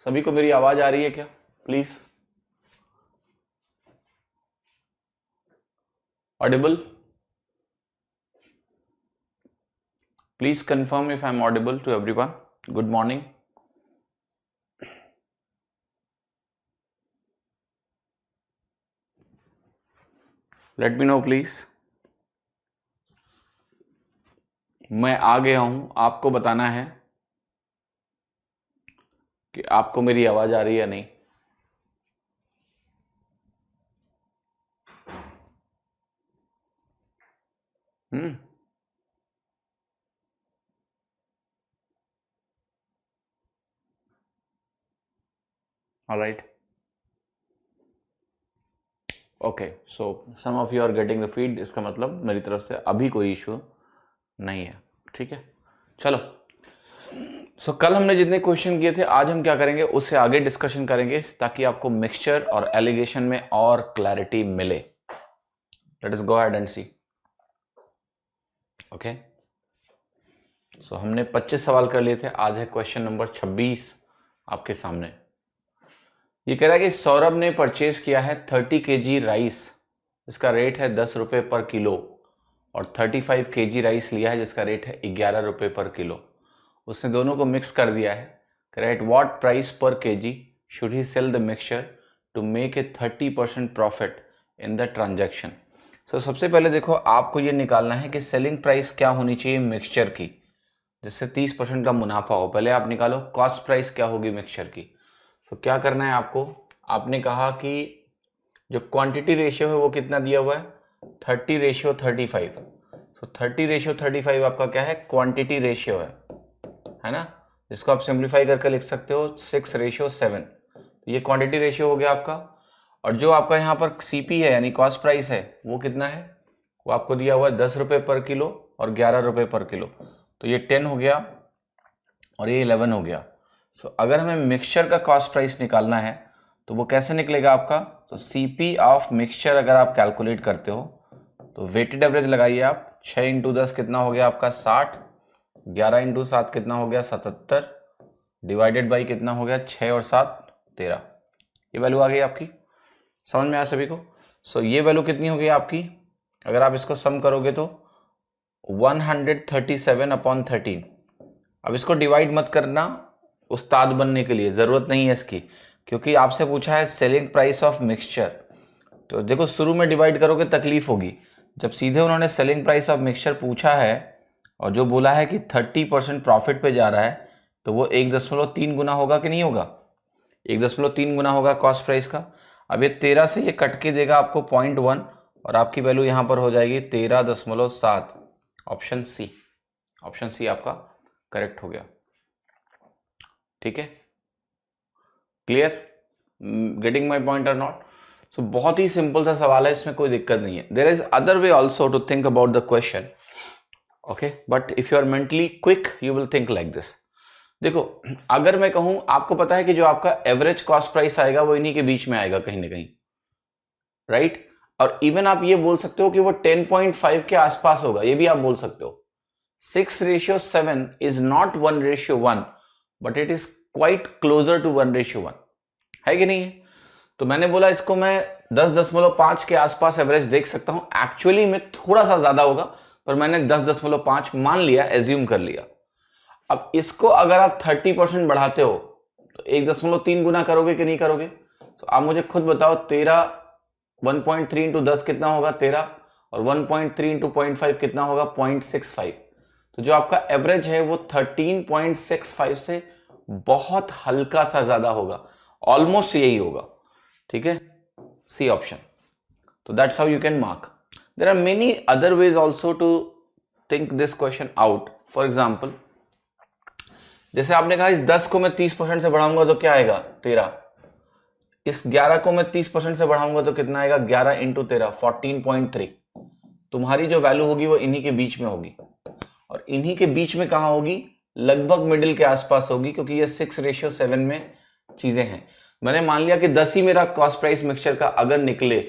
सभी को मेरी आवाज आ रही है क्या? Please audible, please confirm if I am audible to everyone. Good morning. Let me know please. मैं आ गया हूं, आपको बताना है कि आपको मेरी आवाज आ रही है या नहीं. All right. Okay, so some of you are getting the feed. इसका मतलब मेरी तरफ से अभी कोई इशू नहीं है. ठीक है, चलो. सो कल हमने जितने क्वेश्चन किए थे, आज हम क्या करेंगे उससे आगे डिस्कशन करेंगे ताकि आपको मिक्सचर और एलिगेशन में और क्लैरिटी मिले. Let us go ahead and see. Okay, so हमने 25 सवाल कर लिए थे. आज है क्वेश्चन नंबर 26 आपके सामने. ये कह रहा है कि सौरभ ने परचेज किया है 30 kg राइस, इसका रेट है 10 रुपये पर किलो, और 35 kg राइस लिया है जिसका रेट है 11 रुपये पर किलो. उसने दोनों को मिक्स कर दिया है. Correct, what price per KG should he sell the mixture to make a 30% profit in the transaction. So सबसे पहले देखो, आपको ये निकालना है कि सेलिंग प्राइस क्या होनी चाहिए मिक्सचर की जिससे 30% का मुनाफा हो. पहले आप निकालो कॉस्ट प्राइस क्या होगी मिक्सचर की. तो क्या करना है आपको, आपने कहा कि जो क्वांटिटी रेशियो है वो कितना दिया हुआ है, 30:35. तो 30:35 आपका क्या है, क्वांटिटी रेशियो है ना, जिसको आप सिंप्लीफाई करके लिख सकते हो 6:7. तो ये क्वांटिटी रेशियो हो गया आपका. और जो आपका यहाँ पर सीपी है यानी कॉस्ट प्राइस है वो कितना है, वो आपको दिया हुआ है 10 रुपये पर किलो और 11 रुपये पर किलो. तो ये 10 हो गया और ये 11 हो गया. सो अगर हमें मिक्सचर का कॉस्ट प्राइस निकालना है तो वो कैसे निकलेगा आपका. तो सीपी ऑफ मिक्सचर अगर आप कैलकुलेट करते हो तो वेटेड एवरेज लगाइए आप. 6 × 10 कितना हो गया आपका 60, 11 × 7 कितना हो गया 77, डिवाइडेड बाई कितना हो गया 6 और 7 13. ये वैल्यू आ गई आपकी, समझ में आया सभी को. सो ये वैल्यू कितनी हो गई आपकी, अगर आप इसको सम करोगे तो 137/13. अब इसको डिवाइड मत करना उस्ताद बनने के लिए, ज़रूरत नहीं है इसकी, क्योंकि आपसे पूछा है सेलिंग प्राइस ऑफ मिक्सचर. तो देखो शुरू में डिवाइड करोगे तकलीफ होगी. जब सीधे उन्होंने सेलिंग प्राइस ऑफ मिक्सचर पूछा है और जो बोला है कि 30% प्रॉफिट पे जा रहा है, तो वो 1.3 गुना होगा कि नहीं होगा, 1.3 गुना होगा कॉस्ट प्राइस का. अब ये 13 से ये कट के देगा आपको 0.1 और आपकी वैल्यू यहाँ पर हो जाएगी 13.7. ऑप्शन सी, ऑप्शन सी आपका करेक्ट हो गया. ठीक है, क्लियर, गेटिंग माई पॉइंट और नॉट. सो बहुत ही सिंपल सा सवाल है, इसमें कोई दिक्कत नहीं है. There is other way also to think about the question. Okay, but if you are mentally quick you will think like this. देखो, अगर मैं कहूं, आपको पता है कि जो आपका एवरेज कॉस्ट प्राइस आएगा वो इन्हीं के बीच में आएगा कहीं ना कहीं, राइट. और इवन आप ये बोल सकते हो कि वो 10.5 के आसपास होगा, ये भी आप बोल सकते हो. 6:7 is not 1:1 but it is quite closer to 1:1, है कि नहीं है. तो मैंने बोला इसको मैं 10.5 के आसपास एवरेज देख सकता हूं. एक्चुअली में थोड़ा सा ज्यादा होगा, पर मैंने 10.5 मान लिया, एज्यूम कर लिया. अब इसको अगर आप 30% बढ़ाते हो तो 1.3 गुना करोगे कि नहीं करोगे. तो आप मुझे खुद बताओ, 1.3 × 10 कितना होगा 13, और 1.3 × 0.5 कितना होगा 0.65. तो जो आपका एवरेज है वो 13.65 से बहुत हल्का सा ज्यादा होगा, ऑलमोस्ट यही होगा. ठीक है, सी ऑप्शन. तो that's how you can mark. There are many other ways also to think this question out. For example, जैसे आपने कहा इस 10 को मैं 30% से बढ़ाऊंगा तो क्या आएगा 13. इस 11 को मैं 30% से बढ़ाऊंगा तो कितना आएगा 11 × 13 14.3. तुम्हारी जो वैल्यू होगी वो इन्हीं के बीच में होगी, और इन्हीं के बीच में कहां होगी, लगभग मिडिल के आसपास होगी, क्योंकि ये 6:7 में चीजें हैं. मैंने मान लिया कि 10 ही मेरा कॉस्ट प्राइस मिक्सचर का अगर निकले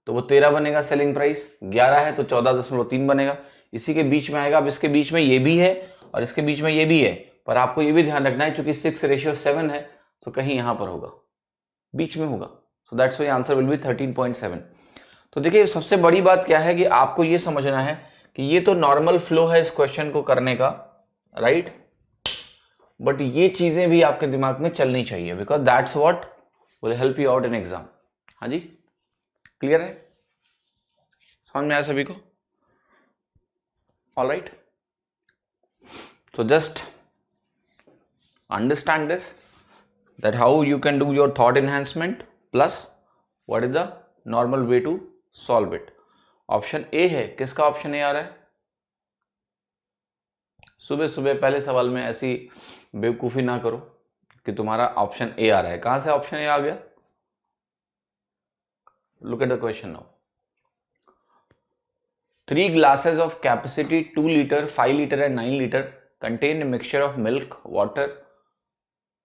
तो वो 13 बनेगा सेलिंग प्राइस, 11 है तो 14.3 बनेगा, इसी के बीच में आएगा. अब इसके बीच में ये भी है और इसके बीच में ये भी है, पर आपको ये भी ध्यान रखना है चूंकि 6:7 है सो कहीं यहां पर होगा, बीच में होगा। So that's why answer will be 13.7। तो देखिए सबसे बड़ी बात क्या है कि आपको ये समझना है कि ये तो नॉर्मल फ्लो है इस क्वेश्चन को करने का, राइट, बट ये चीजें भी आपके दिमाग में चलनी चाहिए, because that's what will help you out in exam. हाँ जी, क्लियर है, समझ में आया सभी को? All right, so just understand this, that how you can do your thought enhancement plus what is the normal way to solve it. Option A है, किसका option A आ रहा है? सुबह सुबह पहले सवाल में ऐसी बेवकूफी ना करो कि तुम्हारा ऑप्शन ए आ रहा है। कहां से ऑप्शन ए आ गया? Look at the question now. 3 glasses of capacity 2 liter, 5 liter and 9 liter contain a mixture of milk, water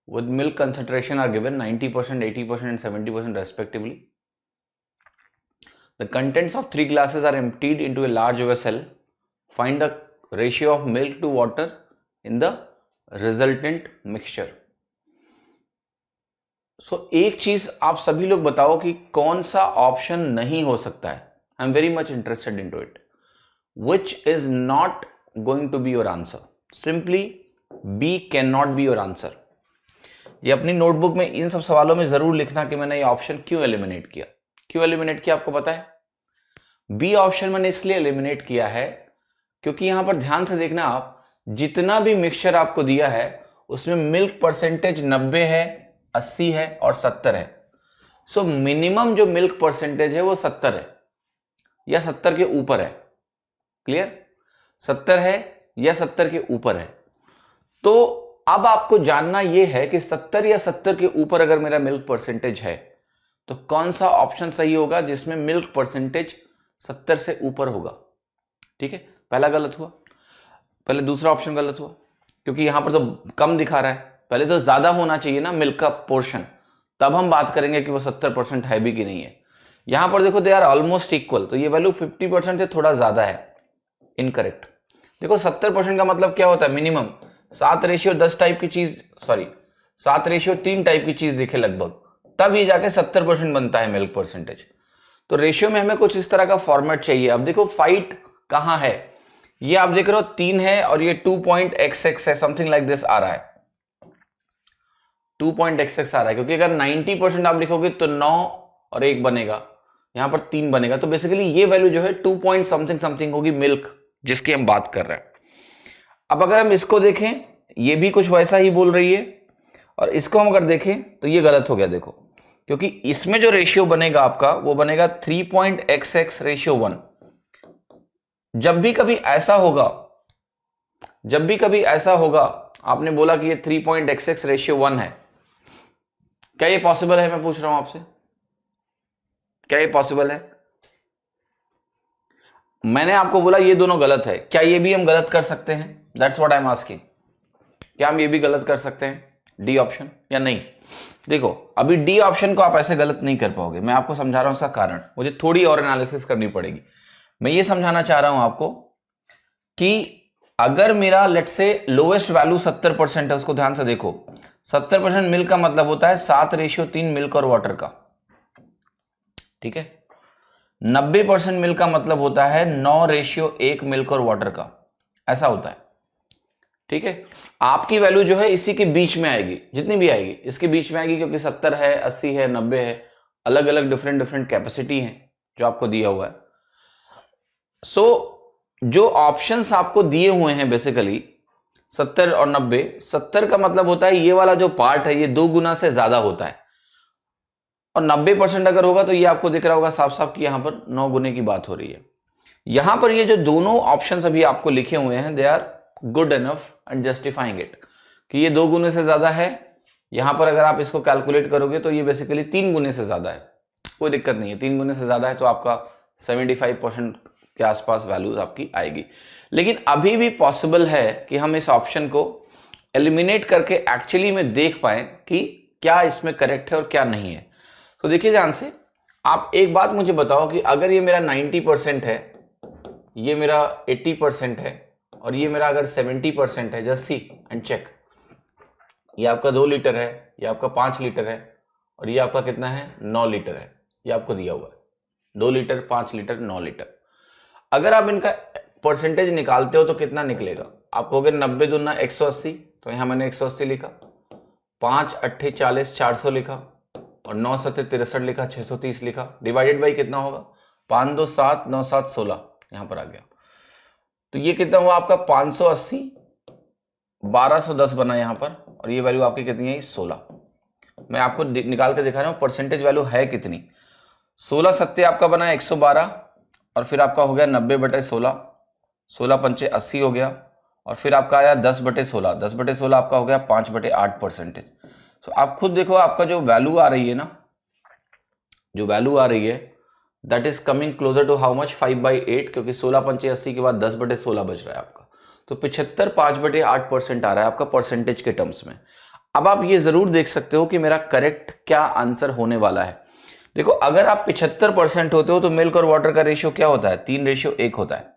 with milk concentration are given 90%, 80% and 70% respectively. The contents of 3 glasses are emptied into a large vessel. Find the ratio of milk to water in the resultant mixture. So एक चीज आप सभी लोग बताओ कि कौन सा option नहीं हो सकता है। I am very much interested in to it. Which is not going to be your answer? Simply B cannot be your answer. ये अपनी नोटबुक में इन सब सवालों में जरूर लिखना कि मैंने ये ऑप्शन क्यों एलिमिनेट किया। क्यों एलिमिनेट किया आपको पता है? बी ऑप्शन मैंने इसलिए एलिमिनेट किया है क्योंकि यहां पर ध्यान से देखना आप, जितना भी मिक्सचर आपको दिया है उसमें मिल्क परसेंटेज 90 है, 80 है और 70 है। सो मिनिमम जो मिल्क परसेंटेज है वो 70 है या 70 के ऊपर है। क्लियर? 70 है या 70 के ऊपर है। तो अब आपको जानना यह है कि 70 या 70 के ऊपर अगर मेरा मिल्क परसेंटेज है तो कौन सा ऑप्शन सही होगा जिसमें मिल्क परसेंटेज 70 से ऊपर होगा। ठीक है, पहला गलत हुआ, पहले दूसरा ऑप्शन गलत हुआ क्योंकि यहां पर तो कम दिखा रहा है। पहले तो ज्यादा होना चाहिए ना मिल्क का पोर्शन, तब हम बात करेंगे कि वो 70% है भी कि नहीं है। यहां पर देखो दे आर ऑलमोस्ट इक्वल, तो ये वैल्यू 50% से थोड़ा ज्यादा है। इनकरेक्ट। देखो 70% का मतलब क्या होता है? मिनिमम 7:10 टाइप की चीज, सॉरी 7:3 टाइप की चीज दिखे लगभग, तब ये जाके 70% बनता है मिल्क परसेंटेज। तो रेशियो में हमें कुछ इस तरह का फॉर्मेट चाहिए। अब देखो फाइट कहां है, ये आप देख रहे हो 3 है और ये 2.xx है, समथिंग लाइक दिस आ रहा है। 2.xx आ रहा है क्योंकि अगर 90% आप लिखोगे तो 9 और 1 बनेगा, यहां पर 3 बनेगा। तो बेसिकली ये वैल्यू जो है 2 पॉइंट समथिंग समथिंग होगी मिल्क जिसकी हम बात कर रहे हैं। अब अगर हम इसको देखें, ये भी कुछ वैसा ही बोल रही है, और इसको हम अगर देखें तो ये गलत हो गया। देखो क्योंकि इसमें जो रेशियो बनेगा आपका वो बनेगा 3.xx रेशियो 1। जब भी कभी ऐसा होगा, जब भी कभी ऐसा होगा, आपने बोला कि ये 3.xx रेशियो 1 है, क्या ये पॉसिबल है? मैं पूछ रहा हूं आपसे, क्या ये पॉसिबल है? मैंने आपको बोला ये दोनों गलत है, क्या ये भी हम गलत कर सकते हैं? That's what I am asking. क्या हम ये भी गलत कर सकते हैं डी ऑप्शन या नहीं? देखो अभी डी ऑप्शन को आप ऐसे गलत नहीं कर पाओगे, मैं आपको समझा रहा हूं उसका कारण, मुझे थोड़ी और एनालिसिस करनी पड़ेगी। मैं ये समझाना चाह रहा हूं आपको कि अगर मेरा लेट से लोएस्ट वैल्यू 70% है, उसको ध्यान से देखो, 70% मिल्क का मतलब होता है 7:3 मिल्क और वाटर का। ठीक है, 90% मिल्क का मतलब होता है 9:1 मिल्क और वाटर का, ऐसा होता है। ठीक है, आपकी वैल्यू जो है इसी के बीच में आएगी, जितनी भी आएगी इसके बीच में आएगी, क्योंकि 70 है, 80 है, 90 है, अलग अलग डिफरेंट कैपेसिटी है जो आपको दिया हुआ है। सो जो ऑप्शंस आपको दिए हुए हैं बेसिकली 70 और 90, 70 का मतलब होता है ये वाला जो पार्ट है ये 2 गुना से ज्यादा होता है, और 90% अगर होगा तो ये आपको दिख रहा होगा साफ साफ कि यहां पर 9 गुने की बात हो रही है। यहां पर ये जो दोनों ऑप्शंस अभी आपको लिखे हुए हैं they are good enough and justifying it, कि ये 2 गुने से ज्यादा है। यहां पर अगर आप इसको कैलकुलेट करोगे तो ये बेसिकली 3 गुने से ज्यादा है, कोई दिक्कत नहीं है। 3 गुने से ज्यादा है तो आपका 75% के आसपास वैल्यूज आपकी आएगी। लेकिन अभी भी पॉसिबल है कि हम इस ऑप्शन को एलिमिनेट करके एक्चुअली में देख पाए कि क्या इसमें करेक्ट है और क्या नहीं है। तो देखिए ध्यान से, आप एक बात मुझे बताओ कि अगर ये मेरा 90% है, ये मेरा 80% है और ये मेरा अगर 70% है, जस्ट सी एंड चेक। ये आपका 2 लीटर है, ये आपका 5 लीटर है, और ये आपका कितना है 9 लीटर है। ये आपको दिया हुआ है 2 लीटर, 5 लीटर, 9 लीटर। अगर आप इनका परसेंटेज निकालते हो तो कितना निकलेगा? आप कहोगे 90 दूना 180, तो यहां मैंने 180 लिखा, 5 अट्ठे 40, 400 लिखा, और 9 सत्ते 63 लिखा, 630 लिखा। डिवाइडेड बाई कितना होगा? 5 2 7, 9 7 16, यहां पर आ गया। तो ये कितना हुआ आपका 580, 1210 बना यहां पर, और ये वैल्यू आपकी कितनी है 16। मैं आपको निकाल के दिखा रहा हूं परसेंटेज वैल्यू है कितनी। 16 सत्ते आपका बना 112, और फिर आपका हो गया 90/16, 16 पंचे 80 हो गया, और फिर आपका आया 10/16, 10/16 आपका हो गया 5/8%। सो आप खुद देखो आपका जो वैल्यू आ रही है ना, जो वैल्यू आ रही है that is coming closer to how much 5/8, क्योंकि 16 पंचे 80 के बाद 10/16 बच रहा है आपका, तो 75 5/8% आ रहा है आपका परसेंटेज के टर्म्स में। अब आप ये जरूर देख सकते हो कि मेरा करेक्ट क्या आंसर होने वाला है। देखो अगर आप 75% होते हो तो मिल्क और वाटर का रेशियो क्या होता है? 3:1 होता है,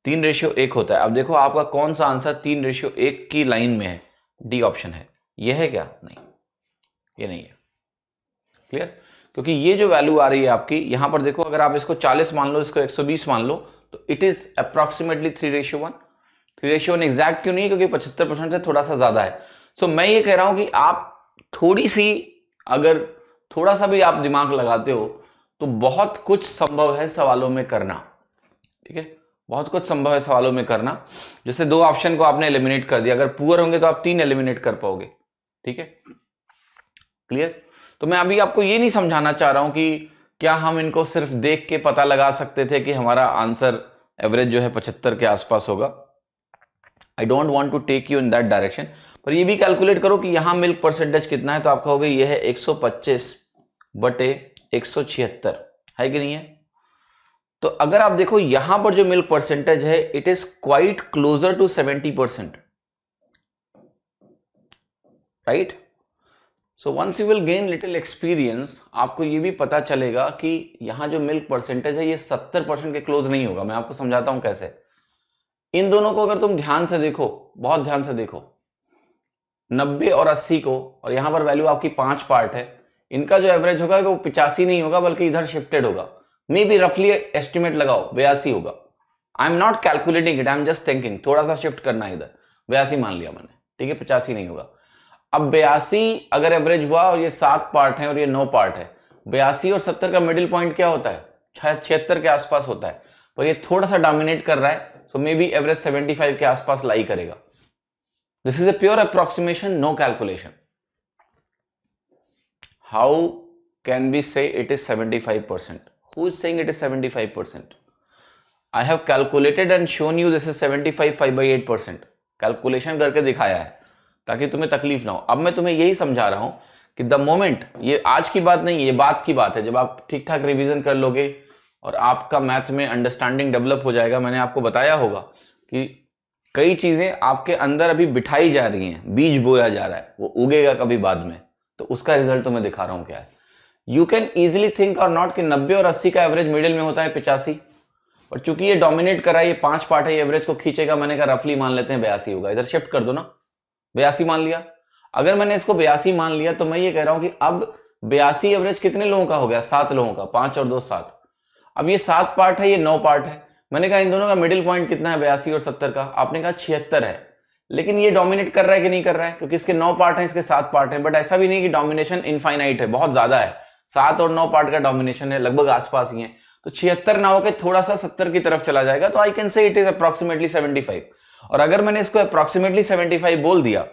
3:1 होता है। अब देखो आपका कौन सा आंसर 3:1 की लाइन में है? डी ऑप्शन है। यह है क्या? नहीं, ये नहीं है। क्लियर? क्योंकि ये जो वैल्यू आ रही है आपकी यहां पर देखो, अगर आप इसको 40 मान लो, इसको 120 मान लो, तो इट इज अप्रोक्सीमेटली 3:1। 3:1 एग्जैक्ट क्यों नहीं? क्योंकि 75% से थोड़ा सा ज्यादा है। सो मैं ये कह रहा हूं कि आप थोड़ी सी, अगर थोड़ा सा भी आप दिमाग लगाते हो तो बहुत कुछ संभव है सवालों में करना। ठीक है, बहुत कुछ संभव है सवालों में करना। जैसे 2 ऑप्शन को आपने एलिमिनेट कर दिया, अगर पुअर होंगे तो आप 3 एलिमिनेट कर पाओगे। ठीक है, क्लियर? तो मैं अभी आपको ये नहीं समझाना चाह रहा हूं कि क्या हम इनको सिर्फ देख के पता लगा सकते थे कि हमारा आंसर एवरेज जो है 75 के आसपास होगा। I don't want to take you in that direction, पर ये भी कैलकुलेट करो कि यहां मिल्क परसेंटेज कितना है, तो आपका होगा ये है 125/176, है कि नहीं है? तो अगर आप देखो यहां पर जो मिल्क परसेंटेज है it is quite closer to 70%, right? So once you will gain little experience, आपको ये भी पता चलेगा कि यहां जो मिल्क परसेंटेज है ये 70% के क्लोज नहीं होगा। मैं आपको समझाता हूं कैसे। इन दोनों को अगर तुम ध्यान से देखो, बहुत ध्यान से देखो, 90 और 80 को, और यहां पर वैल्यू आपकी 5 पार्ट है, इनका जो एवरेज होगा वो 85 नहीं होगा बल्कि इधर शिफ्टेड होगा। मे बी रफली एस्टिमेट लगाओ 82 होगा। आई am not calculating it, I am just thinking, थोड़ा सा शिफ्ट करना है इधर, 82 मान लिया मैंने। ठीक है, 85 नहीं होगा। अब 82 अगर एवरेज हुआ और ये 7 पार्ट है और ये 9 पार्ट है, 82 और 70 का मिडिल पॉइंट क्या होता है? 76 के आसपास होता है, पर ये थोड़ा सा डोमिनेट कर रहा है, सो मे बी एवरेज 75 के आसपास लाई करेगा। This is a pure approximation, no calculation. How can we say it is 75%? Who is saying it is 75%? I have calculated and shown you this is 75 5/8%. Calculation करके दिखाया है ताकि तुम्हें तकलीफ ना हो। अब मैं तुम्हें यही समझा रहा हूं कि द मोमेंट, ये आज की बात नहीं, ये बात की बात है, जब आप ठीक ठाक रिवीजन कर लोगे और आपका मैथ में अंडरस्टैंडिंग डेवलप हो जाएगा। मैंने आपको बताया होगा कि कई चीजें आपके अंदर अभी बिठाई जा रही हैं, बीज बोया जा रहा है, वो उगेगा कभी बाद में, तो उसका रिजल्ट तो मैं दिखा रहा हूं क्या है। यू कैन इजिली थिंक और नॉट कि 90 और 80 का एवरेज मिडिल में होता है 85, और चूंकि ये डोमिनेट कर रहा है, ये 5 पार्ट है, ये एवरेज को खींचेगा। मैंने कहा रफली मान लेते हैं 82 होगा, इधर शिफ्ट कर दो ना, 82 मान लिया। अगर मैंने इसको 82 मान लिया तो मैं ये कह रहा हूं कि अब 82 एवरेज कितने लोगों का हो गया? 7 लोगों का, 5 और 2 7। अब ये 7 पार्ट है, ये 9 पार्ट है। मैंने कहा इन दोनों का मिडिल पॉइंट कितना है? 82 और 70 का। आपने कहा 76 है, लेकिन ये डोमिनेट कर रहा है कि नहीं कर रहा है? क्योंकि इसके 9 पार्ट हैं, इसके 7 पार्ट हैं, बट ऐसा भी नहीं कि डोमिनेशन इनफाइनाइट है, बहुत ज्यादा है। 7 और 9 पार्ट का डोमिनेशन है, लगभग आसपास ही है। तो 76 ना होकर थोड़ा सा 70 की तरफ चला जाएगा, तो I can say it is approximately 75। और अगर मैंने इसको अप्रोक्सीमेटली 75 बोल दिया,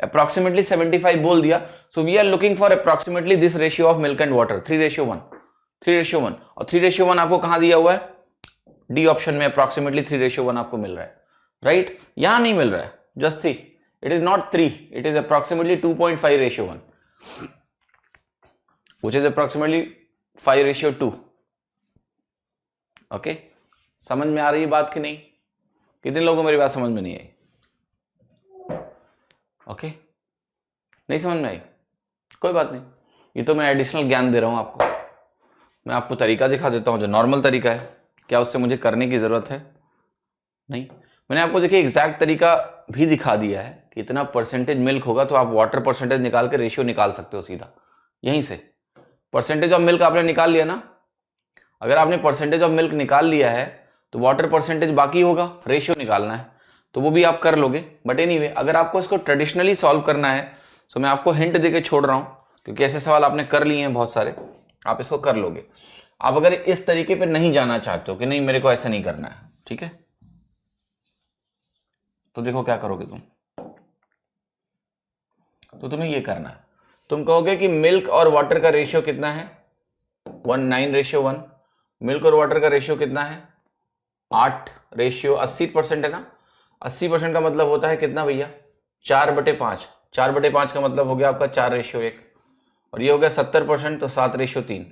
अप्रोक्सीमेटली 75 बोल दिया, so we are looking for approximately this ratio of milk and water, 3:1, 3:1। और 3:1 आपको कहां दिया हुआ है? डी ऑप्शन में अप्रोक्सीमेटली 3:1 आपको मिल रहा है, राइट? यहां नहीं मिल रहा है, just 3। It is not 3, it is approximately 2.5:1, which is approximately 5:2। Okay, समझ में आ रही है बात कि नहीं? कितने लोगों को मेरी बात समझ में नहीं आई? ओके, नहीं समझ में आई, कोई बात नहीं, ये तो मैं एडिशनल ज्ञान दे रहा हूं आपको। मैं आपको तरीका दिखा देता हूं जो नॉर्मल तरीका है, क्या उससे मुझे करने की जरूरत है? नहीं। मैंने आपको देखिए एग्जैक्ट तरीका भी दिखा दिया है कि इतना परसेंटेज मिल्क होगा, तो आप वाटर परसेंटेज निकाल के रेशियो निकाल सकते हो सीधा यहीं से। परसेंटेज ऑफ मिल्क आपने निकाल लिया ना, अगर आपने परसेंटेज ऑफ मिल्क निकाल लिया है तो वाटर परसेंटेज बाकी होगा, रेशियो निकालना है, तो वो भी आप कर लोगे। बट एनीवे, अगर आपको इसको ट्रेडिशनली सॉल्व करना है तो मैं आपको हिंट देके छोड़ रहा हूं, क्योंकि ऐसे सवाल आपने कर लिए हैं बहुत सारे, आप इसको कर लोगे। आप अगर इस तरीके पे नहीं जाना चाहते हो कि नहीं मेरे को ऐसा नहीं करना है, ठीक है, तो देखो क्या करोगे तुम, तो तुम्हें ये करना है, तुम कहोगे कि मिल्क और वाटर का रेशियो कितना है, 19:1। मिल्क और वाटर का रेशियो कितना है, 8 रेशियो 80% है ना। 80% का मतलब होता है कितना भैया, 4/5। 4/5 का मतलब हो गया आपका 4:1, और ये हो गया 70%, तो 7:3।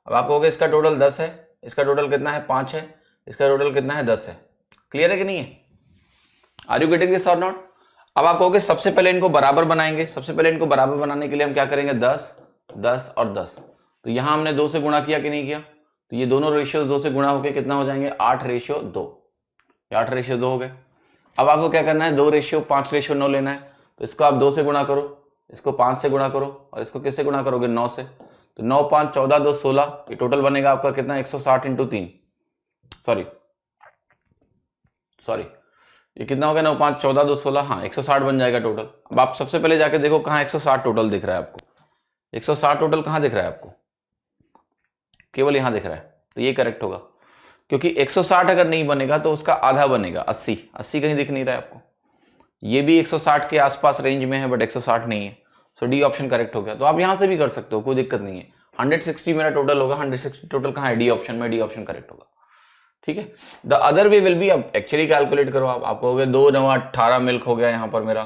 अब आप कहोगे इसका टोटल 10 है, इसका टोटल कितना है, 5 है, इसका टोटल कितना है, 10 है। क्लियर है कि नहीं है? आर यू गेटिंग दिस और नॉट? अब आप कहोगे सबसे पहले इनको बराबर बनाएंगे। सबसे पहले इनको बराबर बनाने के लिए हम क्या करेंगे, 10, 10 और 10। तो यहां हमने 2 से गुणा किया कि नहीं किया, तो ये दोनों रेशियो 2 से गुणा होकर कितना हो जाएंगे, 8:2। 8:2 हो गए। अब आपको क्या करना है, 2:5:9 लेना है, तो इसको आप 2 से गुणा करो, इसको 5 से गुणा करो, और इसको किससे गुणा करोगे, 9 से। तो 9, 5, 14, 2, 16, ये टोटल बनेगा आपका कितना, 160 × 3, सॉरी ये कितना हो गया, 9, 5, 14, 2, 16, हाँ 160 बन जाएगा टोटल। अब आप सबसे पहले जाके देखो कहाँ 160 टोटल दिख रहा है आपको, 160 टोटल कहाँ दिख रहा है आपको, केवल यहां दिख रहा है, तो ये करेक्ट होगा। क्योंकि 160 अगर नहीं बनेगा तो उसका आधा बनेगा, 80 कहीं दिख नहीं रहा है आपको। ये भी 160 के आसपास रेंज में है, बट 160 नहीं है, सो डी ऑप्शन करेक्ट हो गया। तो आप यहां से भी कर सकते हो, कोई दिक्कत नहीं है। 160 मेरा टोटल होगा, 160 टोटल कहाँ है, डी ऑप्शन में, डी ऑप्शन करेक्ट होगा। ठीक है, the other way will be, अब एक्चुअली कैलकुलेट करो आप कहोगे 2, 9, 18 मिल्क हो गया यहाँ पर मेरा,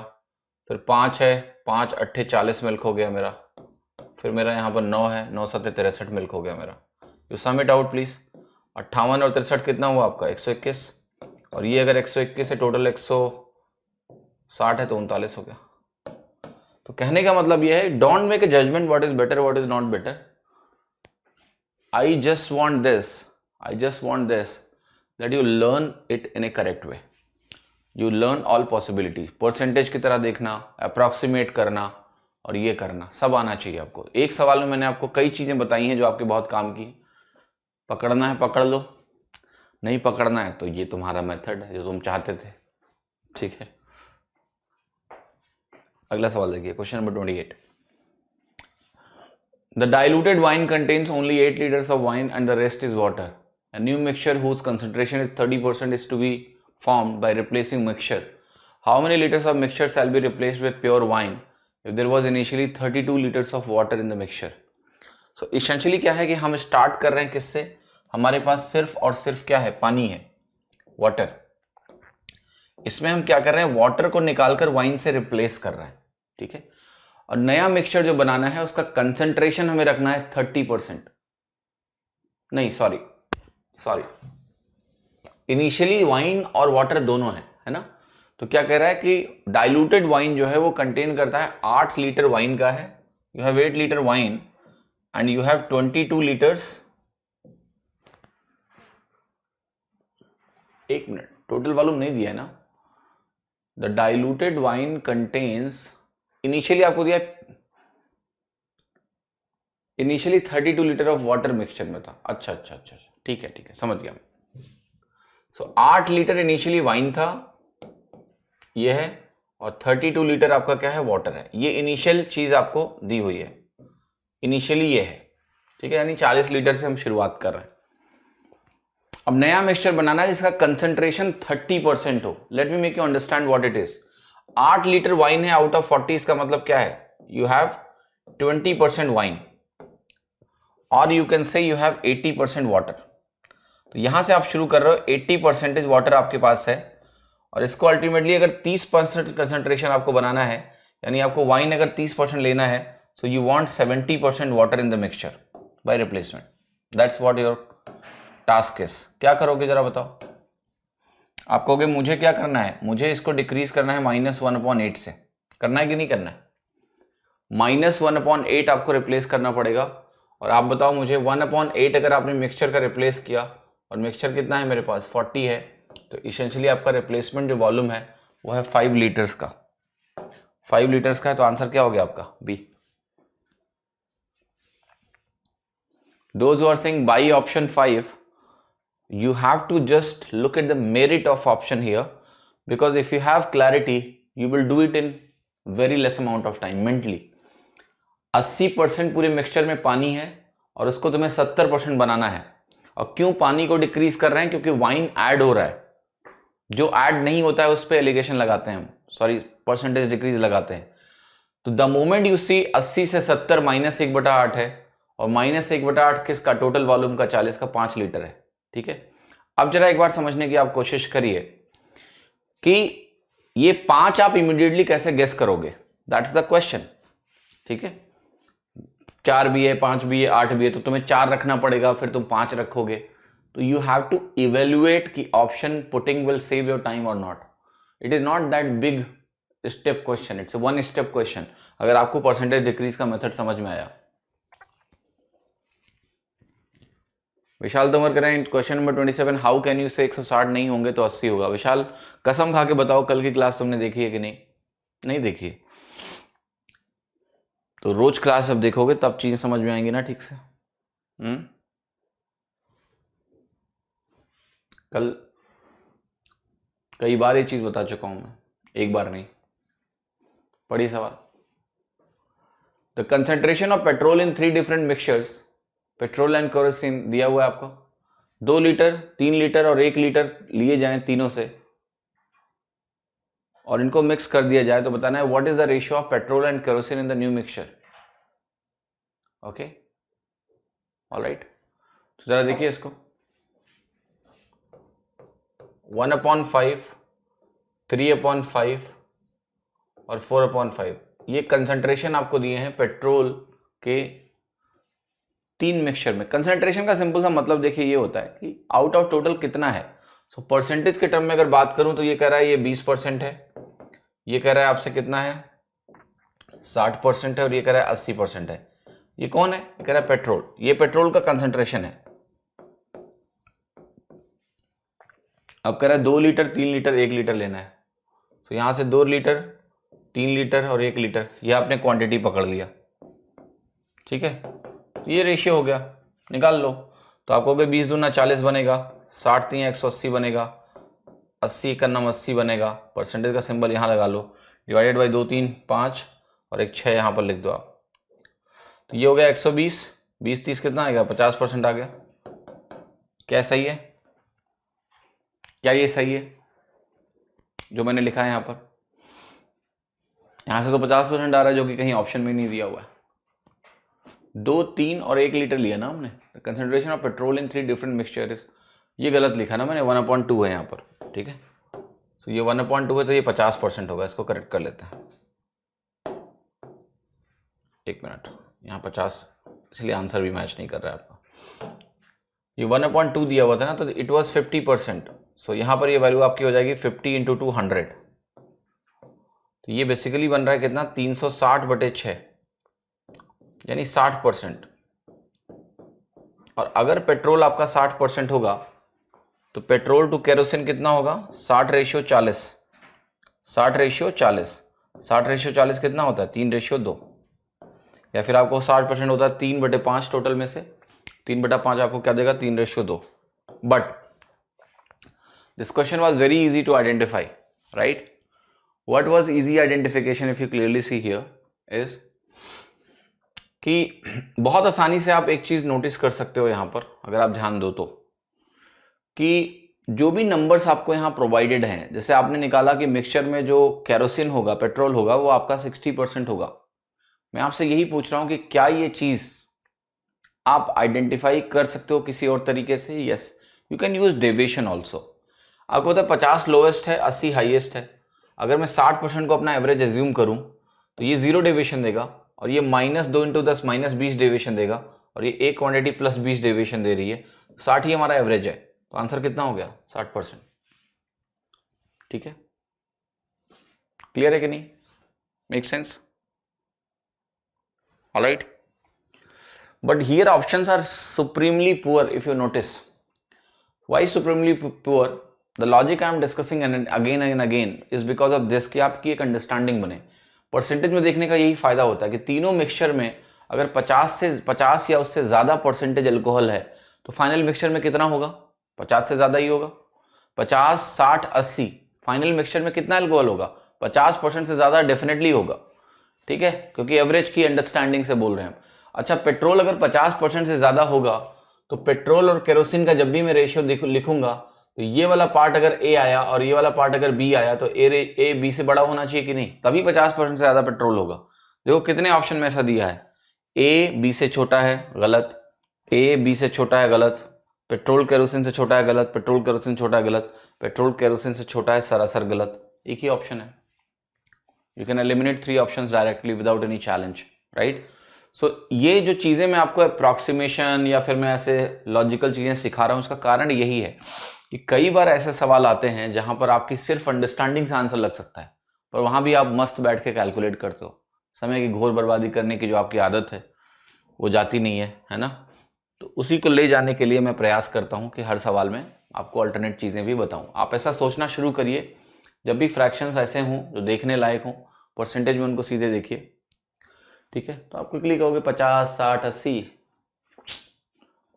फिर 5 है, 5, 8, 40 मिल्क हो गया मेरा, फिर मेरा यहाँ पर 9 है, 9, 7, 63 मिल्क हो गया मेरा। You sum it out please. 58 और 63 कितना हुआ आपका, 121, और ये अगर 121 है, टोटल 160 है, तो 39 हो गया। तो कहने का मतलब ये है, don't make a judgement what is better what is not better. I just want this that you learn it in a correct way. You learn all possibilities. Percentage की तरह देखना, अप्रॉक्सीमेट करना, और ये करना सब आना चाहिए आपको। एक सवाल में मैंने आपको कई चीजें बताई हैं जो आपके बहुत काम की। पकड़ना है पकड़ लो, नहीं पकड़ना है तो ये तुम्हारा मेथड है जो तुम चाहते थे। ठीक है, अगला सवाल देखिए, question number 28। The diluted wine contains only 8 liters of wine and the rest is water. A new mixture whose concentration is 30% is to be formed by replacing mixture. How many liters of mixture shall be replaced with pure wine if there was initially 32 liters of water in the mixture? So essentially क्या है कि हम start कर रहे हैं किससे, हमारे पास सिर्फ और सिर्फ क्या है, पानी है, वाटर। इसमें हम क्या कर रहे हैं, वाटर को निकालकर वाइन से रिप्लेस कर रहे हैं। ठीक है, और नया मिक्सचर जो बनाना है उसका कंसंट्रेशन हमें रखना है 30%, नहीं सॉरी, इनिशियली वाइन और वाटर दोनों है ना। तो क्या कह रहा है कि डाइल्यूटेड वाइन जो है वो कंटेन करता है 8 लीटर वाइन का है। You have 8 litre wine and you have 22 litres, एक मिनट, टोटल वॉल्यूम नहीं दिया है ना। The diluted wine contains, initially आपको दिया, initially 32 litre of water mixture में था। अच्छा, ठीक है, समझ गया। सो 8 लीटर इनिशियली वाइन था, ये है, और 32 लीटर आपका क्या है, वाटर है। ये इनिशियल चीज आपको दी हुई है, इनिशियली ये है। ठीक है, यानी 40 लीटर से हम शुरुआत कर रहे हैं। अब नया मिक्सचर बनाना है जिसका कंसंट्रेशन 30% हो। Let me make you understand what it is. 8 litre wine है आउट ऑफ 40, इसका मतलब क्या है, यू हैव 20% वाइन, और you can say you have 80% water. तो यहां से आप शुरू कर रहे हो, 80% वाटर आपके पास है, और इसको अल्टीमेटली अगर 30% कंसंट्रेशन आपको बनाना है, यानी आपको वाइन अगर 30% लेना है, so you want 70% water in the mixture by replacement. That's what your task is. क्या करोगे जरा बताओ। आप कहोगे मुझे क्या करना है, मुझे इसको डिक्रीज करना है -1/8 से। करना है कि नहीं करना है? -1/8 आपको रिप्लेस करना पड़ेगा। और आप बताओ मुझे 1/8 अगर आपने मिक्सचर का रिप्लेस किया, और मिक्सचर कितना है मेरे पास, 40 है, तो इसेंशियली आपका रिप्लेसमेंट जो वॉल्यूम है वो है 5 लीटर्स का, 5 लीटर्स का है, तो आंसर क्या हो गया आपका B. Those who are saying buy option 5, you have to just look at the merit of option here, because if you have clarity you will do it in very less amount of time mentally. 80% पूरे mixture में पानी है और उसको तुम्हें 70% बनाना है। और क्यों पानी को डिक्रीज कर रहे हैं? क्योंकि वाइन ऐड हो रहा है, जो ऐड नहीं होता है उस पर एलिगेशन लगाते हैं हम, सॉरी परसेंटेज डिक्रीज लगाते हैं। तो द मोमेंट यू सी 80 से 70 -1/8 है, और -1/8 किसका? टोटल वॉल्यूम का 40 का 5 लीटर है। ठीक है, अब जरा एक बार समझने की आप कोशिश करिए कि ये 5 आप इमीडिएटली कैसे गेस करोगे, दैट्स द क्वेश्चन। ठीक है, 4 भी है, 5 भी है, 8 भी है, तो तुम्हें 4 रखना पड़ेगा, फिर तुम 5 रखोगे। तो यू हैव टू इवेल्युएट कि option putting will save your time और not. It is not that big step question, it's one step question, अगर आपको परसेंटेज डिक्रीज का मेथड समझ में आया। विशाल तोमर कह रहे हैं question number 27, how can you से 160 नहीं होंगे तो 80 होगा। विशाल कसम खा के बताओ, कल की क्लास तुमने देखी है कि नहीं? नहीं देखी है तो रोज क्लास जब देखोगे तब चीज समझ में आएंगी ना ठीक से। कल कई बार ये चीज बता चुका हूं मैं, एक बार नहीं। पढ़िए सवाल। The concentration of petrol in 3 different mixtures, petrol and kerosene दिया हुआ है आपको। 2 लीटर, 3 लीटर और 1 लीटर लिए जाएं तीनों से, और इनको मिक्स कर दिया जाए, तो बताना है what is the ratio of petrol and kerosene in the new mixture. Okay, alright, तो जरा देखिए इसको। 1/5, 3/5 और 4/5, ये कंसंट्रेशन आपको दिए हैं पेट्रोल के 3 मिक्सचर में। कंसंट्रेशन का सिंपल सा मतलब देखिए ये होता है कि आउट ऑफ टोटल कितना है। सो परसेंटेज के टर्म में अगर बात करूं तो ये कह रहा है ये 20% है, ये कह रहा है आपसे कितना है 60% है, और ये कह रहा है 80% है। ये कौन है? ये कह रहा है पेट्रोल, ये पेट्रोल का कंसंट्रेशन है। अब कह रहा है 2 लीटर, 3 लीटर, 1 लीटर लेना है, तो यहां से 2 लीटर, 3 लीटर और 1 लीटर, ये आपने क्वांटिटी पकड़ लिया। ठीक है, ये रेशियो हो गया, निकाल लो। तो आपको 20 दूना 40 बनेगा, 60 3 180 बनेगा, 80 का नाम 80 बनेगा, परसेंटेज का सिंबल यहाँ लगा लो, डिवाइडेड बाई 2 3 5 और एक 6 यहाँ पर लिख दो आप। तो ये हो गया 120, 20 30 कितना आएगा? 50% आ गया। क्या सही है? क्या ये सही है जो मैंने लिखा है यहाँ पर? यहाँ से तो 50% आ रहा है, जो कि कहीं ऑप्शन में नहीं दिया हुआ है। 2 3 और 1 लीटर लिया ना हमने। Concentration of petrol in 3 different mixtures, ये गलत लिखा ना मैंने, 1/2 है यहाँ पर। ठीक है, तो ये 1/2 है, तो ये 50% होगा। इसको करेक्ट कर लेते हैं, 1 मिनट। यहाँ 50, इसलिए आंसर भी मैच नहीं कर रहा है आपका। ये 1/2 दिया हुआ था ना, तो इट वॉज 50%। सो यहाँ पर ये वैल्यू आपकी हो जाएगी 50 × 2 100। तो ये बेसिकली बन रहा है कितना? 360/6, यानी 60%। और अगर पेट्रोल आपका 60% होगा तो पेट्रोल टू केरोसिन कितना होगा? 60/40। 60/40, 60/40 कितना होता है? 3/2। या फिर आपको 60% होता है 3/5 टोटल में से, 3/5 आपको क्या देगा? 3/2। But this question was very easy to identify, right? What was easy identification if you clearly see here is कि बहुत आसानी से आप एक चीज नोटिस कर सकते हो यहां पर, अगर आप ध्यान दो तो, कि जो भी नंबर्स आपको यहां प्रोवाइडेड हैं, जैसे आपने निकाला कि मिक्सचर में जो केरोसिन होगा, पेट्रोल होगा, वो आपका 60% होगा। मैं आपसे यही पूछ रहा हूं कि क्या ये चीज आप आइडेंटिफाई कर सकते हो किसी और तरीके से? Yes, you can use deviation also. आपको पता है 50 लोएस्ट है, 80 हाईएस्ट है। अगर मैं 60% को अपना एवरेज एज्यूम करूं तो ये 0 डेविएशन देगा, और ये -2 × 10 -20 डेविएशन देगा, और ये एक क्वांटिटी +20 डेविएशन दे रही है। 60 ही हमारा एवरेज है, तो आंसर कितना हो गया? 60%। ठीक है, क्लियर है कि नहीं? Make sense? Alright, but here options are supremely poor if you notice. Why supremely poor? The logic I am discussing again and again is because of this, कि आपकी एक अंडरस्टैंडिंग बने। परसेंटेज में देखने का यही फायदा होता है कि तीनों मिक्सचर में अगर 50 या उससे ज्यादा परसेंटेज अल्कोहल है तो फाइनल मिक्सचर में कितना होगा, 50 से ज्यादा ही होगा। 50, 60, 80 फाइनल मिक्सचर में कितना अल्कोहल होगा, 50% से ज्यादा डेफिनेटली होगा, ठीक है, क्योंकि एवरेज की अंडरस्टैंडिंग से बोल रहे हैं हम। अच्छा, पेट्रोल अगर 50% से ज्यादा होगा तो पेट्रोल और केरोसिन का जब भी मैं रेशियो लिखूंगा तो ये वाला पार्ट अगर ए आया और ये वाला पार्ट अगर बी आया तो ए बी से बड़ा होना चाहिए कि नहीं, तभी 50% से ज्यादा पेट्रोल होगा। देखो कितने ऑप्शन में ऐसा दिया है, ए बी से छोटा है गलत, ए बी से छोटा है गलत, पेट्रोल केरोसिन से छोटा है गलत, पेट्रोल केरोसिन छोटा है गलत, पेट्रोल केरोसिन से छोटा है सरासर गलत। एक ही ऑप्शन है। You can eliminate 3 options directly without any challenge, right. So ये जो चीजें मैं आपको अप्रॉक्सीमेशन या फिर मैं ऐसे लॉजिकल चीजें सिखा रहा हूं, उसका कारण यही है कि कई बार ऐसे सवाल आते हैं जहां पर आपकी सिर्फ अंडरस्टैंडिंग से आंसर लग सकता है, पर वहां भी आप मस्त बैठ के कैलकुलेट करते हो। समय की घोर बर्बादी करने की जो आपकी आदत है वो जाती नहीं है ना। तो उसी को ले जाने के लिए मैं प्रयास करता हूं कि हर सवाल में आपको अल्टरनेट चीजें भी बताऊं। आप ऐसा सोचना शुरू करिए, जब भी फ्रैक्शंस ऐसे हों जो देखने लायक हों, परसेंटेज में उनको सीधे देखिए, ठीक है। तो आप क्विकली कहोगे 50, 60, 80,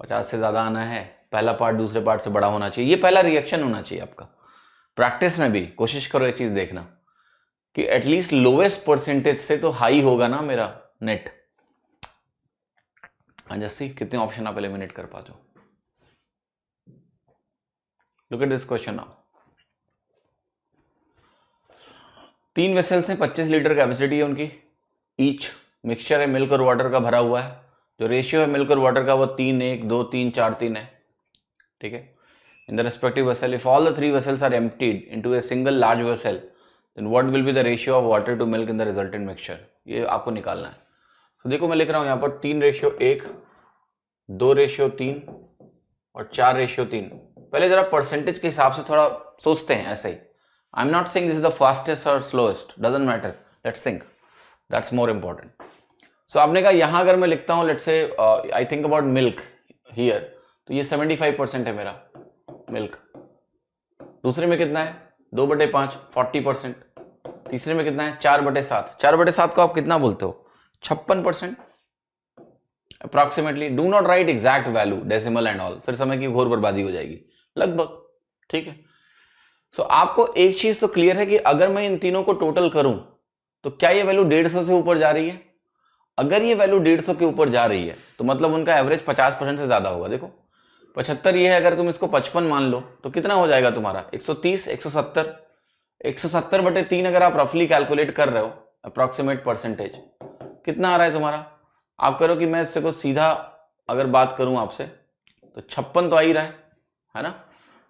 50 से ज्यादा आना है, पहला पार्ट दूसरे पार्ट से बड़ा होना चाहिए, ये पहला रिएक्शन होना चाहिए आपका। प्रैक्टिस में भी कोशिश करो ये चीज देखना कि एटलीस्ट लोवेस्ट परसेंटेज से तो हाई होगा ना मेरा नेट। हाँ जस्सी, कितने ऑप्शन आप एलिमिनेट कर पाते हो? Look at this question now. 3 vessels हैं, 25 लीटर कैपेसिटी है उनकी, ईच मिक्सचर है मिल्क और वाटर का भरा हुआ है। जो रेशियो है मिल्क और वाटर का वो 3, 1, 2, 3, 4, 3 है, ठीक है। In the respective vessel, if all the 3 vessels are emptied into a single large vessel, then what will be the ratio of water to milk in the resultant mixture, ये आपको निकालना है। तो देखो मैं लिख रहा हूं यहाँ पर 3:1, 2:3 और 4:3। पहले जरा परसेंटेज के हिसाब से थोड़ा सोचते हैं ऐसे ही। I am not saying this is the fastest और slowest, doesn't matter, let's think, that's more important. So आपने कहा यहां अगर मैं लिखता हूं, let's say I think about milk here, तो ये 75% है मेरा मिल्क। दूसरे में कितना है 2/5, 40%। तीसरे में कितना है 4/7। 4/7 को आप कितना बोलते हो, 56% approximately. Do not right exact value, decimal and all, फिर समय की घोर बर्बादी हो जाएगी, लगभग, ठीक है। सो आपको एक चीज तो क्लियर है कि अगर मैं इन तीनों को टोटल करूं तो क्या ये वैल्यू 150 से ऊपर जा रही है? अगर ये वैल्यू 150 के ऊपर जा रही है तो मतलब उनका एवरेज 50% से ज्यादा होगा। देखो 75 ये है, अगर तुम इसको 55 मान लो तो कितना हो जाएगा तुम्हारा 130, 170। 170/3 अगर आप रफली कैलकुलेट कर रहे हो अप्रॉक्सीमेट परसेंटेज, कितना आ रहा है तुम्हारा? आप करो कि मैं इससे को सीधा अगर बात करूं आपसे तो 56 तो आ ही रहा है ना।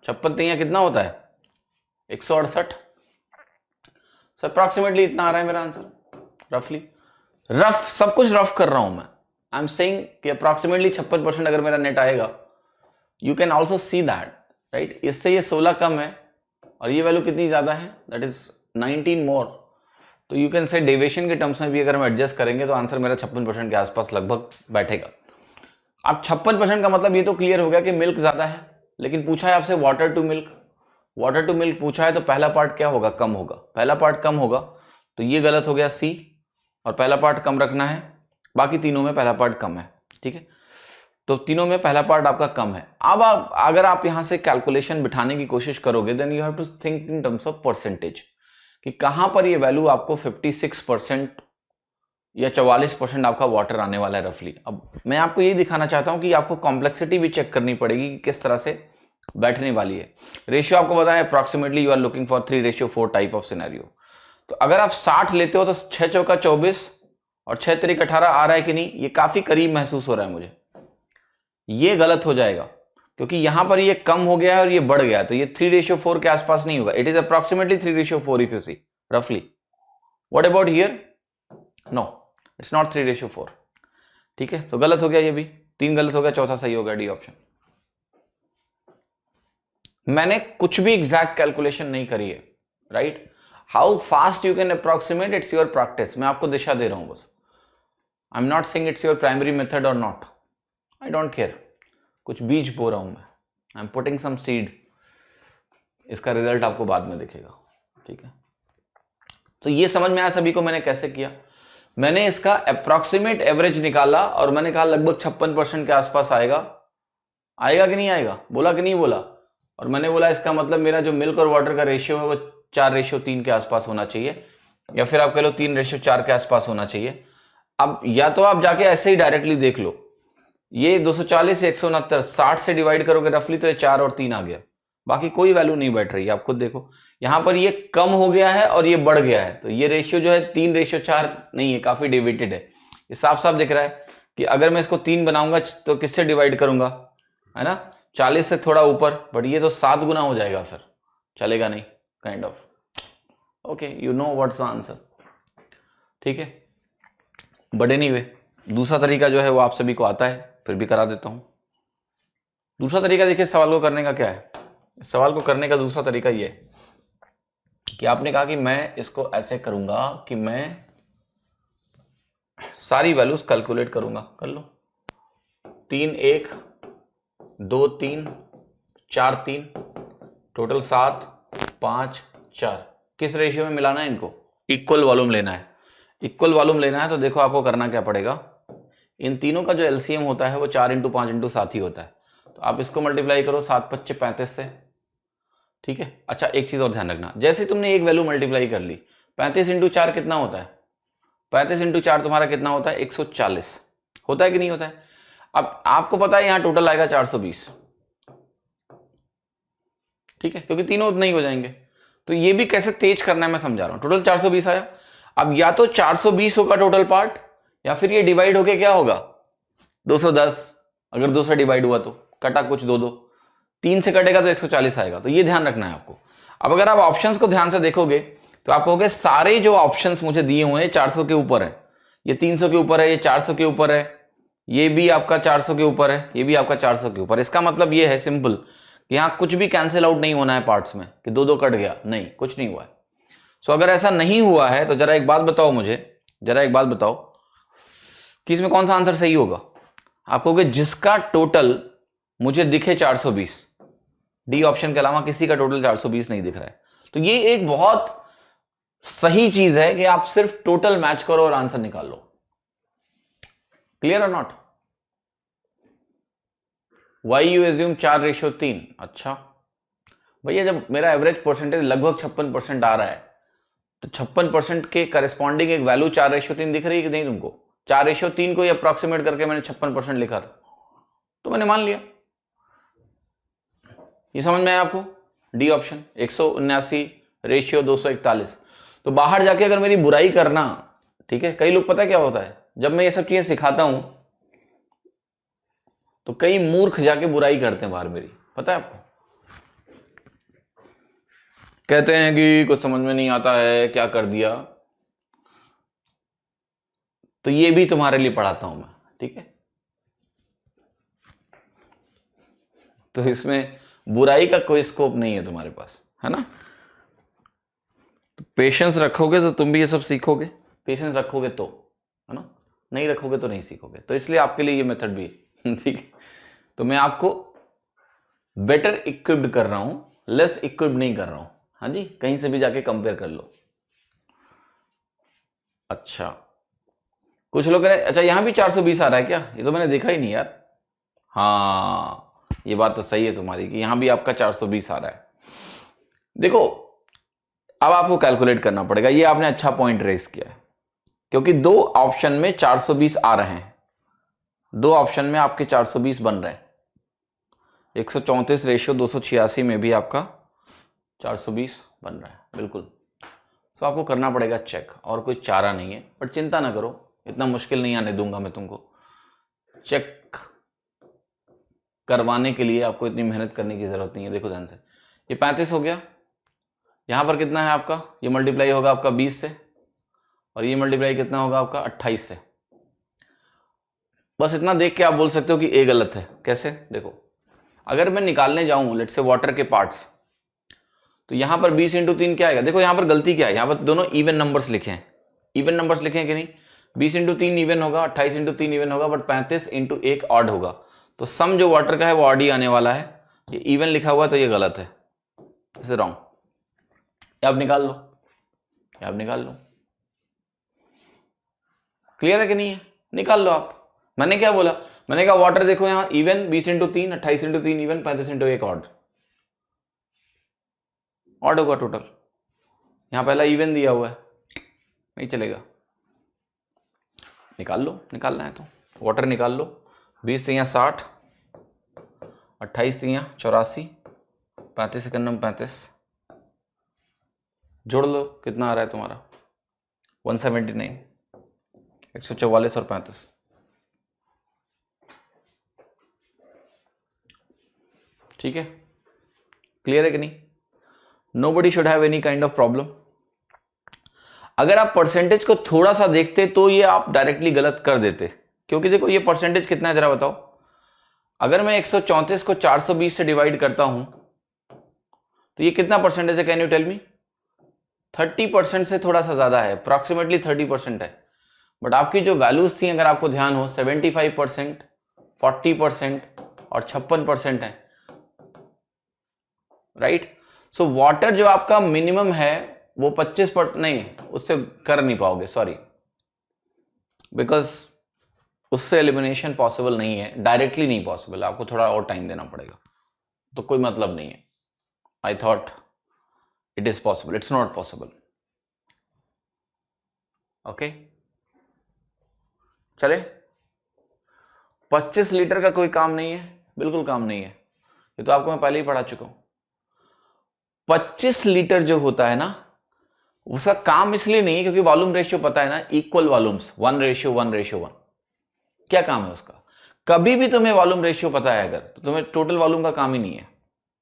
56 3 कितना होता है 168। सो अप्रॉक्सीमेटली इतना आ रहा है मेरा आंसर रफली। रफ, सब कुछ रफ कर रहा हूं मैं। आई एम सेइंग कि अप्रॉक्सीमेटली 56% अगर मेरा नेट आएगा, you can also see that, right. इससे ये 16 कम है और ये वैल्यू कितनी ज्यादा है, दैट इज 19 मोर। तो यू कैन से डेविएशन के टर्म्स में भी अगर हम एडजस्ट करेंगे तो आंसर मेरा 56% के आसपास लगभग बैठेगा। अब 56% का मतलब ये तो क्लियर हो गया कि मिल्क ज्यादा है, लेकिन पूछा है आपसे water to milk. Water to milk पूछा है तो पहला पार्ट क्या होगा, कम होगा। पहला पार्ट कम होगा तो ये गलत हो गया सी, और पहला पार्ट कम रखना है, बाकी तीनों में पहला पार्ट कम है, ठीक है। तो तीनों में पहला पार्ट आपका कम है। अब आप अगर आप यहां से कैलकुलेशन बिठाने की कोशिश करोगे then you have to think in terms of percentage कि कहां पर ये वैल्यू आपको 56% या 44% आपका वाटर आने वाला है रफली। अब मैं आपको ये दिखाना चाहता हूं कि आपको कॉम्प्लेक्सिटी भी चेक करनी पड़ेगी कि किस तरह से बैठने वाली है। रेशियो आपको पता है approximately you are looking for 3:4 type of scenario. तो अगर आप 60 लेते हो तो 6 चौका 24 और 6 तिरिक 18 आ रहा है कि नहीं, ये काफी करीब महसूस हो रहा है मुझे। ये गलत हो जाएगा क्योंकि यहां पर ये कम हो गया है और ये बढ़ गया है, तो ये 3:4 के आसपास नहीं होगा। It is approximately 3:4 if you see रफली। What about here, no it's not 3:4, ठीक है। तो गलत हो गया, ये भी 3 गलत हो गया, चौथा सही होगा, डी ऑप्शन। मैंने कुछ भी एग्जैक्ट कैलकुलेशन नहीं करी है, right. How fast you can approximate, it's your practice. मैं आपको दिशा दे रहा हूं बस। I am not saying it's your primary method और नॉट, आई डोंट केयर। कुछ बीज बो रहा हूं मैं, I am putting some seed. इसका रिजल्ट आपको बाद में दिखेगा, ठीक है। तो ये समझ में आया सभी को मैंने कैसे किया। मैंने इसका अप्रॉक्सीमेट एवरेज निकाला और मैंने कहा लगभग 56% के आसपास आएगा। आएगा कि नहीं आएगा, बोला कि नहीं बोला। और मैंने बोला इसका मतलब मेरा जो मिल्क और वाटर का रेशियो है वो 4:3 के आसपास होना चाहिए, या फिर आप कह लो 3:4 के आसपास होना चाहिए। अब या तो आप जाके ऐसे ही डायरेक्टली देख लो, ये 240 से 169 60 से डिवाइड करोगे रफली तो ये 4 और 3 आ गया, बाकी कोई वैल्यू नहीं बैठ रही है। आप खुद देखो यहां पर ये कम हो गया है और ये बढ़ गया है, तो ये रेशियो जो है 3:4 नहीं है, काफी डेविएटेड है। ये साफ साफ दिख रहा है कि अगर मैं इसको 3 बनाऊंगा तो किससे डिवाइड करूंगा, है ना, 40 से थोड़ा ऊपर, बट ये तो 7 गुना हो जाएगा, फिर चलेगा नहीं, kind of. Okay, you know what's the answer, ठीक है। बट एनीवे, दूसरा तरीका जो है वो आप सभी को आता है, फिर भी करा देता हूं। दूसरा तरीका देखिए सवाल को करने का क्या है। इस सवाल को करने का दूसरा तरीका ये है कि आपने कहा कि मैं इसको ऐसे करूंगा कि मैं सारी वैल्यूज कैलकुलेट करूंगा, कर लो। 3 1 2 3 4 3 टोटल 7 5 4। किस रेशियो में मिलाना है इनको, इक्वल वॉल्यूम लेना है। इक्वल वॉल्यूम लेना है तो देखो आपको करना क्या पड़ेगा, इन तीनों का जो एलसीएम होता है वो 4 × 5 × 7 ही होता है। तो आप इसको मल्टीप्लाई करो 7 × 5 = 35 से, ठीक है। अच्छा एक चीज और ध्यान रखना, जैसे तुमने एक वैल्यू मल्टीप्लाई कर ली, 35 × 4 कितना होता है, 35 × 4 तुम्हारा कितना होता है, 140 होता है कि नहीं होता है। अब आपको पता है यहां टोटल आएगा 420, ठीक है, क्योंकि तीनों उतना ही हो जाएंगे। तो ये भी कैसे तेज करना है मैं समझा रहा हूं। टोटल 420 आया, अब या तो 420 होगा टोटल पार्ट, या फिर ये डिवाइड होके क्या होगा 210, अगर 2 से डिवाइड हुआ तो कटा कुछ 2 3 से कटेगा तो 140 आएगा। तो ये ध्यान रखना है आपको। अब अगर आप ऑप्शंस को ध्यान से देखोगे तो आप कहोगे सारे जो ऑप्शंस मुझे दिए हुए हैं 400 के ऊपर है, ये 300 के ऊपर है, ये 400 के ऊपर है, ये भी आपका 400 के ऊपर है, ये भी आपका 400 के ऊपर। इसका मतलब ये है सिंपल कि यहां कुछ भी कैंसिल आउट नहीं होना है पार्ट्स में कि 2 कट गया, नहीं, कुछ नहीं हुआ है। सो अगर ऐसा नहीं हुआ है तो जरा एक बात बताओ मुझे, जरा एक बात बताओ कि इसमें कौन सा आंसर सही होगा। आप कहोगे जिसका टोटल मुझे दिखे 420, डी ऑप्शन के अलावा किसी का टोटल 420 नहीं दिख रहा है। तो ये एक बहुत सही चीज है कि आप सिर्फ टोटल मैच करो और आंसर निकाल लो। क्लियर और नॉट। Why you assume 4:3। अच्छा भैया, जब मेरा एवरेज परसेंटेज लगभग 56% आ रहा है तो 56% के करस्पॉन्डिंग एक वैल्यू 4:3 दिख रही है कि नहीं तुमको। 4:3 को ही अप्रॉक्सीमेट करके मैंने 56% लिखा था, तो मैंने मान लिया। ये समझ में आया आपको। D option 179:241। तो बाहर जाके अगर मेरी बुराई करना, ठीक है, कई लोग पता है क्या होता है, जब मैं ये सब चीजें सिखाता हूं तो कई मूर्ख जाके बुराई करते हैं बाहर मेरी, पता है आपको। कहते हैं कि कुछ समझ में नहीं आता है, क्या कर दिया। तो ये भी तुम्हारे लिए पढ़ाता हूं मैं, ठीक है। तो इसमें बुराई का कोई स्कोप नहीं है तुम्हारे पास, है ना। तो पेशेंस रखोगे तो तुम भी ये सब सीखोगे, पेशेंस रखोगे तो, है ना, नहीं रखोगे तो नहीं सीखोगे। तो इसलिए आपके लिए ये मेथड भी है, ठीक है। तो मैं आपको बेटर इक्विप्ड कर रहा हूं, लेस इक्विप्ड नहीं कर रहा हूं। हाँ जी, कहीं से भी जाके कंपेयर कर लो। अच्छा कुछ लोग कह रहे अच्छा यहां भी 420 आ रहा है क्या, ये तो मैंने देखा ही नहीं यार। हाँ ये बात तो सही है तुम्हारी कि यहां भी आपका 420 आ रहा है। देखो अब आपको कैलकुलेट करना पड़ेगा, ये आपने अच्छा पॉइंट रेस किया है, क्योंकि 2 ऑप्शन में 420 आ रहे हैं, 2 ऑप्शन में आपके 420 बन रहे हैं। 134:286 में भी आपका 420 बन रहा है, बिल्कुल। तो आपको करना पड़ेगा चेक, और कोई चारा नहीं है। बट चिंता ना करो, इतना मुश्किल नहीं आने दूंगा मैं तुमको। चेक करवाने के लिए आपको इतनी मेहनत करने की जरूरत नहीं है। देखो ध्यान से, ये 35 हो गया, यहां पर कितना है आपका, ये मल्टीप्लाई होगा आपका 20 से, और ये मल्टीप्लाई कितना होगा आपका 28 से। बस इतना देख के आप बोल सकते हो कि ए गलत है। कैसे, देखो अगर मैं निकालने जाऊं लेट्स से वाटर के पार्ट्स, तो यहां पर 20 × 3 क्या आएगा। देखो यहां पर गलती क्या है, यहां पर दोनों इवन नंबर्स लिखे हैं, इवन नंबर्स लिखे हैं कि नहीं। 20 × 3 इवन होगा, 28 × 3 इवन होगा, बट 35 × 1 ऑड होगा। तो सम जो वाटर का है वो ऑड ही आने वाला है। ये इवन लिखा हुआ तो ये गलत है, दिस इज रॉन्ग। आप निकाल लो, आप निकाल लो। क्लियर है कि नहीं है? निकाल लो आप। मैंने क्या बोला? मैंने कहा वाटर देखो यहां even 20 into 3, 28 into 3 even, 35 into 1 odd, odd होगा टोटल। यहां पहला इवन दिया हुआ है, नहीं चलेगा। निकाल लो, निकालना है तो वाटर निकाल लो। 20 3 60, 28 3 84, 35 एकम 35, जोड़ लो कितना आ रहा है तुम्हारा 179, 144 और 35। ठीक है, क्लियर है कि नहीं? Nobody should have any kind of problem. अगर आप परसेंटेज को थोड़ा सा देखते तो ये आप डायरेक्टली गलत कर देते, क्योंकि देखो ये परसेंटेज कितना है जरा बताओ। अगर मैं 134 को 420 से डिवाइड करता हूं तो ये कितना परसेंटेज है? कैन यू टेल मी? 30% से थोड़ा सा ज्यादा है, अप्रॉक्सीमेटली 30% है। बट आपकी जो वैल्यूज थी अगर आपको ध्यान हो 75%, 40% और 56% है, राइट? सो वाटर जो आपका मिनिमम है वो 25% नहीं, उससे कर नहीं पाओगे, सॉरी, बिकॉज उससे एलिमिनेशन पॉसिबल नहीं है, डायरेक्टली नहीं पॉसिबल, आपको थोड़ा और टाइम देना पड़ेगा, तो कोई मतलब नहीं है। I thought it is possible, it's not possible. Okay, चले। 25 लीटर का कोई काम नहीं है, बिल्कुल काम नहीं है, ये तो आपको मैं पहले ही पढ़ा चुका हूं। 25 लीटर जो होता है ना, उसका काम इसलिए नहीं है क्योंकि वॉल्यूम रेशियो पता है ना, इक्वल वॉल्यूम्स, 1:1:1। क्या काम है उसका? कभी भी तुम्हें वॉल्यूम रेशियो पता है अगर, तो तुम्हें टोटल वॉल्यूम का काम ही नहीं है,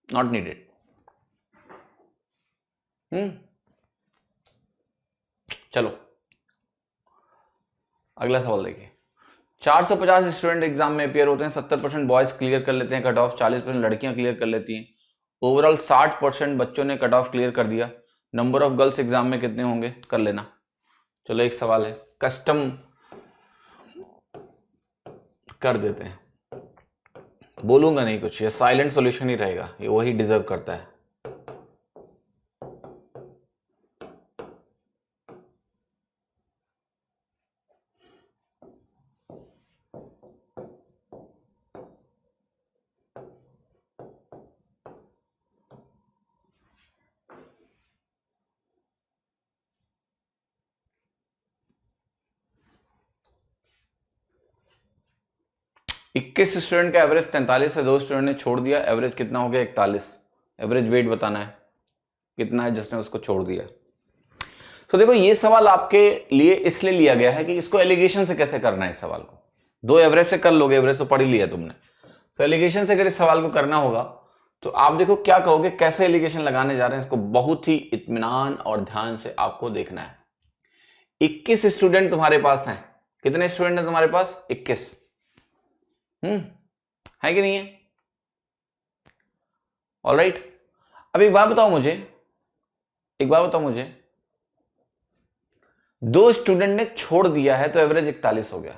नॉट नीडेड। चलो अगला सवाल देखिए। 450 स्टूडेंट एग्जाम में अपियर होते हैं, 70% बॉयज क्लियर कर लेते हैं कट ऑफ, 40% लड़कियां क्लियर कर लेती हैं, ओवरऑल 60% बच्चों ने कट ऑफ क्लियर कर दिया। नंबर ऑफ गर्ल्स एग्जाम में कितने होंगे? कर लेना। चलो एक सवाल है, कस्टम कर देते हैं, बोलूंगा नहीं कुछ, ये साइलेंट सॉल्यूशन ही रहेगा, ये वही डिजर्व करता है। इक्कीस स्टूडेंट का एवरेज 43 है, 2 स्टूडेंट ने छोड़ दिया, एवरेज कितना हो गया? 41। एवरेज वेट बताना है कितना है जिसने उसको छोड़ दिया। तो देखो ये सवाल आपके लिए इसलिए लिया गया है कि इसको एलिगेशन से कैसे करना है। इस सवाल को 2 एवरेज से कर लोगे, एवरेज तो पढ़ ही लिया तुमने। सो एलिगेशन से अगर इस सवाल को करना होगा तो आप देखो क्या कहोगे, कैसे एलिगेशन लगाने जा रहे हैं, इसको बहुत ही इत्मीनान और ध्यान से आपको देखना है। 21 स्टूडेंट तुम्हारे पास हैं, कितने स्टूडेंट हैं तुम्हारे पास? 21। है कि नहीं है? ऑलराइट। अब एक बात बताओ मुझे, एक बात बताओ मुझे, 2 स्टूडेंट ने छोड़ दिया है तो एवरेज 41 हो गया।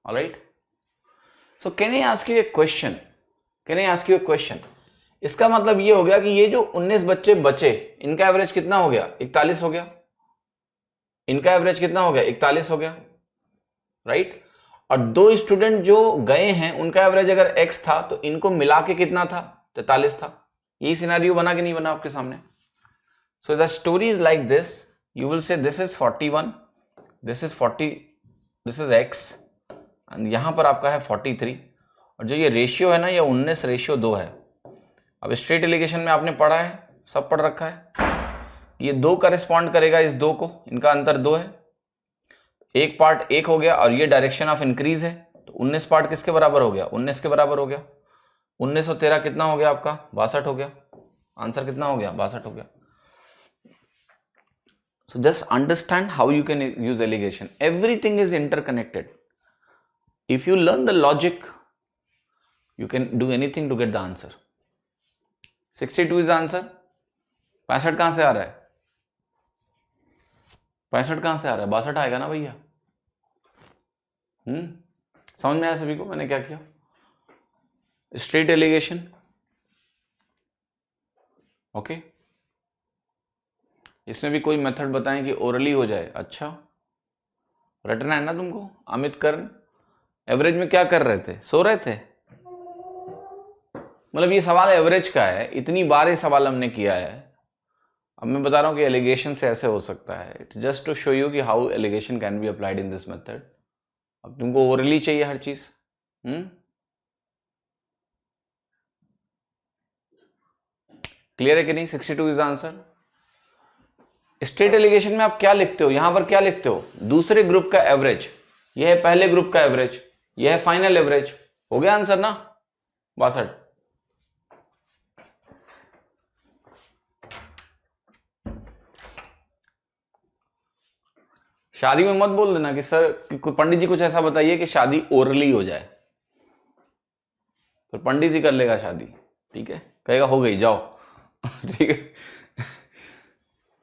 Alright, so can I ask U A question, can I ask U A question? इसका मतलब ये हो गया कि ये जो 19 बच्चे बचे इनका एवरेज कितना हो गया? 41 हो गया। इनका एवरेज कितना हो गया? 41 हो गया, राइट? और 2 स्टूडेंट जो गए हैं उनका एवरेज अगर x था तो इनको मिला के कितना था? 43 था। यही सिनेरियो बना कि नहीं बना आपके सामने? So the story is like this, you will से this is 41, this is 40, this is x, and यहां पर आपका है 43, और जो ये रेशियो है ना ये 19:2 है। अब स्ट्रेट एलिगेशन में आपने पढ़ा है, सब पढ़ रखा है, ये 2 करेस्पॉन्ड करेगा इस 2 को, इनका अंतर 2 है, एक पार्ट 1 हो गया और ये डायरेक्शन ऑफ इंक्रीज है, तो 19 पार्ट किसके बराबर हो गया? 19 के बराबर हो गया। 19 और 13 कितना हो गया आपका? 62 हो गया। आंसर कितना हो गया? 62 हो गया। So just understand how you can use alligation, everything is interconnected. If you learn the logic you can do anything to get the answer. 62 is the answer. 65 कहां से आ रहा है? 65 कहां से आ रहा है? 62 आएगा ना भैया। समझ में आया सभी को मैंने क्या किया? स्ट्रेट एलिगेशन, ओके, इसमें भी कोई मेथड बताएं कि ओरली हो जाए। अच्छा, रटना है ना तुमको। अमित कर्ण एवरेज में क्या कर रहे थे, सो रहे थे? मतलब ये सवाल एवरेज का है, इतनी बार ये सवाल हमने किया है। अब मैं बता रहा हूं कि एलिगेशन से ऐसे हो सकता है। It's just to show you कि how allegation can be applied in this method. अब तुमको ओरली चाहिए हर चीज। क्लियर है कि नहीं? 62 is the answer. State alligation में आप क्या लिखते हो, यहां पर क्या लिखते हो? दूसरे ग्रुप का एवरेज। यह है पहले ग्रुप का एवरेज, यह है फाइनल एवरेज। हो गया आंसर ना? 62। शादी में मत बोल देना कि सर पंडित जी कुछ ऐसा बताइए कि शादी ओरली हो जाए, तो पंडित ही कर लेगा शादी। ठीक है, कहेगा हो गई, जाओ। ठीक है,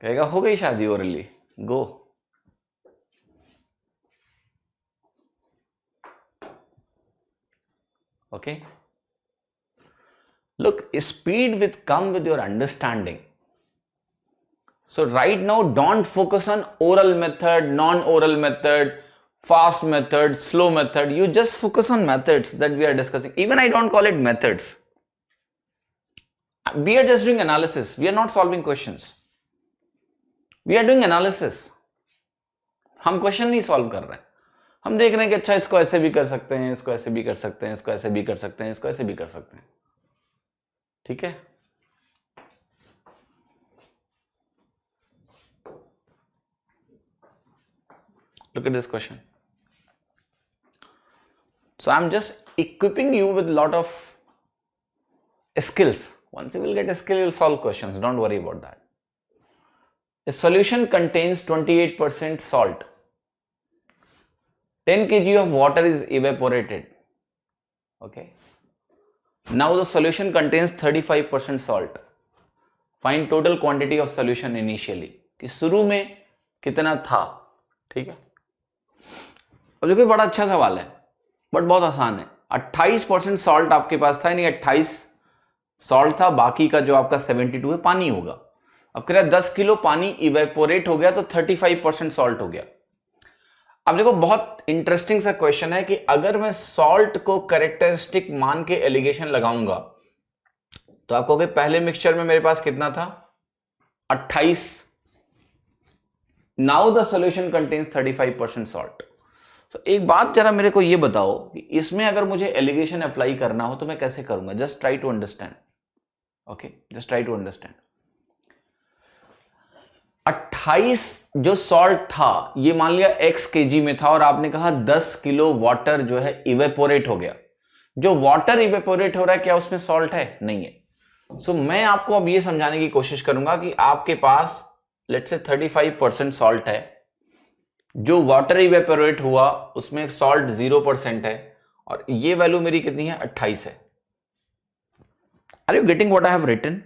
कहेगा हो गई शादी orally, go. Okay, look, speed will come with your understanding. So right now don't focus on oral method, non-oral method, fast method, slow method. You just focus on methods that we are discussing. Even I don't call it methods. We are just doing analysis. We are not solving questions. We are doing analysis. हम question नहीं solve कर रहे हैं, हम देख रहे हैं कि अच्छा इसको ऐसे भी कर सकते हैं, इसको ऐसे भी कर सकते हैं, इसको ऐसे भी कर सकते हैं, इसको ऐसे भी कर सकते हैं। ठीक है, look at this question. So I'm just equipping you with a lot of skills. Once you will get a skill, you will solve questions. Don't worry about that. A solution contains 28% salt. 10 kg of water is evaporated. Okay. Now the solution contains 35% salt. Find total quantity of solution initially. कि शुरू में कितना था। ठीक है, अब देखो बड़ा अच्छा सवाल है, बट बहुत आसान है। 28% सॉल्ट आपके पास था, यानी 28 सॉल्ट था, बाकी का जो आपका 72 है पानी होगा। अब कह रहा है 10 किलो पानी इवेपोरेट हो गया तो 35% सॉल्ट हो गया। अब देखो बहुत इंटरेस्टिंग सा क्वेश्चन है कि अगर मैं सॉल्ट को कैरेक्टरिस्टिक मान के एलिगेशन लगाऊंगा तो आप कहोगे पहले मिक्सचर में मेरे पास कितना था, 28। Now the solution contains 35% salt. तो एक बात जरा मेरे को ये बताओ कि इसमें अगर मुझे एलिगेशन अप्लाई करना हो तो मैं कैसे करूंगा? Just try to understand. Okay, just try to understand. 28 जो सॉल्ट था ये मान लिया x kg में था, और आपने कहा 10 किलो वाटर जो है इवेपोरेट हो गया। जो वाटर इवेपोरेट हो रहा है क्या उसमें सॉल्ट है? नहीं है। सो मैं आपको अब ये समझाने की कोशिश करूंगा कि आपके पास लेट्स से 35% सॉल्ट है, जो वाटर इवेपोरेट हुआ उसमें सॉल्ट 0% है, और ये वैल्यू मेरी कितनी है, 28 है। Are you getting what I have written?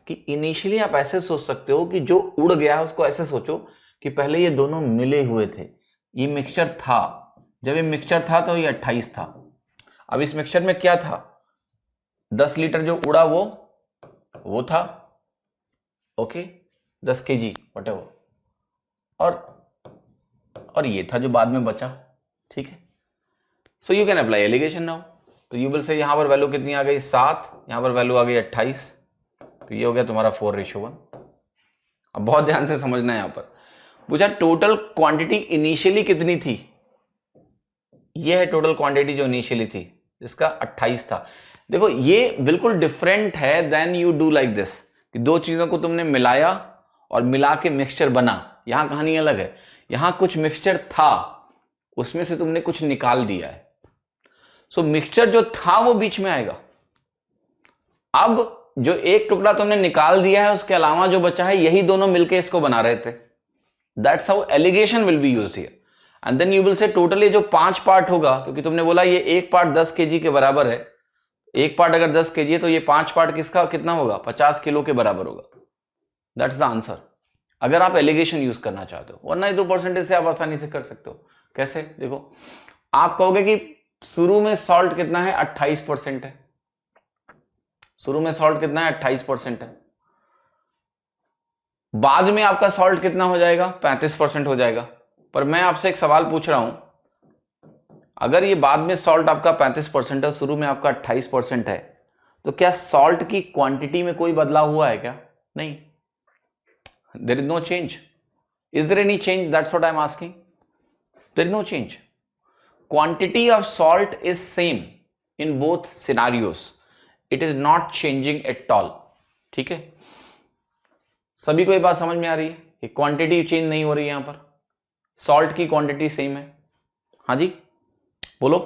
कि इनिशियली आप ऐसे सोच सकते हो कि जो उड़ गया है उसको ऐसे सोचो कि पहले ये दोनों मिले हुए थे, ये मिक्सचर था, जब ये मिक्सचर था तो ये 28 था। अब इस मिक्सचर में क्या था, 10 लीटर जो उड़ा वो था, ओके, 10 kg व्हाटएवर, और ये था जो बाद में बचा। ठीक है, so you can apply alligation now. तो यू विल से यहां पर वैल्यू कितनी आ गई, 7, यहां पर वैल्यू आ गई 28, तो ये हो गया तुम्हारा 4:1। अब बहुत ध्यान से समझना है, यहां पर पूछा टोटल क्वांटिटी इनिशियली कितनी थी, ये है टोटल क्वांटिटी जो इनिशियली थी, जिसका 28 था। देखो ये बिल्कुल डिफरेंट है then you do like this, कि दो चीजों को तुमने मिलाया और मिला के मिक्सचर बना। यहां कहानी अलग है, यहां कुछ मिक्सचर था उसमें से तुमने कुछ निकाल दिया है। सो मिक्सचर जो था वो बीच में आएगा। अब जो एक टुकड़ा तुमने निकाल दिया है उसके अलावा जो बचा है, यही दोनों मिलके इसको बना रहे थे। That's how alligation will be used here. And then you will say total ये जो 5 पार्ट होगा, क्योंकि तुमने बोला ये एक पार्ट 10 kg के बराबर है, एक पार्ट अगर 10 kg है तो ये 5 पार्ट किसका कितना होगा, 50 किलो के बराबर होगा। दैट्स द आंसर, अगर आप एलिगेशन यूज करना चाहते हो। वरना 2% से आप आसानी से कर सकते हो। कैसे? देखो, आप कहोगे कि शुरू में सॉल्ट कितना है, 28% है। शुरू में सॉल्ट कितना है 28% है, बाद में आपका सॉल्ट कितना हो जाएगा 35% हो जाएगा। पर मैं आपसे एक सवाल पूछ रहा हूं, अगर ये बाद में सॉल्ट आपका 35% है, शुरू में आपका 28% है, तो क्या सॉल्ट की क्वांटिटी में कोई बदलाव हुआ है क्या? नहीं, there is no change. Is there any change? That's what I am asking. There is no change. Quantity of salt is same in both scenarios, it is not changing at all. ठीक है, सभी को ये बात समझ में आ रही है कि क्वांटिटी चेंज नहीं हो रही है, यहां पर सॉल्ट की क्वांटिटी सेम है। हाँ जी बोलो,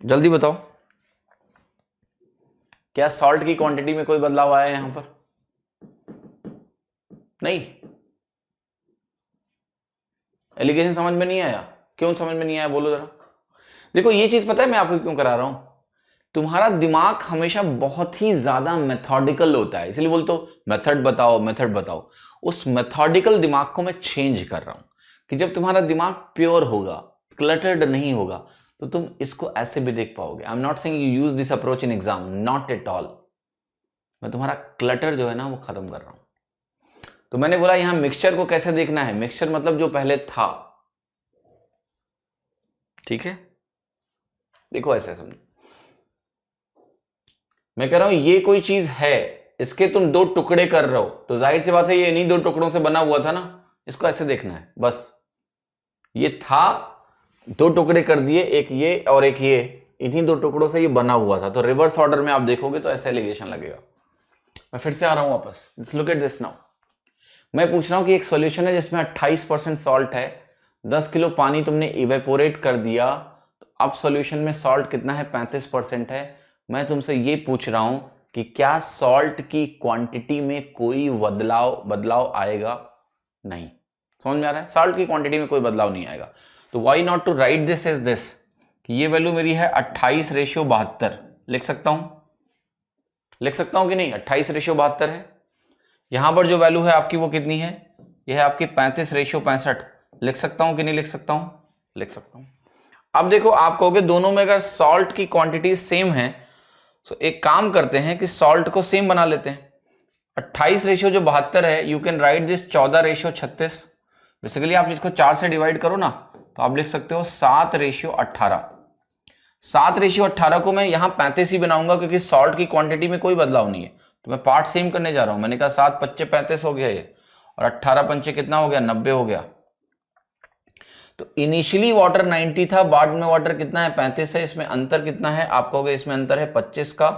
जल्दी बताओ, क्या सॉल्ट की क्वांटिटी में कोई बदलाव आया है यहां पर? नहीं। एलिगेशन समझ में नहीं आया? क्यों समझ में नहीं आया बोलो जरा। देखो ये चीज पता है मैं आपको क्यों करा रहा हूं, तुम्हारा दिमाग हमेशा बहुत ही ज्यादा मेथोडिकल होता है, इसलिए बोलते हो मेथड बताओ मेथड बताओ। उस मेथोडिकल दिमाग को मैं चेंज कर रहा हूं कि जब तुम्हारा दिमाग प्योर होगा, क्लटर्ड नहीं होगा, तो तुम इसको ऐसे भी देख पाओगे। आई am not saying you use this approach in exam, not at all. मैं तुम्हारा क्लटर जो है ना वो खत्म कर रहा हूं। तो मैंने बोला यहां मिक्सचर को कैसे देखना है, मिक्सचर मतलब जो पहले था। ठीक है, देखो ऐसे समझो, मैं कह रहा हूं ये कोई चीज है, इसके तुम दो टुकड़े कर रहे हो, तो जाहिर सी बात है ये इन्हीं दो टुकड़ों से बना हुआ था ना, इसको ऐसे देखना है बस। ये था, दो टुकड़े कर दिए, एक ये और एक ये, इन्हीं दो टुकड़ों से ये बना हुआ था। तो रिवर्स ऑर्डर में आप देखोगे तो ऐसा एलिगेशन लगेगा। मैं फिर से आ रहा हूं वापस, let's look at this now. मैं पूछ रहा हूं कि एक सॉल्यूशन है जिसमें 28% सॉल्ट है, 10 किलो पानी तुमने इवेपोरेट कर दिया, तो अब सॉल्यूशन में सॉल्ट कितना है 35% है। मैं तुमसे ये पूछ रहा हूं कि क्या सॉल्ट की क्वांटिटी में कोई बदलाव आएगा? नहीं। समझ में आ रहा है? सॉल्ट की क्वांटिटी में कोई बदलाव नहीं आएगा। तो why not to write this as this, कि ये वैल्यू मेरी है 28:72। लिख सकता हूं कि नहीं? 28:72 है। यहां पर जो वैल्यू है आपकी वो कितनी है? यह है आपकी 35:65। लिख सकता हूं कि नहीं लिख सकता हूं? लिख सकता हूं। अब देखो, आप कहोगे दोनों में अगर सॉल्ट की क्वांटिटी सेम है, तो एक काम करते हैं कि सॉल्ट को सेम बना लेते हैं। 28:72 है, you can write this 14:36। Basically आप इसको 4 से डिवाइड करो ना, तो आप लिख सकते हो 7:18। 7:18 को मैं यहां 35 ही बनाऊंगा क्योंकि सॉल्ट की क्वांटिटी में कोई बदलाव नहीं है, तो मैं पार्ट सेम करने जा रहा हूं। मैंने कहा 7×5 35 हो गया ये, और 18×5 कितना हो गया? 90 हो गया। तो इनिशियली वाटर 90 था, बाद में वाटर कितना है? 35 है। इसमें अंतर कितना है? आप कहोगे इसमें अंतर है 25 का,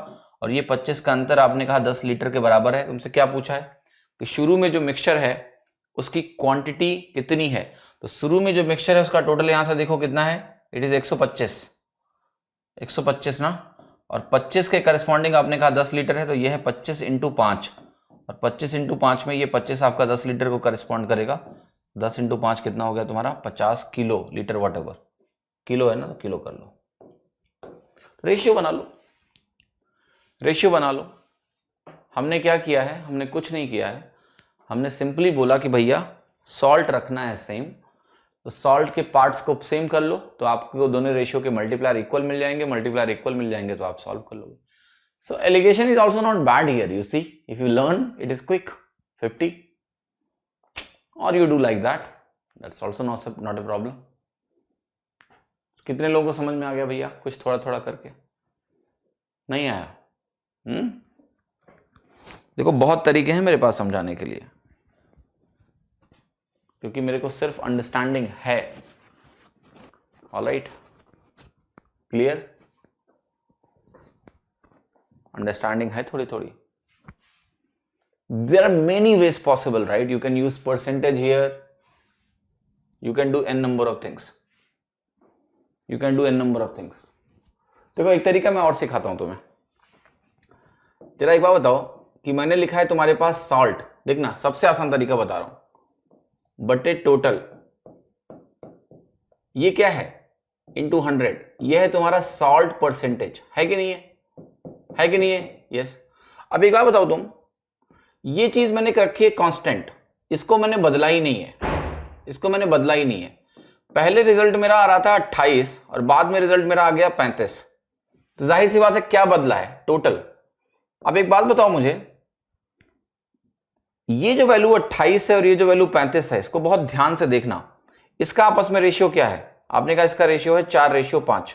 और ये 25 का अंतर आपने कहा 10 लीटर के बराबर है। तुमसे क्या पूछा है कि शुरू में जो मिक्सचर है उसकी क्वांटिटी कितनी है। तो शुरू में जो मिक्सचर है उसका टोटल यहां से देखो कितना है, इट इज 125 ना, और 25 के करस्पॉन्डिंग आपने कहा 10 लीटर है, तो यह है 25 × 5, और 25 × 5 में ये 25 आपका 10 लीटर को करस्पॉन्ड करेगा। 10 × 5 कितना हो गया तुम्हारा? 50 kilo litre, what ever. Kilo है ना, तो किलो कर लो, रेशियो बना लो। हमने क्या किया है? हमने कुछ नहीं किया है, हमने सिंपली बोला कि भैया सॉल्ट रखना है सेम, तो सॉल्ट के पार्ट्स को सेम कर लो, तो आपको दोनों रेशियो के मल्टीप्लायर इक्वल मिल जाएंगे, तो आप सॉल्व कर लोगे। So allegation is also not bad here, you see, if you learn it is quick 50 और you do like that, that's also not a problem. कितने लोगों को समझ में आ गया भैया? कुछ थोड़ा थोड़ा करके नहीं आया? देखो बहुत तरीके हैं मेरे पास समझाने के लिए, क्योंकि मेरे को सिर्फ अंडरस्टैंडिंग है। Alright, clear? अंडरस्टैंडिंग है थोड़ी थोड़ी। There are many ways possible, right? You can use percentage here. You can do n number of things. देखो एक तरीका मैं और सिखाता हूं तुम्हें। तेरा एक बात बताओ कि मैंने लिखा है तुम्हारे पास सॉल्ट, देखना सबसे आसान तरीका बता रहा हूं, बटे टोटल, ये क्या है? इंटू 100, ये है तुम्हारा सॉल्ट परसेंटेज, है कि नहीं है? यस। अब एक बात बताओ तुम, ये चीज मैंने रखी है कांस्टेंट, इसको मैंने बदला ही नहीं है। पहले रिजल्ट मेरा आ रहा था 28 और बाद में रिजल्ट मेरा आ गया 35। तो जाहिर सी बात है क्या बदला है, टोटल। अब एक बात बताओ मुझे, ये जो वैल्यू 28 है और ये जो वैल्यू 35 है, इसको बहुत ध्यान से देखना। इसका आपस में रेशियो क्या है? आपने कहा इसका रेशियो है 4:5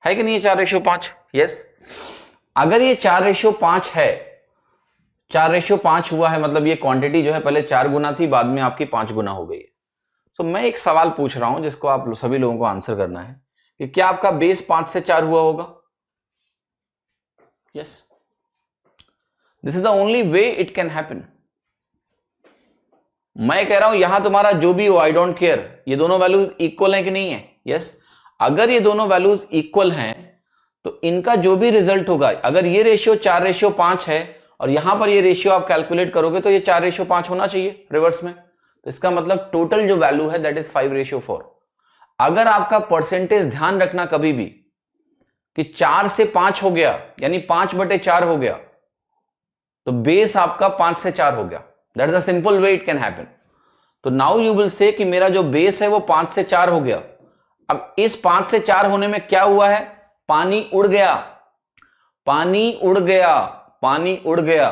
है कि नहीं है? 4:5। यस। अगर ये 4:5 है, 4:5 हुआ है, मतलब ये क्वांटिटी जो है पहले 4 गुना थी, बाद में आपकी 5 गुना हो गई है। सो मैं एक सवाल पूछ रहा हूं जिसको आप सभी लोगों को आंसर करना है कि क्या आपका बेस 5 से 4 हुआ होगा? Yes, this is the only way it can happen. मैं कह रहा हूं यहां तुम्हारा जो भी हो, आई डोंट केयर, ये दोनों वैल्यूज इक्वल हैं कि नहीं है? यस। अगर ये दोनों वैल्यूज इक्वल हैं तो इनका जो भी रिजल्ट होगा, अगर ये रेशियो 4:5 है और यहां पर ये रेशियो आप कैलकुलेट करोगे तो ये 4:5 होना चाहिए रिवर्स में। तो इसका मतलब टोटल जो वैल्यू है दैट इज 5:4। अगर आपका परसेंटेज ध्यान रखना कभी भी कि 4 से 5 हो गया, यानी 5/4 हो गया, तो बेस आपका 5 से 4 हो गया। That is a simple way it can happen. तो नाउ यू विल से कि मेरा जो बेस है वो 5 से 4 हो गया। अब इस 5 से 4 होने में क्या हुआ है? पानी उड़ गया, पानी उड़ गया, पानी उड़ गया,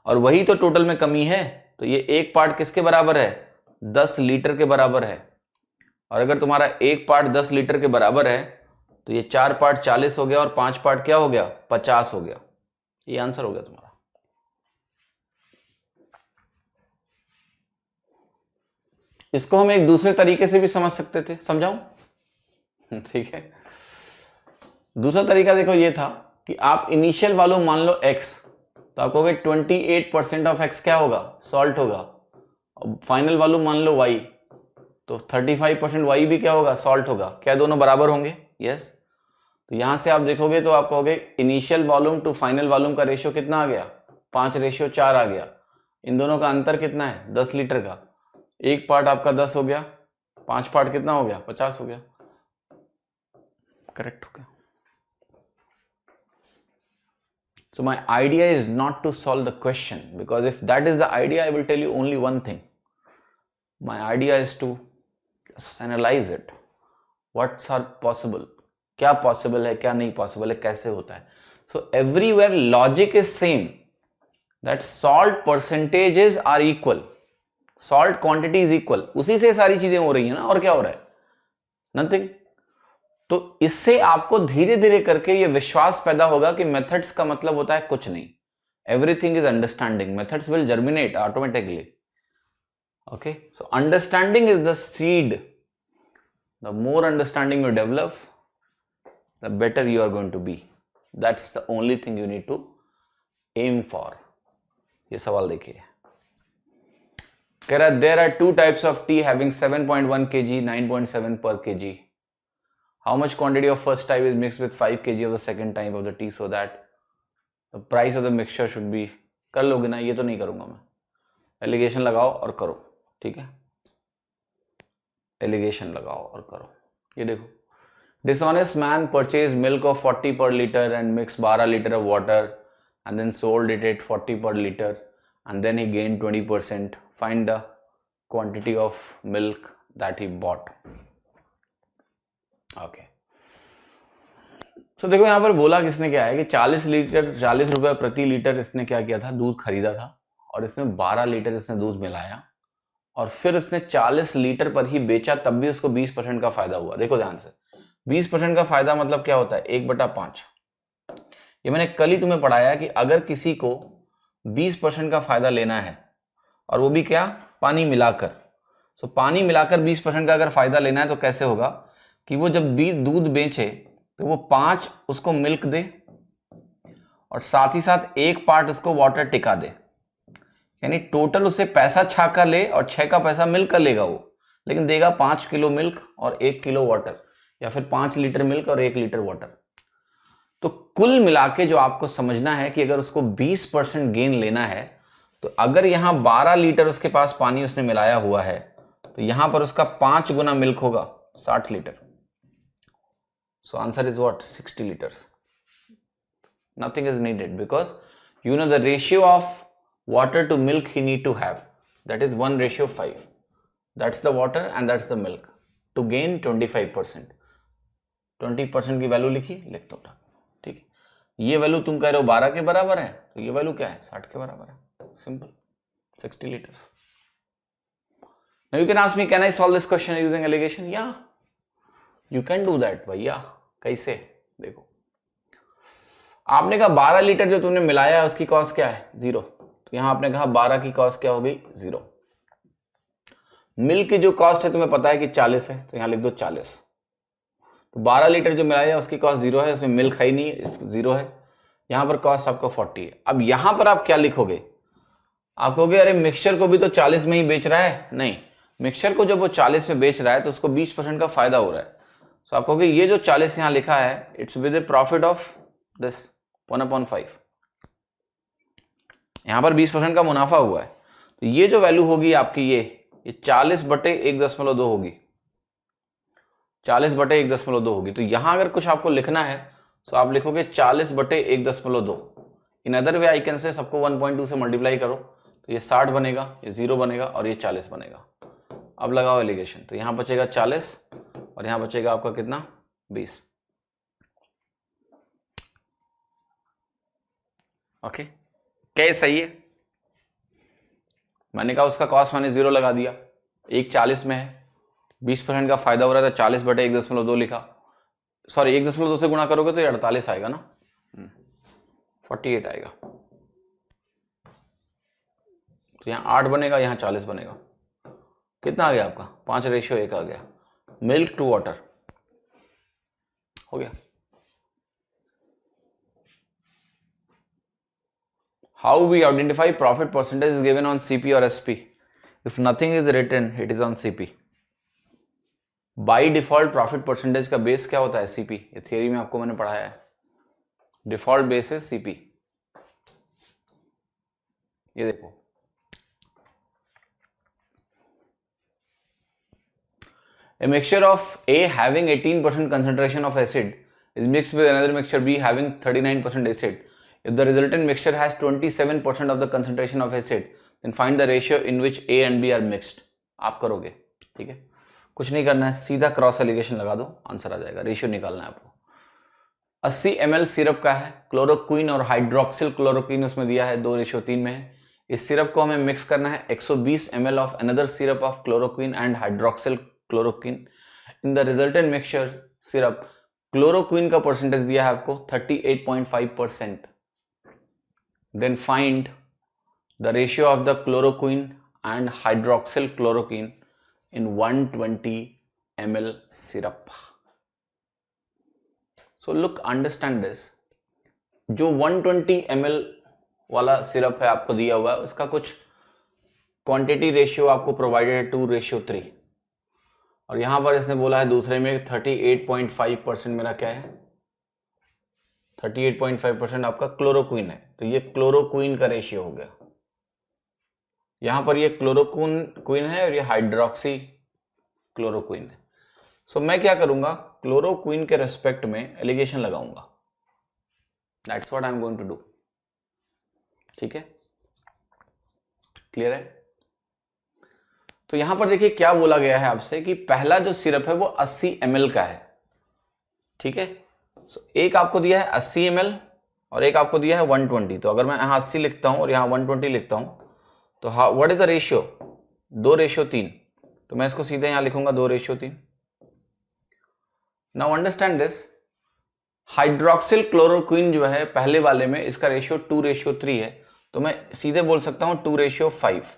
और वही तो टोटल में कमी है। तो ये एक पार्ट किसके बराबर है? 10 लीटर के बराबर है। और अगर तुम्हारा एक पार्ट 10 लीटर के बराबर है तो ये 4 पार्ट 40 हो गया और 5 पार्ट क्या हो गया? 50 हो गया। ये आंसर हो गया तुम्हारा। इसको हम एक दूसरे तरीके से भी समझ सकते थे, समझाऊं? ठीक है। दूसरा तरीका देखो ये था कि आप इनिशियल वॉल्यूम मान लो x, तो आप कहोगे 28% ऑफ x क्या होगा? सॉल्ट होगा। और फाइनल वॉल्यूम मान लो y, तो 35% y भी क्या होगा? सॉल्ट होगा। क्या दोनों बराबर होंगे? यस। तो यहां से आप देखोगे तो आप कहोगे initial volume to final volume का रेशियो कितना आ गया? 5:4 आ गया। इन दोनों का अंतर कितना है? 10 लीटर का। एक पार्ट आपका 10 हो गया, 5 पार्ट कितना हो गया? 50 हो गया। करेक्ट हो गया। So my idea is not to solve the question, because if that is the idea, I will tell you only one thing. My idea is to just analyze it. What's are possible? क्या possible है, क्या नहीं possible है, कैसे होता है? So everywhere logic is same. That salt percentages are equal. Salt quantity is equal. उसी से सारी चीजें हो रही है ना, और क्या हो रहा है? Nothing. तो इससे आपको धीरे धीरे करके ये विश्वास पैदा होगा कि मेथड्स का मतलब होता है कुछ नहीं, everything is understanding. Methods will germinate automatically. Okay, so understanding is the seed. The more understanding you develop, the better you are going to be. That's the only thing you need to aim for. ये सवाल देखिए, कह रहा there are 2 types of tea having 7.1 kg, 9.7 per kg. How much quantity of first type is mixed with 5 kg of the second type of the tea so that the price of the mixture should be? कर लोगे ना? ये तो नहीं करूंगा मैं। Allegation लगाओ और करो, ठीक है? एलिगेशन लगाओ और करो। ये देखो, dishonest man purchased milk of 40 per liter and mixed 12 liter of water and then sold it at 40 per liter and then he gained 20%. Find the quantity of milk that he bought. Okay, तो देखो यहां पर बोला किसने क्या है कि 40 रुपए प्रति लीटर इसने क्या किया था? दूध खरीदा था, और इसमें 12 लीटर इसने दूध मिलाया, और फिर इसने 40 लीटर पर ही बेचा, तब भी उसको 20% का फायदा हुआ। देखो ध्यान से, 20% का फायदा मतलब क्या होता है? 1/5। ये मैंने कल ही तुम्हें पढ़ाया कि अगर किसी को 20% का फायदा लेना है, और वो भी क्या? पानी मिलाकर। सो पानी मिलाकर 20% का अगर फायदा लेना है तो कैसे होगा कि वो जब भी दूध बेचे तो वो 5 उसको मिल्क दे, और साथ ही साथ 1 पार्ट उसको वाटर टिका दे, यानी टोटल उसे पैसा 6 का ले और 6 का पैसा मिल्क का लेगा वो, लेकिन देगा 5 किलो मिल्क और 1 किलो वाटर, या फिर 5 लीटर मिल्क और 1 लीटर वाटर। तो कुल मिला के जो आपको समझना है कि अगर उसको 20% गेन लेना है, तो अगर यहां 12 लीटर उसके पास पानी उसने मिलाया हुआ है, तो यहां पर उसका 5 गुना मिल्क होगा, 60 litre. So answer is what? 60 liters. Nothing is needed, because you know the ratio of water to milk he need to have. That is 1:5. That's the water and that's the milk. To gain 25%. 20% की value लिखी, लिख दो। ये value तुम कह रहे हो 12 के बराबर है, तो ये वैल्यू क्या है 60 के बराबर है, simple 60 litres. Now you can ask me can I solve this question using alligation? या यू कैन डू दैट भैया। कैसे? देखो आपने कहा 12 लीटर जो तुमने मिलाया उसकी कॉस्ट क्या है 0, तो यहां आपने कहा 12 की कॉस्ट क्या हो गई 0। मिल्क की जो कॉस्ट है तुम्हें पता है कि 40 है, तो यहां लिख दो 40। तो 12 लीटर जो मिलाया उसकी कॉस्ट 0 है, उसमें मिल्क है ही नहीं, 0 है। यहां पर कॉस्ट आपका 40 है। अब यहां पर आप क्या लिखोगे? आप कहोगे अरे मिक्सचर को भी तो 40 में ही बेच रहा है। नहीं, मिक्सचर को जब वो 40 में बेच रहा है तो उसको 20% का फायदा हो रहा है। तो आप कहोगे ये जो 40 यहां लिखा है it's with A profit of this 1/5। यहां पर 20% का मुनाफा हुआ है, तो ये जो वैल्यू होगी आपकी ये 40/1.2 होगी, 40/1.2 होगी। तो यहां अगर कुछ आपको लिखना है तो आप लिखोगे 40/1.2। In other way I can say सबको 1.2 से मल्टीप्लाई करो, तो ये 60 बनेगा, ये 0 बनेगा और ये 40 बनेगा। अब लगाओ एलिगेशन, तो यहां बचेगा 40 और यहां बचेगा आपका कितना 20। ओके, क्या सही है? मैंने कहा उसका कॉस्ट मैंने 0 लगा दिया, एक 40 में है, 20% का फायदा हो रहा था, 40/1.2 लिखा। सॉरी 1.2 से गुणा करोगे तो ये 48 आएगा ना, 48 आएगा। तो यहाँ 8 बनेगा, यहाँ 40 बनेगा। कितना आ गया आपका 5:1 आ गया। मिल्क टू वाटर हो गया। How we identify profit percentage is given on CP और SP? If nothing is written it is on CP. By default profit percentage का बेस क्या होता है? सीपी। ये थियरी में आपको मैंने पढ़ाया है, डिफॉल्ट बेस है सीपी। ये देखो a mixture of A having 18% concentration of acid is mixed with another mixture B having 39% acid. If the resultant mixture has 27% of the concentration of acid, then find the ratio in which A and B are mixed. आप करोगे, ठीक है, कुछ नहीं करना है, सीधा cross allegation लगा दो, आंसर आ जाएगा। रेशियो निकालना है आपको। 80 ml सिरप का है, क्लोरोक्विन और हाइड्रोक्सिल क्लोरोक्विन उसमें दिया है 2:3 में है। इस सिरप को हमें मिक्स करना है 120 ml of another syrup of chloroquine and hydroxyl chloroquine. In the resultant mixture syrup chloroquine का परसेंटेज दिया है आपको 38.5%। Then find the ratio of the chloroquine and hydroxyl chloroquine in 120 ml syrup. So look understand this, जो 120 ml वाला syrup है आपको दिया हुआ है, उसका कुछ क्वांटिटी रेशियो आपको प्रोवाइडेड है 2:3, और यहां पर इसने बोला है दूसरे में 38.5% मेरा क्या है, 38.5% आपका क्लोरोक्विन है, तो ये क्लोरोक्विन का रेशियो हो गया। यहां पर ये क्लोरोक्विन है और ये हाइड्रोक्सी क्लोरोक्विन है। सो मैं क्या करूंगा, क्लोरोक्विन के रेस्पेक्ट में एलिगेशन लगाऊंगा। That's what I am going to do. ठीक है, क्लियर है? तो यहां पर देखिए क्या बोला गया है आपसे कि पहला जो सिरप है वो 80 ml का है, ठीक है। एक आपको दिया है 80 ml और एक आपको दिया है 120। तो अगर मैं यहां 80 लिखता हूं और यहां 120 लिखता हूं तो व्हाट इज द रेशियो, 2:3। तो मैं इसको सीधे यहां लिखूंगा 2:3। Now understand this, hydroxyl chloroquine जो है पहले वाले में इसका रेशियो 2:3 है, तो मैं सीधे बोल सकता हूं 2:5,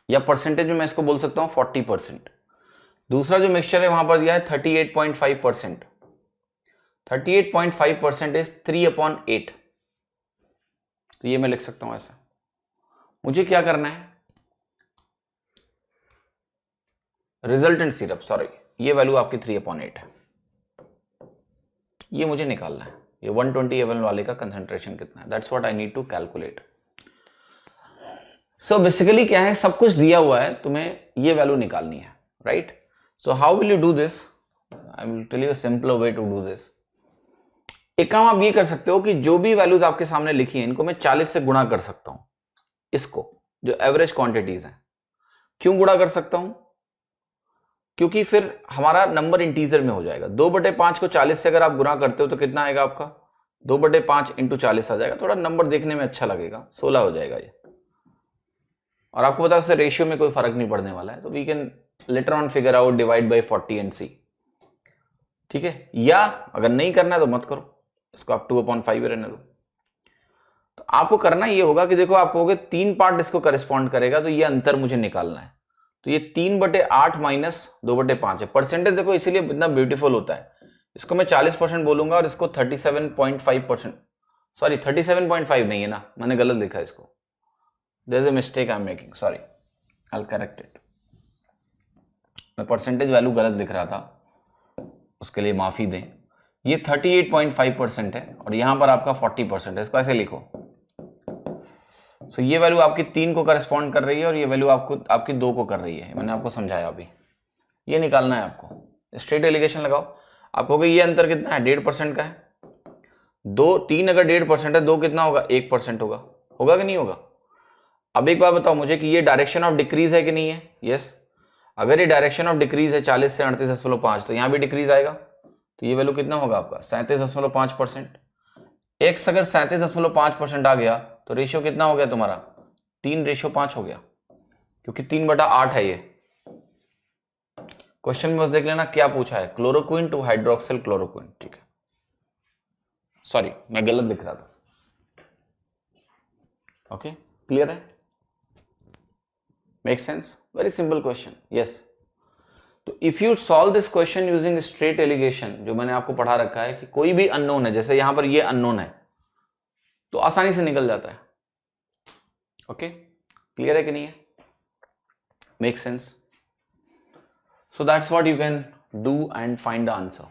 या परसेंटेज में मैं इसको बोल सकता हूं 40%। दूसरा जो मिक्सचर है वहां पर दिया है 38.5%। 38.5% इज 3/8। तो ये मैं लिख सकता हूं ऐसा। मुझे क्या करना है, रिजल्टेंट सिरप, सॉरी ये वैल्यू आपकी 3/8 है, ये मुझे निकालना है। ये 120 ml वाले का कंसंट्रेशन कितना है, that's what I need to calculate. So basically क्या है, सब कुछ दिया हुआ है, तुम्हें ये वैल्यू निकालनी है, right. So how will you do this, I will tell you a simple way to do this. एक काम आप ये कर सकते हो कि जो भी वैल्यूज आपके सामने लिखी है इनको मैं 40 से गुणा कर सकता हूं, इसको जो एवरेज क्वांटिटीज हैं। क्यों गुणा कर सकता हूं, क्योंकि फिर हमारा नंबर इंटीजर में हो जाएगा। 2/5 को 40 से अगर आप गुना करते हो तो कितना आएगा आपका, 2/5 इंटू 40 आ जाएगा। थोड़ा नंबर देखने में अच्छा लगेगा, 16 हो जाएगा ये। और आपको पता है रेशियो में कोई फर्क नहीं पड़ने वाला है, तो we can later on figure out divide by 40 and see. ठीक है, या अगर नहीं करना है तो मत करो, इसको आप 2/5 रहने दो। तो आपको करना ये होगा कि देखो आप कहोगे 3 पार्ट इसको करस्पॉन्ड करेगा, तो ये अंतर मुझे निकालना है। तो ये 3/8 माइनस 2/5 है। परसेंटेज देखो इसीलिए इतना ब्यूटीफुल होता है। इसको मैं 40% बोलूंगा और इसको 37.5%, सॉरी 37.5 नहीं है ना, मैंने गलत लिखा है इसको, there is a mistake I am making, sorry, I will correct it. मैं परसेंटेज वैल्यू गलत लिख रहा था, उसके लिए माफी दें। ये 38.5% है और यहां पर आपका 40% है, इसको ऐसे लिखो। सो ये वैल्यू आपकी 3 को करस्पॉन्ड कर रही है और ये वैल्यू आपकी 2 को कर रही है। मैंने आपको समझाया अभी, ये निकालना है आपको। स्ट्रेट एलिगेशन लगाओ, आप कहोगे ये अंतर कितना है, 1.5% का है। 3 अगर 1.5% है, 2 कितना होगा, 1% होगा, होगा कि नहीं होगा। अब एक बात बताओ मुझे कि ये डायरेक्शन ऑफ डिक्रीज है कि नहीं है। यस, अगर ये डायरेक्शन ऑफ डिक्रीज है 40 से 38.5, तो यहां भी डिक्रीज आएगा, तो ये वैल्यू कितना होगा आपका 37.5%। एक्स अगर 37.5% आ गया तो रेशियो कितना हो गया तुम्हारा, 3:5 हो गया, क्योंकि 3/8 है ये। क्वेश्चन में बस देख लेना क्या पूछा है, क्लोरोक्विन टू हाइड्रोक्सिल क्लोरोक्विन। ठीक है, सॉरी मैं गलत लिख रहा था। ओके, क्लियर है, make sense, very simple question. Yes, तो if you solve this question using straight allegation, जो मैंने आपको पढ़ा रखा है कि कोई भी अननोन है, जैसे यहां पर ये अननोन है, तो आसानी से निकल जाता है। ओके, क्लियर है कि नहीं है, make sense. So that's what you can do and find the answer.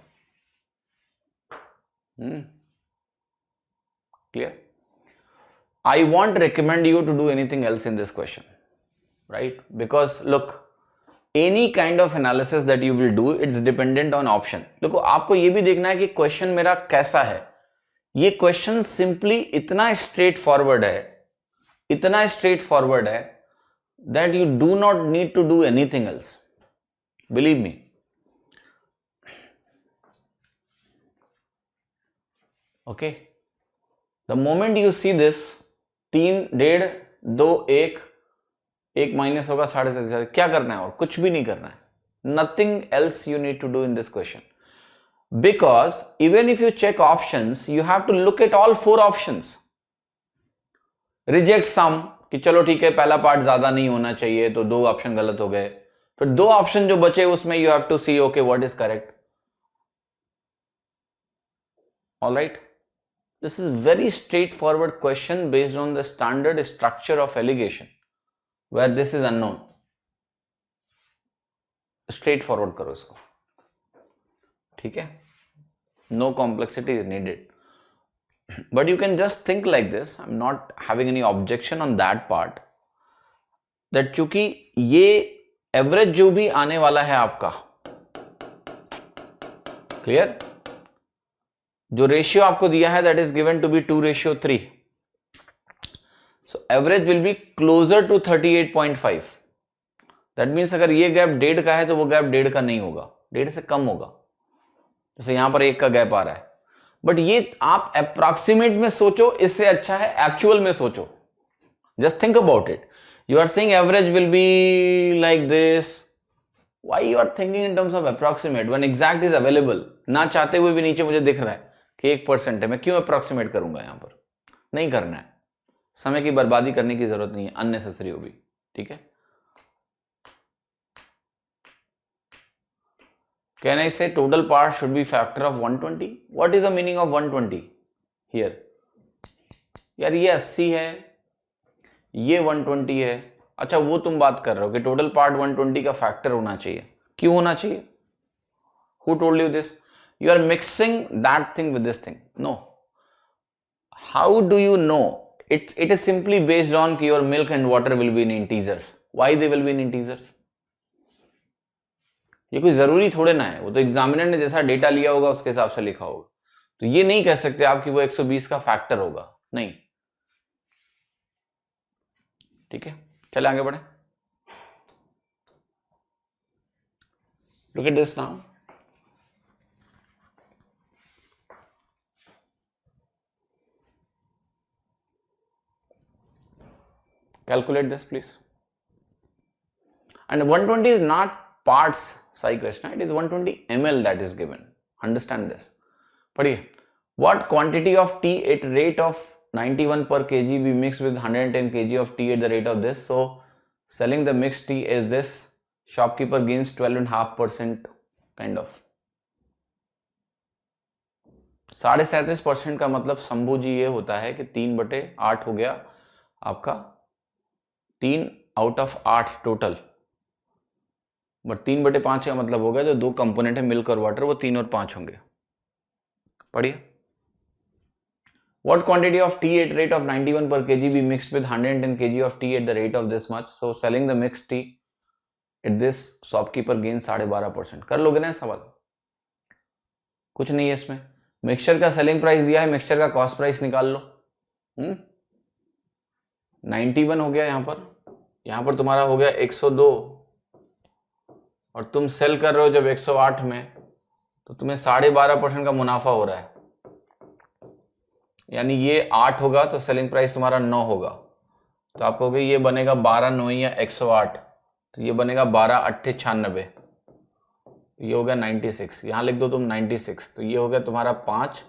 Clear, I won't recommend you to do anything else in this question, right? Because look, any kind of analysis that you will do, it's dependent on option. देखो आपको ये भी देखना है कि question मेरा कैसा है। ये क्वेश्चन सिंपली इतना स्ट्रेट फॉरवर्ड है, इतना स्ट्रेट फॉरवर्ड है that you do not need to do anything else. Believe me. Okay? The moment you see this, 3, 1.5, 2, 1 minus होगा 7.5, क्या करना है और कुछ भी नहीं करना है। Nothing else you need to do in this question, because even if you check options you have to look at all 4 options, reject some कि चलो ठीक है पहला पार्ट ज्यादा नहीं होना चाहिए, तो 2 ऑप्शन गलत हो गए, फिर 2 ऑप्शन जो बचे उसमें you have to see okay what is correct. Alright, this is very straightforward question based on the standard structure of allegation where this is unknown. Straightforward करो इसको, ठीक है, no complexity is needed, but you can just think like this. I'm not having any objection on that part, that चूंकि ये average जो भी आने वाला है आपका, क्लियर, जो रेशियो आपको दिया है that is given to be 2:3, so average will be closer to 38.5। That means अगर ये गैप 1.5 का है तो वो गैप 1.5 का नहीं होगा, 1.5 से कम होगा। जैसे यहां पर 1 का गैप आ रहा है, बट ये आप अप्रॉक्सीमेट में सोचो, इससे अच्छा है एक्चुअल में सोचो। Just think about it, you are saying average will be like this, why you are thinking in terms of approximate when exact is available. ना चाहते हुए भी नीचे मुझे दिख रहा है कि 1% है, मैं क्यों अप्रॉक्सीमेट करूंगा, यहां पर नहीं करना है, समय की बर्बादी करने की जरूरत नहीं है, अननेसेसरी होगी। ठीक है, कैन आई से total part should be factor of 120? What is the meaning of 120 here? यार ये 80 है, ये 120 है। अच्छा वो तुम बात कर रहे हो कि टोटल पार्ट 120 का फैक्टर होना चाहिए, क्यों होना चाहिए? Who told you this? You are mixing that thing with this thing. No. How do you know? It is simply based on your milk and water will be in integers. Why they will be in integers? ये कोई जरूरी थोड़े ना है, वो तो examiner ने जैसा डेटा लिया होगा उसके हिसाब से लिखा होगा। तो ये नहीं कह सकते आप कि वो 120 का फैक्टर होगा, नहीं। ठीक है, चले आगे बढ़े। Look at this now. Calculate this, please. And 120 is not parts, Sai Krishna. It is 120 ml that is given. Understand this. Padhiye. What quantity of tea at rate of 91 per kg be mixed with 110 kg of tea at the rate of this? So, selling the mixed tea is this. Shopkeeper gains 12.5% kind of. 37.5% का मतलब शंभू जी ये होता है कि 3/8 हो गया आपका 3 out of 8 total, but 3/5 का मतलब होगा जो दो कंपोनेंट है मिल्क और वाटर वो 3 और 5 होंगे. पढ़िए. What quantity of tea at rate of 91 per kg be mixed with 110 kg of tea at the rate of this much? So selling the mixed tea at this shopkeeper gains 12.5%. कर लोगे ना सवाल? कुछ नहीं है इसमें. मिक्सचर का selling price दिया है, मिक्सचर का कॉस्ट प्राइस निकाल लो. 91 हो गया यहां पर तुम्हारा हो गया 102 और तुम सेल कर रहे हो जब 108 में तो तुम्हें 12.5% का मुनाफा हो रहा है. यानी ये 8 होगा तो सेलिंग प्राइस तुम्हारा 9 होगा. तो आप कहोगे ये बनेगा 12 9 या 108, तो ये बनेगा 12 8 96, ये हो गया 96. यहां लिख दो तुम 96, तो ये हो गया तुम्हारा 5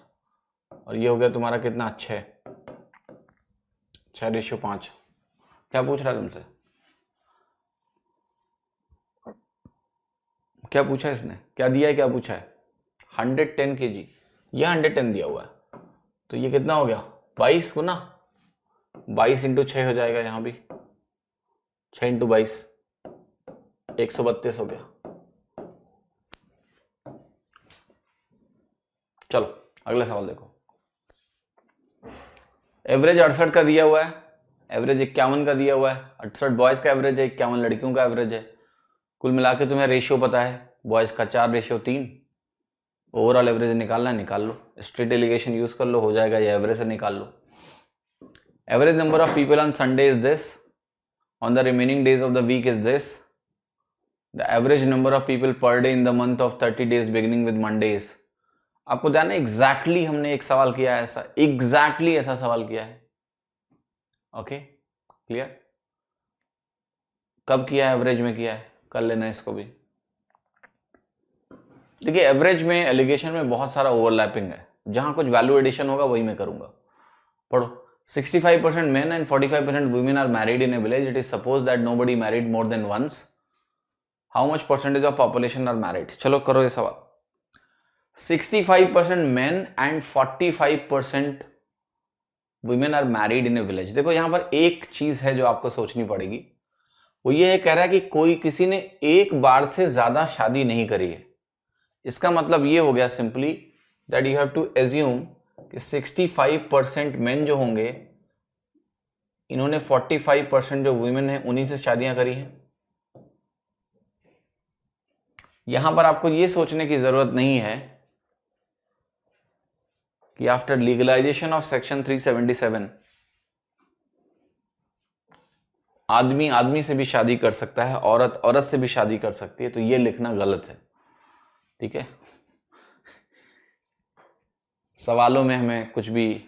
और ये हो गया तुम्हारा कितना 6:5. क्या पूछ रहा है तुमसे? क्या पूछा है इसने? क्या दिया है? क्या पूछा है? 110 kg. ये 110 दिया हुआ है तो ये कितना हो गया 22 गुना 22 इंटू 6 हो जाएगा. यहां भी 6 इंटू 22 132 हो गया. चलो अगला सवाल देखो. एवरेज 68 का दिया हुआ है, एवरेज 51 का दिया हुआ है. 68 बॉयज का एवरेज है, 51 लड़कियों का एवरेज है. कुल मिला के तुम्हें रेशियो पता है, बॉयज का 4:3. ओवरऑल एवरेज निकालना है, निकाल लो. स्ट्रेट एलिगेशन यूज कर लो, हो जाएगा. ये एवरेज से निकाल लो. Average number of people on Sunday is this, on the remaining days of the week is this. The average number of people per day in the month of 30 days beginning with Monday is. आपको ध्यान है exactly हमने एक सवाल किया है ऐसा, exactly ऐसा सवाल किया है. Okay clear? कब किया है? एवरेज में किया है. कर लेना इसको भी. देखिए एवरेज में एलिगेशन में बहुत सारा ओवरलैपिंग है. जहां कुछ वैल्यू एडिशन होगा वही मैं करूंगा. पढ़ो. 65% men and 45% women are married in a village. It is supposed that nobody married more than once. How much percentage of population are married? चलो करो ये सवाल. 65% men and 45% women are married in a village. देखो यहां पर एक चीज है जो आपको सोचनी पड़ेगी, वो ये है, कह रहा है कि कोई किसी ने एक बार से ज्यादा शादी नहीं करी है. इसका मतलब ये हो गया simply that you have to assume कि 65% मेन जो होंगे इन्होंने 45% जो वुमेन है उन्हीं से शादियां करी हैं. यहां पर आपको ये सोचने की जरूरत नहीं है कि आफ्टर लीगलाइजेशन ऑफ सेक्शन 377 आदमी आदमी से भी शादी कर सकता है, औरत औरत से भी शादी कर सकती है. तो ये लिखना गलत है. ठीक है? सवालों में हमें कुछ भी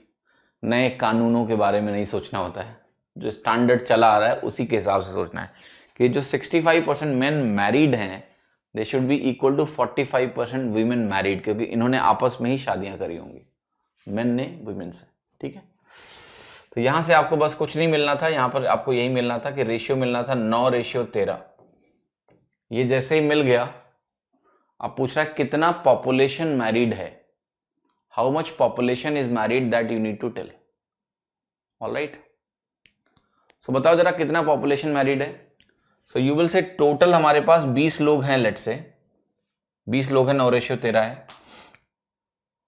नए कानूनों के बारे में नहीं सोचना होता है. जो स्टैंडर्ड चला आ रहा है उसी के हिसाब से सोचना है कि जो 65% मेन मैरिड हैं they should be equal to 45% women married, क्योंकि इन्होंने आपस में ही शादियां करी होंगी, मेन ने वुमेन से. ठीक है? तो यहां से आपको बस कुछ नहीं मिलना था, यहां पर आपको यही मिलना था कि रेशियो मिलना था 9:13. ये जैसे ही मिल गया, आप पूछ रहा है कितना पॉपुलेशन मैरिड है, how much population is married, that you need to tell. Alright, so बताओ जरा कितना पॉपुलेशन मैरिड है. So you will say total हमारे पास 20 लोग हैं. लेट से 20 लोग हैं, 9:13 है.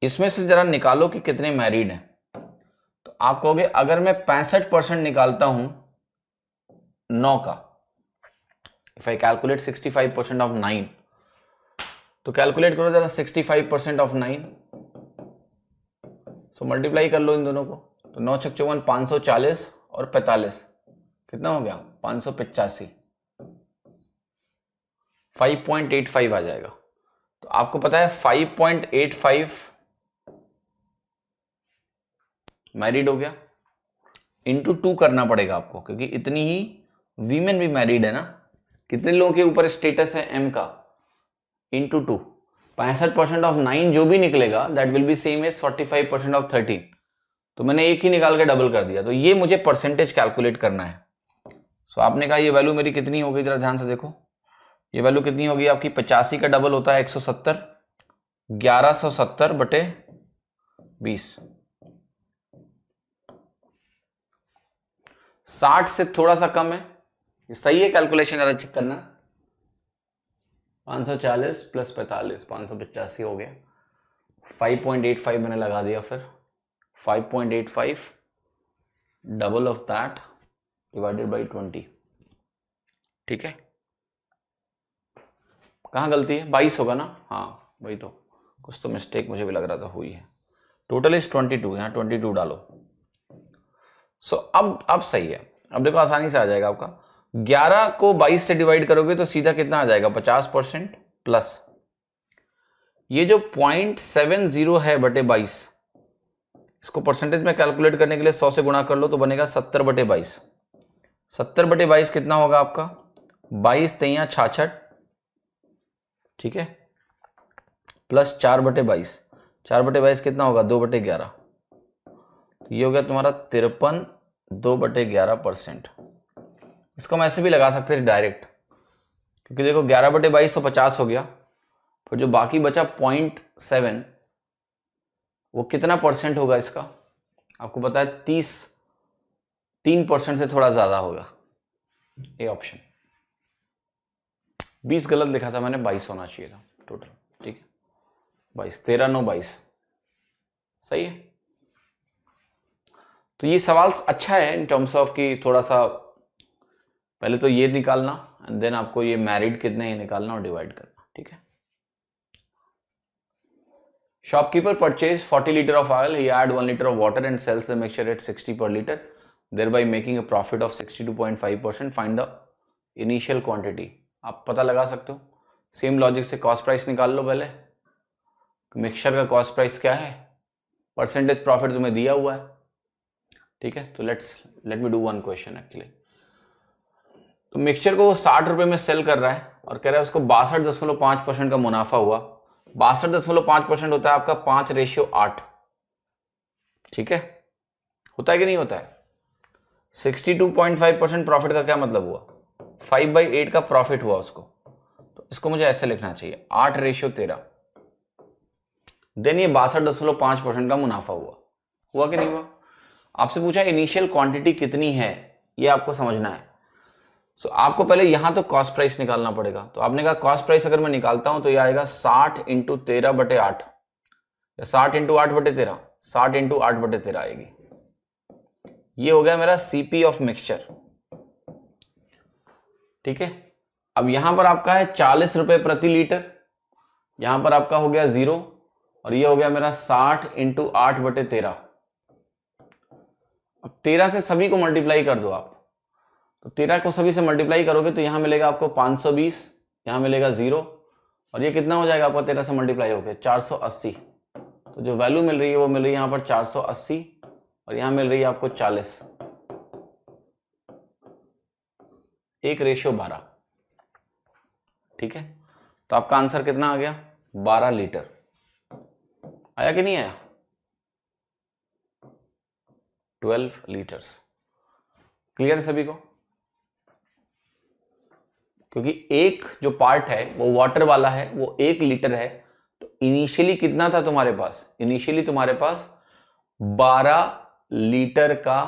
इसमें से जरा निकालो कि कितने मैरिड हैं. तो आप कहोगे अगर मैं 65% निकालता हूं 9 का, इफ आई कैलकुलेट 65% ऑफ 9, तो कैलकुलेट करो जरा 65% ऑफ 9. सो मल्टीप्लाई कर लो इन दोनों को. तो 9 छक 54, 540 और 45 कितना हो गया 585. 5.85 आ जाएगा। तो आपको पता है 5.85 मैरिड हो गया, इंटू 2 करना पड़ेगा आपको, क्योंकि इतनी ही वीमेन भी मैरिड है ना। कितने लोगों के ऊपर स्टेटस है एम का, इंटू 2। 65% ऑफ 9 जो भी निकलेगा that will be same as 45% of 13। तो मैंने एक ही निकाल के डबल कर दिया। तो ये मुझे परसेंटेज कैलकुलेट करना है। सो आपने कहा ये वैल्यू मेरी कितनी होगी, जरा ध्यान से देखो। ये वैल्यू कितनी होगी आपकी, 85 का डबल होता है 170, 1170 बटे 20। 60 से थोड़ा सा कम है, ये सही है कैलकुलेशन, जरा चेक करना। 540 प्लस 45, 585 हो गया। 5.85 मैंने लगा दिया, फिर 5.85 double of that divided by 20। ठीक है, कहाँ गलती है, 22 होगा ना, हाँ वही तो, कुछ तो मिस्टेक मुझे भी लग रहा था हुई है। टोटल इज 22, यहाँ 22 डालो। सो अब सही है। अब देखो आसानी से आ जाएगा आपका। 11 को 22 से डिवाइड करोगे तो सीधा कितना आ जाएगा, 50% प्लस ये जो 0.70 है बटे 22, इसको परसेंटेज में कैलकुलेट करने के लिए 100 से गुणा कर लो तो बनेगा 70 बटे 22। 70 बटे 22 कितना होगा आपका, 22 तेइयां 66, ठीक है, प्लस 4 बटे 22। 4 बटे 22 कितना होगा, 2 बटे 11। ये हो गया तुम्हारा 53 2 बटे 11%। इसको हम ऐसे भी लगा सकते थे डायरेक्ट, क्योंकि देखो 11 बटे 22 तो 50 हो गया, फिर जो बाकी बचा 0.7 वो कितना परसेंट होगा इसका, आपको पता है 3% से थोड़ा ज्यादा होगा। ये ऑप्शन 20 गलत लिखा था मैंने, 22 होना चाहिए था टोटल, ठीक है। 22, 13 9 22 सही है। तो ये सवाल अच्छा है इन टर्म्स ऑफ कि थोड़ा सा पहले तो ये निकालना एंड देन आपको ये मैरिड कितने ही निकालना और डिवाइड करना, ठीक है। Shopkeeper purchased 40 liter of oil. He add 1 liter of water and sells the mixture at 60 per liter, thereby making a profit of 62.5%. Find the initial quantity. आप पता लगा सकते हो, सेम लॉजिक से कॉस्ट प्राइस निकाल लो पहले। मिक्सचर का cost price क्या है, परसेंटेज प्रॉफिट तुम्हें दिया हुआ है, ठीक है। तो let me do one question actually. तो मिक्सचर को वो 60 रुपए में सेल कर रहा है और कह रहा है उसको 62.5% का मुनाफा हुआ। 62.5% होता है आपका 5:8, ठीक है, होता है कि नहीं होता है। 62.5% प्रॉफिट का क्या मतलब हुआ, 5/8 का प्रॉफिट हुआ उसको। तो इसको मुझे ऐसे लिखना चाहिए 8:13। देन ये 62.5% का मुनाफा हुआ कि नहीं हुआ। आपसे पूछा इनिशियल क्वांटिटी कितनी है, ये आपको समझना है। सो आपको पहले यहां तो कॉस्ट प्राइस निकालना पड़ेगा। तो आपने कहा कॉस्ट प्राइस अगर मैं निकालता हूं तो ये आएगा 60 × 13/8 या 60 × 8/13, 60 × 8/13 आएगी। ये हो गया मेरा सीपी ऑफ मिक्सचर, ठीक है। अब यहां पर आपका है 40 रुपए प्रति लीटर, यहां पर आपका हो गया 0 और ये हो गया मेरा 60 × 8/13। अब 13 से सभी को मल्टीप्लाई कर दो आप, तो 13 को सभी से मल्टीप्लाई करोगे तो यहां मिलेगा आपको 520, यहां मिलेगा 0 और ये कितना हो जाएगा आपका 13 से मल्टीप्लाई होकर 480। तो जो वैल्यू मिल रही है वो मिल रही है यहां पर 480 और यहां मिल रही है आपको 40, 1:12, ठीक है। तो आपका आंसर कितना आ गया, 12 लीटर। आया कि नहीं आया, 12 लीटर्स। क्लियर सभी को, क्योंकि एक जो पार्ट है वो वाटर वाला है, वो 1 लीटर है। तो इनिशियली कितना था तुम्हारे पास, इनिशियली तुम्हारे पास 12 लीटर का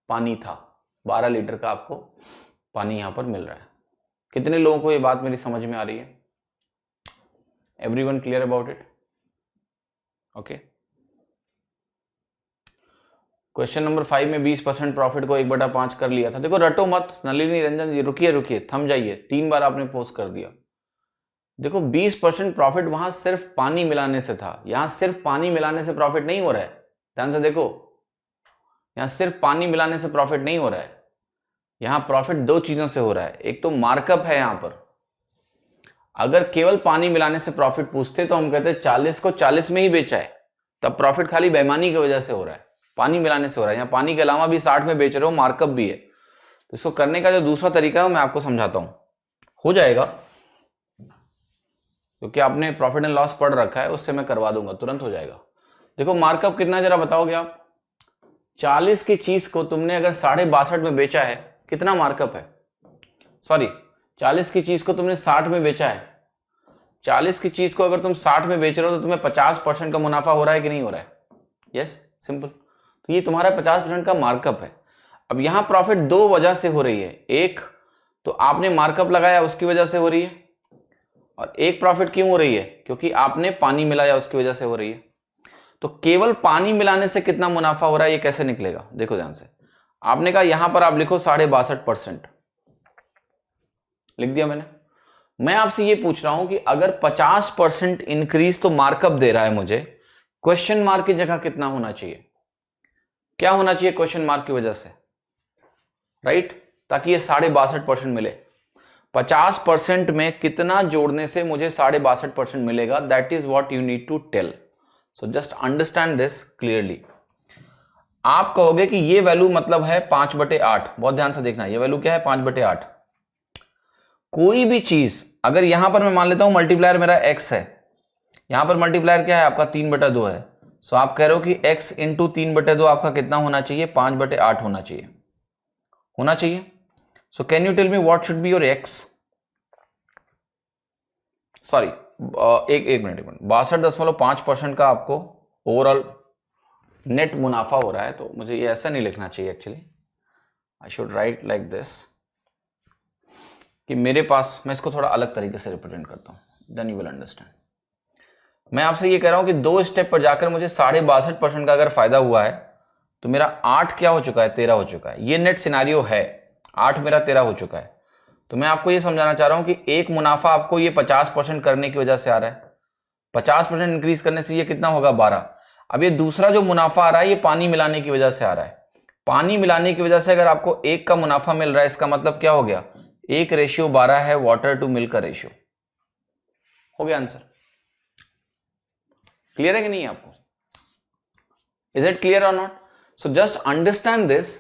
पानी था। 12 लीटर का आपको पानी यहां पर मिल रहा है। कितने लोगों को ये बात मेरी समझ में आ रही है, everyone clear about it, okay. Question number 5 में 20% प्रॉफिट को 1/5 कर लिया था। देखो रटो मत, नलिनी रंजन जी रुकिए, थम जाइए, 3 बार आपने पोस्ट कर दिया। देखो 20% प्रॉफिट वहां सिर्फ पानी मिलाने से था, यहां सिर्फ पानी मिलाने से प्रॉफिट नहीं हो रहा है। ध्यान से देखो, यहां सिर्फ पानी मिलाने से प्रॉफिट नहीं हो रहा है, यहां प्रॉफिट 2 चीजों से हो रहा है। एक तो मार्कअप है यहां पर, अगर केवल पानी मिलाने से प्रॉफिट पूछते तो हम कहते 40 को 40 में ही बेचा है, तब प्रॉफिट खाली बेईमानी की वजह से हो रहा है, पानी मिलाने से हो रहा है। यहाँ पानी के अलावा भी 60 में बेच रहे हो, मार्कअप भी है। तो इसको करने का जो दूसरा तरीका है मैं आपको समझाता हूं, हो जाएगा क्योंकि आपने प्रॉफिट एंड लॉस पढ़ रखा है, उससे मैं करवा दूंगा, तुरंत हो जाएगा। देखो मार्कअप कितना है जरा बताओगे आप? 40 की चीज को तुमने अगर 62.5 में बेचा है, कितना मार्कअप है? सॉरी, 40 की चीज को तुमने 60 में बेचा है। 40 की चीज को अगर तुम 60 में बेच रहे हो तो तुम्हें 50% का मुनाफा हो रहा है कि नहीं हो रहा है? Yes, simple. तो ये तुम्हारा 50% का मार्कअप है। अब यहां प्रॉफिट दो वजह से हो रही है। एक तो आपने मार्कअप लगाया उसकी वजह से हो रही है, और एक प्रॉफिट क्यों हो रही है? क्योंकि आपने पानी मिलाया उसकी वजह से हो रही है। तो केवल पानी मिलाने से कितना मुनाफा हो रहा है ये कैसे निकलेगा? देखो ध्यान से, आपने कहा यहां पर आप लिखो 62.5%, लिख दिया मैंने। मैं आपसे ये पूछ रहा हूं कि अगर 50% इंक्रीज तो मार्कअप दे रहा है मुझे, क्वेश्चन मार्क की जगह कितना होना चाहिए? क्या होना चाहिए क्वेश्चन मार्क की वजह से? राइट, ताकि ये 62.5% मिले। 50% में कितना जोड़ने से मुझे 62.5% मिलेगा? That is what you need to tell. So just understand this clearly. आप कहोगे कि ये वैल्यू मतलब है 5/8। बहुत ध्यान से देखना, ये वैल्यू क्या है? 5/8। कोई भी चीज अगर यहां पर मैं मान लेता हूं मल्टीप्लायर मेरा x है, यहां पर मल्टीप्लायर क्या है आपका? 3/2 है। सो आप कह रहे हो कि x इंटू 3/2 आपका कितना होना चाहिए? 5/8 होना चाहिए, होना चाहिए। So can you tell me what should be your x? Sorry, एक मिनट 62.5% का आपको ओवरऑल नेट मुनाफा हो रहा है। तो मुझे ये ऐसा नहीं लिखना चाहिए actually, I should write like this कि मेरे पास, मैं इसको थोड़ा अलग तरीके से रिप्रेजेंट करता हूं, देन यू विल अंडरस्टैंड। मैं आपसे ये कह रहा हूं कि 2 स्टेप पर जाकर मुझे 62.5% का अगर फायदा हुआ है तो मेरा 8 क्या हो चुका है? 13 हो चुका है। ये नेट सिनारियो है, 8 मेरा 13 हो चुका है। तो मैं आपको ये समझाना चाह रहा हूं कि एक मुनाफा आपको ये 50% करने की वजह से आ रहा है, 50% इंक्रीज करने से ये कितना होगा? 12। अब ये दूसरा जो मुनाफा आ रहा है ये पानी मिलाने की वजह से आ रहा है। पानी मिलाने की वजह से अगर आपको 1 का मुनाफा मिल रहा है, इसका मतलब क्या हो गया? 1:12 है वाटर टू मिल्क का रेशियो। हो गया आंसर। क्लियर है कि नहीं आपको? इज इट क्लियर और not? So just understand this.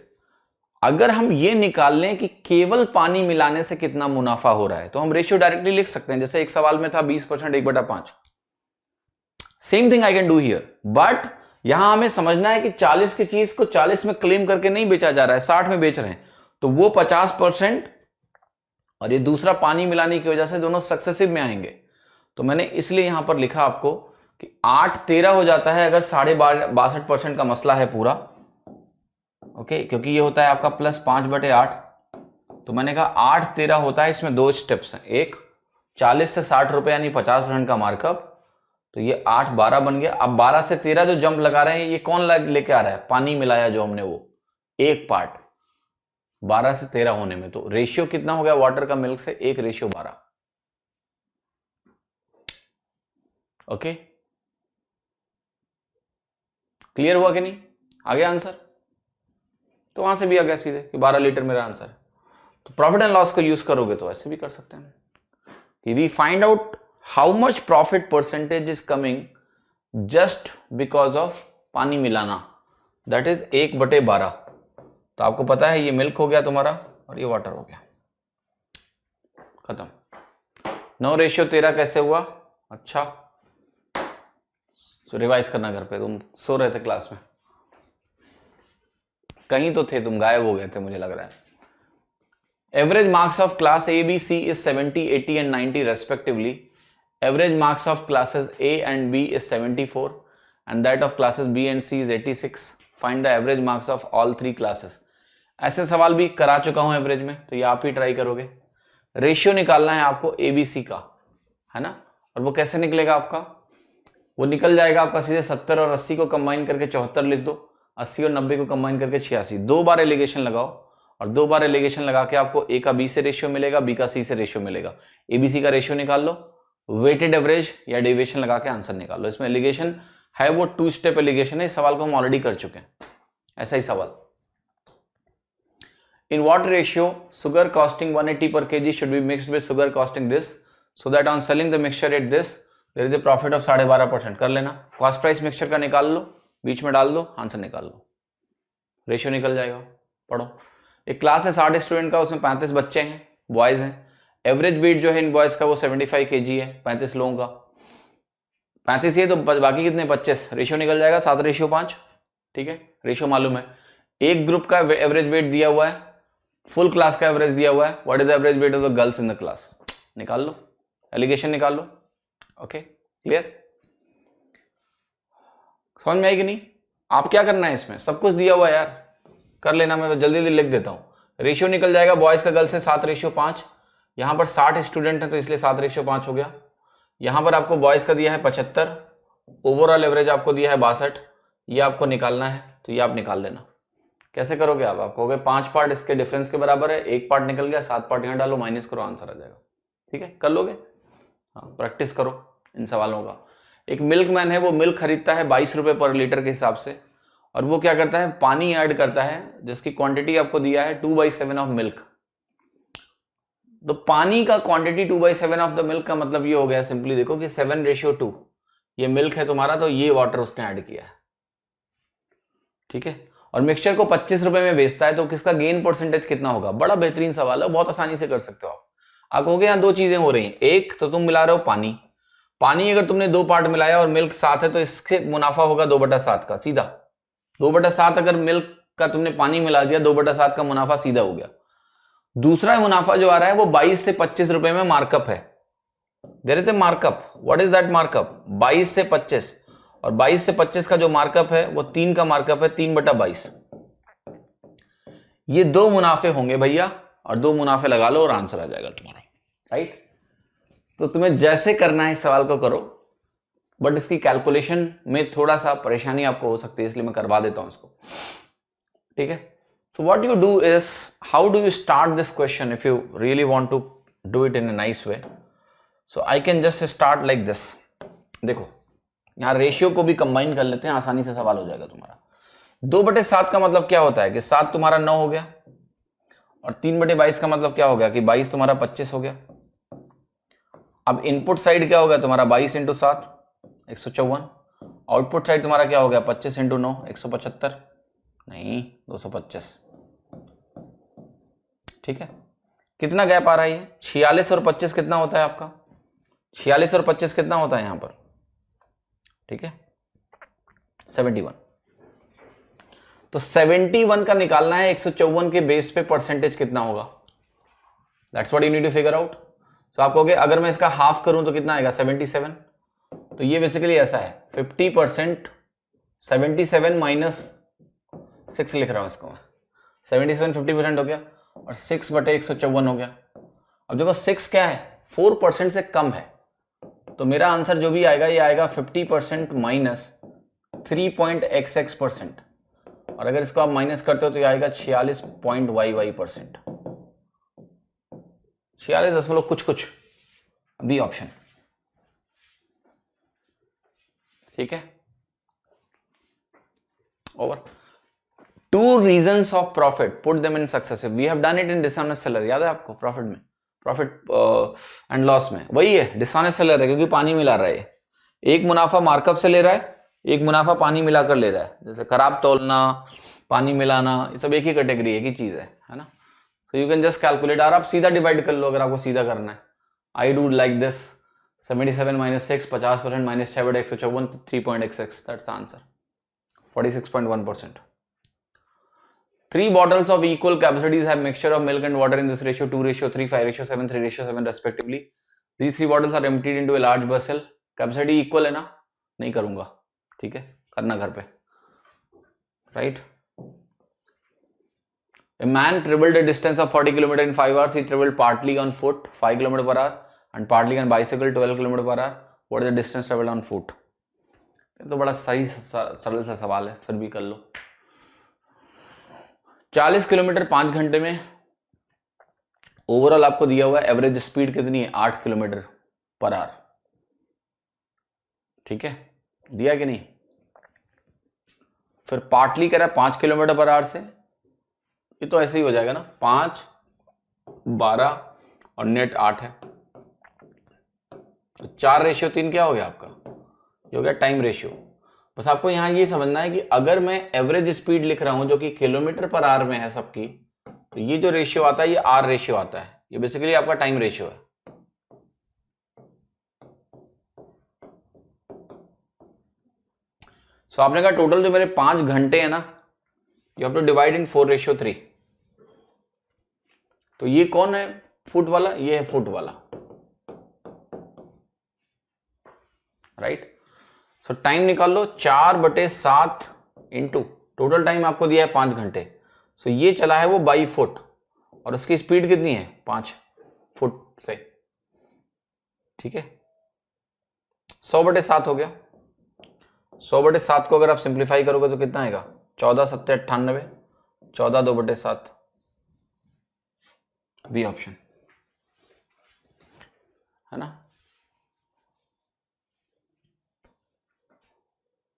अगर हम ये निकाल लें कि केवल पानी मिलाने से कितना मुनाफा हो रहा है, तो हम रेशियो डायरेक्टली लिख सकते हैं। जैसे एक सवाल में था 20% 1/5। Same thing I can do here, but यहां हमें समझना है कि 40 की चीज को 40 में क्लेम करके नहीं बेचा जा रहा है, 60 में बेच रहे हैं। तो वो 50% और ये दूसरा पानी मिलाने की वजह से दोनों सक्सेसिव में आएंगे। तो मैंने इसलिए यहां पर लिखा आपको कि 8-13 हो जाता है अगर 62.5% का मसला है पूरा। ओके, क्योंकि ये होता है आपका +5/8। तो मैंने कहा 8-13 होता है, इसमें 2 स्टेप्स हैं। एक 40 से 60 रुपए यानी 50% का मार्कअप, तो ये 8-12 बन गया। अब 12 से 13 जो जंप लगा रहे हैं ये कौन लेके आ रहा है? पानी मिलाया जो हमने, वो एक पार्ट 12 से 13 होने में। तो रेशियो कितना हो गया वाटर का मिल्क से? 1:12। ओके, क्लियर हुआ कि नहीं? आ गया आंसर? तो वहां से भी आ गया सीधे कि 12 लीटर मेरा आंसर है। तो प्रॉफिट एंड लॉस को यूज करोगे तो ऐसे भी कर सकते हैं कि we find out how much profit percentage is coming just because of पानी मिलाना, दैट इज 1/12। तो आपको पता है ये मिल्क हो गया तुम्हारा और ये वाटर हो गया, खत्म। 9:13 कैसे हुआ? अच्छा, तो रिवाइज करना घर पे, तुम सो रहे थे क्लास में, कहीं तो थे तुम, गायब हो गए थे मुझे लग रहा है। Average marks of class A B C is 70, 80 and 90 respectively. Average marks of classes A and B is 74 and that of classes B and C is 86. Find the average marks of all 3 classes. ऐसे सवाल भी करा चुका हूं average में, तो ये आप ही ट्राई करोगे। रेशियो निकालना है आपको ABC का, है ना? और वो कैसे निकलेगा आपका? वो निकल जाएगा आपका सीधे 70 और 80 को कंबाइन करके 74 लिख दो, 80 और 90 को कंबाइन करके 86। 2 बार एलिगेशन लगाओ और 2 बार एलिगेशन लगा के आपको A का B से रेशियो मिलेगा, B का C से रेशियो मिलेगा। ABC का रेशियो निकाल लो, वेटेड एवरेज या डेविएशन लगा के आंसर निकाल लो। इसमें एलिगेशन है वो 2 स्टेप एलिगेशन है। इस सवाल को हम ऑलरेडी कर चुके हैं, ऐसा ही सवाल। In what ratio sugar costing 180 per KG should be mixed with sugar costing this? So that on selling the mixture at this there is a profit of 12.5%। कर लेना, कॉस्ट प्राइस मिक्सचर का निकाल लो, बीच में डाल दो, आंसर निकाल लो, ratio निकल जाएगा। पढ़ो, एक क्लास है 60 स्टूडेंट का, उसमें 35 बच्चे हैं, बॉयज हैं। एवरेज वेट जो है इन बॉयज का वो 75 kg है 35 लोगों का। 35 ही है तो बाकी कितने 25, रेशियो निकल जाएगा 7:5। ठीक है, रेशियो मालूम है। एक ग्रुप का एवरेज वेट दिया हुआ है, फुल क्लास का एवरेज दिया हुआ है, what is the average weight of the girls in the class, निकाल लो, एलिगेशन निकाल लो। ओके क्लियर, समझ में आई कि नहीं? आप क्या करना है, इसमें सब कुछ दिया हुआ है यार, कर लेना, मैं जल्दी जल्दी लिख देता हूं। रेशियो निकल जाएगा, बॉयज का गर्ल्स है 7:5, यहां पर 60 स्टूडेंट है तो इसलिए 7:5 हो गया। यहां पर आपको बॉयज का दिया है 75, ओवरऑल एवरेज आपको दिया है 62, ये आपको निकालना है, तो ये आप निकाल लेना। कैसे करोगे आप कहोगे 5 पार्ट इसके डिफरेंस के बराबर है, 1 पार्ट निकल गया, 7 पार्ट यहां डालो, माइनस करो, आंसर आ जाएगा। ठीक है, कर लोगे? हाँ, प्रैक्टिस करो इन सवालों का। एक मिल्कमैन है, वो मिल्क खरीदता है 22 रुपए पर लीटर के हिसाब से, और वो क्या करता है, पानी ऐड करता है जिसकी क्वांटिटी आपको दिया है 2/7 ऑफ मिल्क। तो पानी का क्वांटिटी 2/7 ऑफ द मिल्क का मतलब ये हो गया, सिंपली देखो कि 7:2 ये मिल्क है तुम्हारा, तो ये वाटर उसने ऐड किया है। ठीक है, और मिक्सचर को 25 रुपए में बेचता है, तो किसका गेन परसेंटेज कितना होगा? बड़ा बेहतरीन सवाल है, बहुत आसानी से कर सकते हो आप कहोगे यहाँ 2 चीजें हो रही हैं, एक तो तुम मिला रहे हो पानी अगर तुमने 2 पार्ट मिलाया और मिल्क 7 है तो इससे मुनाफा होगा 2/7 का, सीधा 2/7। अगर मिल्क का तुमने पानी मिला दिया, 2/7 का मुनाफा सीधा हो गया। दूसरा मुनाफा जो आ रहा है वो 22 से 25 रुपए में मार्कअप है। There is a markup, what is that markup? 22 से 25, और 22 से 25 का जो मार्कअप है वो 3 का मार्कअप है, 3/22। ये 2 मुनाफे होंगे भैया, और 2 मुनाफे लगा लो और आंसर आ जाएगा तुम्हारा। राइट, तो तुम्हें जैसे करना है इस सवाल को करो, बट इसकी कैलकुलेशन में थोड़ा सा परेशानी आपको हो सकती है, इसलिए मैं करवा देता हूं इसको। ठीक है, so what you do is, how do you start this question if you really want to do it in a nice way? So I can just start like this. देखो यहां रेशियो को भी कंबाइन कर लेते हैं, आसानी से सवाल हो जाएगा तुम्हारा। 2/7 का मतलब क्या होता है कि 7 तुम्हारा 9 हो गया, और 3/22 का मतलब क्या हो गया कि 22 तुम्हारा 25 हो गया। अब इनपुट साइड क्या हो गया तुम्हारा, 22 × 7 154। आउटपुट साइड तुम्हारा क्या हो गया, 25 × 9 175, नहीं 225। ठीक है, कितना गैप आ रहा है ये? 46 और 25 कितना होता है आपका? 46 और 25 कितना होता है यहां पर? ठीक है, 71। तो 71 का निकालना है, 154 के बेस पे परसेंटेज कितना होगा, that's what you need to figure out. तो आप कहोगे अगर मैं इसका हाफ करूं तो कितना आएगा, 77। तो ये बेसिकली ऐसा है, 50%, 77 - 6 लिख रहा हूं इसको मैं, 77 50% हो गया, और 6/154 हो गया। अब देखो 6 क्या है, 4% से कम है, तो मेरा आंसर जो भी आएगा ये आएगा 50% - 3.xx%, और अगर इसको आप माइनस करते हो तो ये आएगा 46.yy%, 46 कुछ बी ऑप्शन। ठीक है, over. 2 reasons of profit, put them in successive. We have done it in dishonest seller, याद है आपको? प्रॉफिट में, प्रॉफिट एंड लॉस में वही है, डिसऑनेस्ट सेलर है क्योंकि पानी मिला रहा है। एक मुनाफा मार्कअप से ले रहा है, एक मुनाफा पानी मिलाकर ले रहा है, जैसे खराब तौलना, पानी मिलाना, ये सब एक ही कैटेगरी एक ही चीज है ना। सो यू कैन जस्ट कैलकुलेट, और आप सीधा डिवाइड कर लो अगर आपको सीधा करना है। I do like this, 77 - 6 50% - 6/154, 3.xx, that's the answer, 46.1%। 3 bottles of equal capacities have mixture of milk and water in this ratio 2:3, 5:7, 3:7 respectively. These 3 bottles are emptied into a large vessel. Capacity equal है ना, नहीं करूंगा, ठीक है, करना घर पे। Right? A man traveled a distance of 40 km in 5 hours. He traveled partly on foot 5 km per hour and partly on bicycle 12 km per hour. What is the distance traveled on foot? तो बड़ा सही सरल सा सवाल है, फिर भी कर लो। 40 किलोमीटर 5 घंटे में, ओवरऑल आपको दिया हुआ है एवरेज स्पीड कितनी है, 8 किलोमीटर पर आवर। ठीक है, दिया कि नहीं? फिर पार्टली कह रहा है 5 किलोमीटर पर आवर से, ये तो ऐसे ही हो जाएगा ना, 5 12 और नेट 8 है, तो 4:3 क्या हो गया आपका, ये हो गया टाइम रेशियो। बस आपको यहां ये समझना है कि अगर मैं एवरेज स्पीड लिख रहा हूं जो कि किलोमीटर पर आवर में है सबकी, तो ये जो रेशियो आता है ये आर रेशियो आता है, ये बेसिकली आपका टाइम रेशियो है। सो आपने कहा टोटल जो मेरे 5 घंटे है ना, you have to divide in 4:3। तो ये कौन है फुट वाला, ये है फुट वाला, राइट। सो टाइम निकाल लो, 4/7 इंटू टोटल टाइम आपको दिया है 5 घंटे। सो ये चला है वो बाई फुट, और उसकी स्पीड कितनी है 5 फुट से, ठीक है। 100/7 हो गया। 100/7 को अगर आप सिंप्लीफाई करोगे तो कितना आएगा, 14×7=98, 14/2/7, बी ऑप्शन है ना।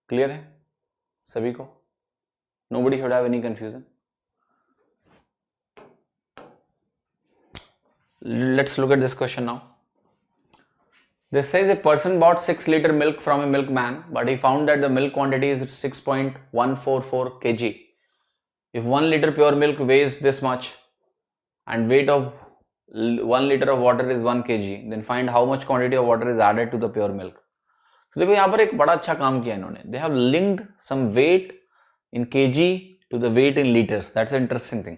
क्लियर है सभी को, nobody should have any confusion. Let's look at this question now. This says a person bought 6 liter milk from a milkman, but he found that the milk quantity is 6.144 kg. If 1 liter pure milk weighs this much and weight of 1 liter of water is 1 kg, then find how much quantity of water is added to the pure milk. तो देखो यहाँ पर एक बड़ा अच्छा काम किया इन्होंने, they have linked some weight in kg to the weight in liters. That's an interesting thing.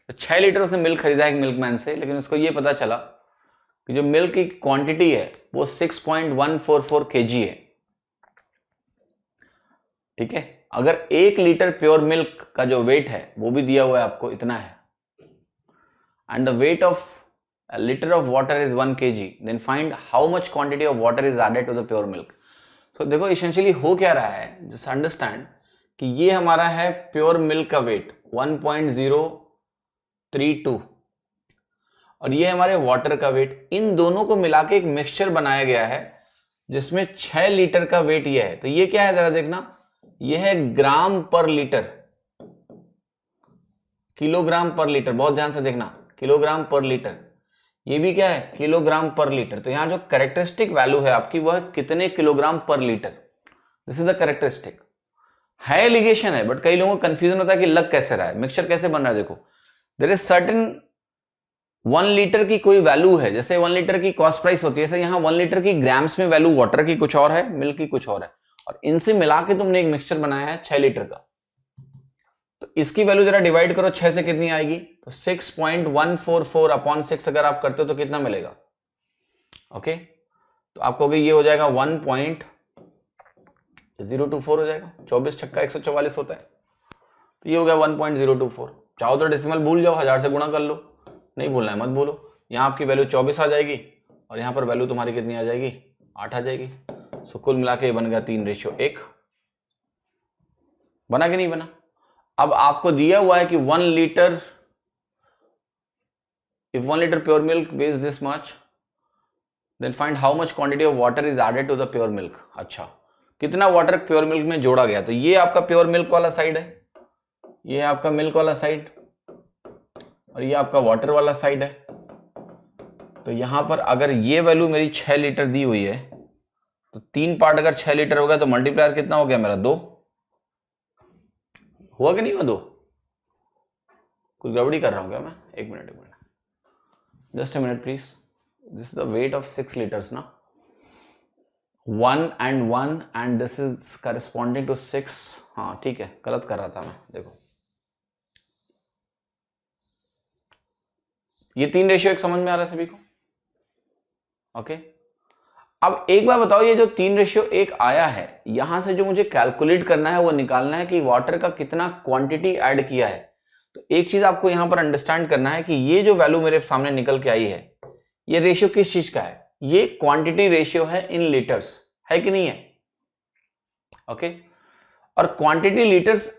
तो 6 लीटर उसने मिल्क खरीदा एक मिल्कमैन से, लेकिन उसको ये पता चला कि जो मिल्क की क्वांटिटी है वो 6.144 kg है, ठीक है। अगर 1 लीटर प्योर मिल्क का जो वेट है वो भी दिया हुआ है आपको, इतना है, and the weight of a liter of water is 1 kg, then find how much quantity of water is added to the pure milk. So देखो essentially हो क्या रहा है, just understand कि ये हमारा है प्योर मिल्क का वेट 1.032 और ये हमारे वाटर का वेट, इन दोनों को मिला के एक मिक्सचर बनाया गया है जिसमें 6 लीटर का वेट ये है। तो ये क्या है जरा देखना, ये है ग्राम पर लीटर, किलोग्राम पर लीटर, बहुत ध्यान से देखना, किलोग्राम पर लीटर। ये भी क्या है, किलोग्राम पर लीटर। तो यहां जो कैरेक्टरिस्टिक वैल्यू है आपकी वो है कितने किलोग्राम पर litre, this is the characteristic. है एलिगेशन है, बट कई लोगों को कंफ्यूजन होता है कि लग कैसे रहा है, मिक्सचर कैसे बन रहा है। देखो देयर इज सर्टेन 1 लीटर की कोई वैल्यू है, जैसे 1 लीटर की कॉस्ट प्राइस होती है, यहाँ 1 लीटर की ग्राम्स में वैल्यू वाटर की कुछ और है, मिल्क की कुछ और है, और इनसे मिला के तुमने एक मिक्सचर बनाया है 6 लीटर का। तो इसकी वैल्यू जरा डिवाइड करो 6 से कितनी आएगी, तो 6.144 अपॉन 6 अगर आप करते हो तो कितना मिलेगा, ओके। तो आपको ये हो जाएगा 1.024 हो जाएगा, 24 छक्का 144 होता है, तो ये हो गया 1.024। चाहो तो डेसिमल भूल जाओ, 1000 से गुणा कर लो, नहीं भूलना है मत भूलो। यहां आपकी वैल्यू 24 आ जाएगी और यहां पर वैल्यू तुम्हारी कितनी आ जाएगी, 8 आ जाएगी। सो कुल मिला के बन गया 3:1। बना कि नहीं बना। अब आपको दिया हुआ है कि 1 litre, if 1 litre pure milk weighs this much, then find how much quantity of water is added to the pure milk। अच्छा, कितना वाटर प्योर मिल्क में जोड़ा गया। तो ये आपका प्योर मिल्क वाला साइड है, ये है आपका मिल्क वाला साइड, और ये आपका वाटर वाला साइड है। तो यहां पर अगर ये वैल्यू मेरी 6 लीटर दी हुई है, तो 3 पार्ट अगर 6 लीटर हो गया तो मल्टीप्लायर कितना हो गया मेरा, 2 हुआ कि नहीं हुआ, 2। कुछ गड़बड़ी कर रहा हूं क्या मैं, एक minute just a minute please. This is the weight of 6 litres ना, 1 and 1 and this is corresponding to 6। हाँ ठीक है, गलत कर रहा था मैं। देखो ये 3:1 समझ में आ रहा है सभी को, ओके। अब एक बार बताओ, ये जो 3:1 आया है, यहां से जो मुझे कैलकुलेट करना है वो निकालना है कि वाटर का कितना क्वांटिटी ऐड किया है। तो एक चीज आपको यहां पर अंडरस्टैंड करना है कि ये जो वैल्यू मेरे सामने निकल के आई है, ये रेशियो किस चीज का है, ये क्वांटिटी रेशियो है इन लीटर्स, है कि नहीं है, ओके। और क्वांटिटी लीटर्स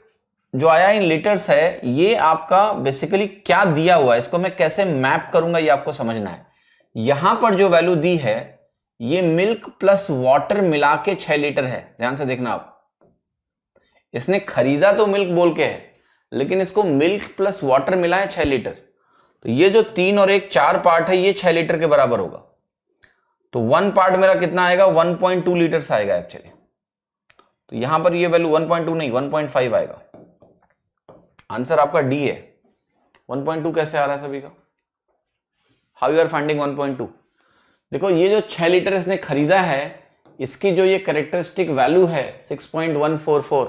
जो आया इन लीटर्स है, ये आपका बेसिकली क्या दिया हुआ है, इसको मैं कैसे मैप करूंगा ये आपको समझना है। यहां पर जो वैल्यू दी है ये मिल्क प्लस वाटर मिला के 6 लीटर है, ध्यान से देखना आप। इसने खरीदा तो मिल्क बोल के है, लेकिन इसको मिल्क प्लस वाटर मिला है 6 लीटर। तो ये जो 3 और 1 4 पार्ट है, ये 6 लीटर के बराबर होगा। तो 1 पार्ट मेरा कितना आएगा, 1.2 लीटर्स आएगा एक्चुअली। तो यहां पर ये वैल्यू 1.2 नहीं 1.5 आएगा। आंसर आपका डी है। 1.2 कैसे आ रहा है सभी का? How you are finding 1.2? देखो ये जो 6 लीटर इसने खरीदा है, इसकी जो ये कैरेक्टरिस्टिक वैल्यू है 6.144,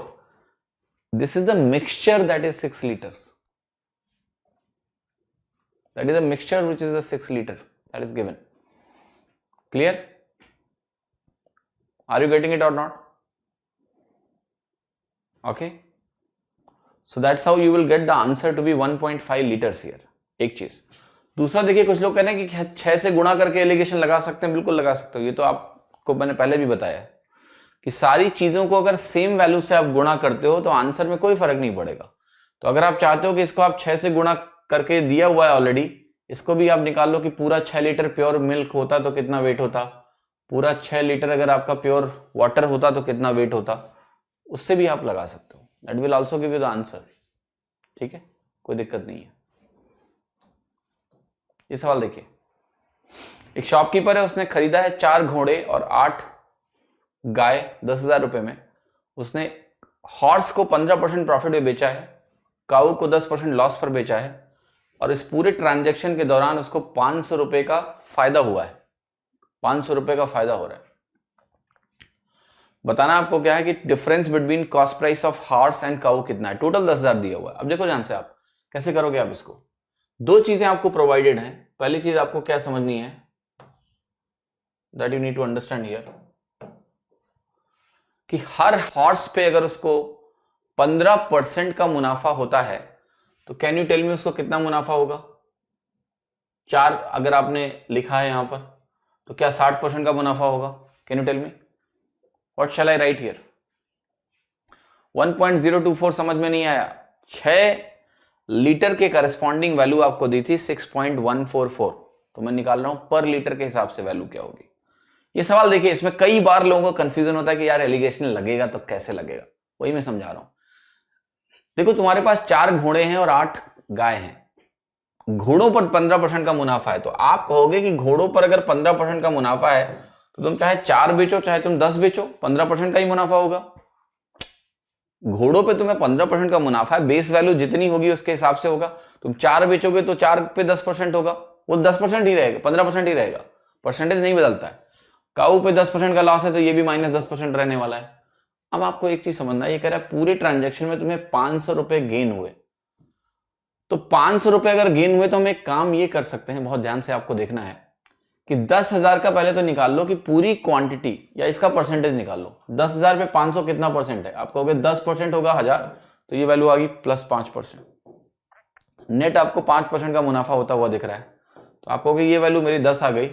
this is the mixture that is 6 litres. That is a mixture which is a 6 liter that is given. Clear? Are you getting it or not? Okay. So that's how you will get the answer to be 1.5 liters here. एक चीज। दूसरा देखिए, कुछ लोग कह रहे हैं कि 6 से गुणा करके एलिगेशन लगा सकते हैं। बिल्कुल लगा सकते हो, ये तो आपको मैंने पहले भी बताया कि सारी चीजों को अगर सेम वैल्यू से आप गुणा करते हो तो आंसर में कोई फर्क नहीं पड़ेगा। तो अगर आप चाहते हो कि इसको आप 6 से गुणा करके दिया हुआ है ऑलरेडी, इसको भी आप निकाल लो कि पूरा 6 लीटर प्योर मिल्क होता तो कितना वेट होता, पूरा 6 लीटर अगर आपका प्योर वाटर होता तो कितना वेट होता, उससे भी आप लगा सकते हो। That will also give you the answer. ठीक है, कोई दिक्कत नहीं है। ये सवाल देखिए, एक शॉपकीपर है, उसने खरीदा है 4 घोड़े और 8 गाय 10,000 रुपए में। उसने हॉर्स को 15% प्रॉफिट में बेचा है, काऊ को 10% लॉस पर बेचा है, और इस पूरे ट्रांजैक्शन के दौरान उसको 500 रुपए का फायदा हुआ है। 500 रुपए का फायदा हो रहा है। बताना आपको क्या है कि difference between cost price of horse and cow कितना है। टोटल 10,000 दिया हुआ है। अब देखो ध्यान से, आप कैसे करोगे। आप इसको 2 चीजें आपको प्रोवाइडेड हैं। पहली चीज आपको क्या समझनी है, that you need to understand here, कि हर हॉर्स पे अगर उसको 15% का मुनाफा होता है तो कैन यू टेल मी उसको कितना मुनाफा होगा। 4 अगर आपने लिखा है यहां पर, तो क्या 60% का मुनाफा होगा? Can you tell me what shall I write here? 1.024 समझ में नहीं आया। 6 लीटर के करस्पॉन्डिंग वैल्यू आपको दी थी 6.144, तो मैं निकाल रहा हूं पर लीटर के हिसाब से वैल्यू क्या होगी। ये सवाल देखिए, इसमें कई बार लोगों को कंफ्यूजन होता है कि यार एलिगेशन लगेगा तो कैसे लगेगा, वही मैं समझा रहा हूं। देखो तुम्हारे पास 4 घोड़े हैं और 8 गाय हैं। घोड़ों पर 15% का मुनाफा है, तो आप कहोगे कि घोड़ों पर अगर 15% का मुनाफा है तो तुम चाहे 4 बेचो चाहे तुम 10 बेचो, 15% का ही मुनाफा होगा। घोड़ों पे तुम्हें 15% का मुनाफा है, बेस वैल्यू जितनी होगी उसके हिसाब से होगा। तुम 4 बेचोगे तो 4 पे 10% होगा, वो 10% ही रहेगा, 15% ही रहेगा, परसेंटेज नहीं बदलता है। काऊ पे 10% का लॉस है तो ये भी -10% रहने वाला है। अब आपको एक चीज समझना, ये कह रहा है पूरे ट्रांजैक्शन में तुम्हें 500 रुपए गेन हुए। तो 500 रुपए अगर गेन हुए तो हम एक काम ये कर सकते हैं, बहुत ध्यान से आपको देखना है कि 10,000 का पहले तो निकाल लो कि पूरी क्वांटिटी या इसका परसेंटेज निकाल लो। 10,000 पे 500 कितना परसेंट है? आप कहोगे 10% होगा 1000, तो ये वैल्यू आ गई +5%। नेट आपको 5% का मुनाफा होता हुआ दिख रहा है, तो आप कहोगे ये वैल्यू मेरी 10 आ गई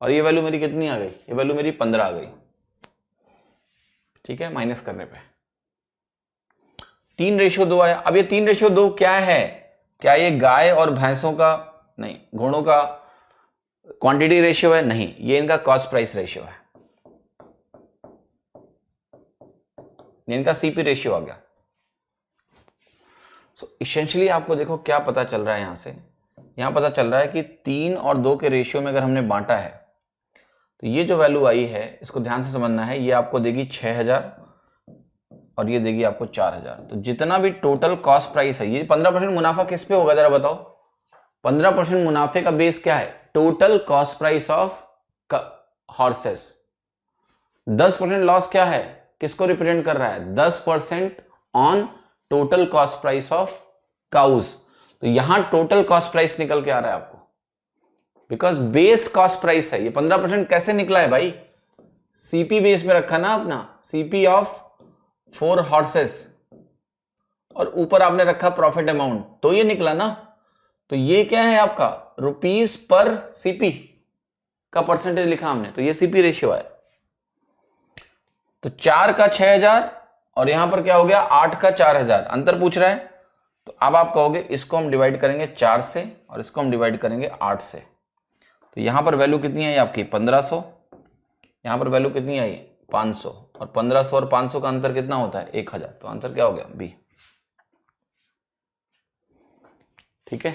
और ये वैल्यू मेरी कितनी आ गई? ये वैल्यू मेरी 15 आ गई। ठीक है, माइनस करने पे 3:2 आया। अब ये 3:2 क्या है? क्या ये गाय और भैंसों का नहीं, घोड़ों का क्वांटिटी रेशियो है? नहीं, ये इनका कॉस्ट प्राइस रेशियो है, ये इनका सीपी रेशियो आ गया। सो इसेंशियली आपको देखो क्या पता चल रहा है यहां से, यहां पता चल रहा है कि 3 और 2 के रेशियो में अगर हमने बांटा है तो ये जो वैल्यू आई है इसको ध्यान से समझना है। ये आपको देगी 6,000 और ये देगी आपको 4,000। तो जितना भी टोटल कॉस्ट प्राइस है, ये 15% मुनाफा किस पे होगा जरा बताओ? 15% मुनाफे का बेस क्या है? Total cost price of horses. 10% loss क्या है? किसको रिप्रेजेंट कर रहा है? 10% on total cost price of cows. तो यहां टोटल कॉस्ट प्राइस निकल के आ रहा है आपको, बिकॉज बेस कॉस्ट प्राइस है। ये 15% कैसे निकला है भाई? सीपी बेस में रखा ना अपना, सीपी ऑफ 4 हॉर्सेस, और ऊपर आपने रखा प्रॉफिट अमाउंट, तो ये निकला ना। तो ये क्या है आपका? रुपीस पर सीपी का परसेंटेज लिखा हमने, तो ये सीपी रेशियो है। तो 4 का 6,000 और यहां पर क्या हो गया? 8 का 4,000। अंतर पूछ रहा है, तो अब आप कहोगे इसको हम डिवाइड करेंगे 4 से और इसको हम डिवाइड करेंगे 8 से। तो यहां पर वैल्यू कितनी आई आपकी? 1500। यहां पर वैल्यू कितनी आई? 500। और 1500 और 500 का अंतर कितना होता है? 1000। तो आंसर क्या हो गया? बी। ठीक है,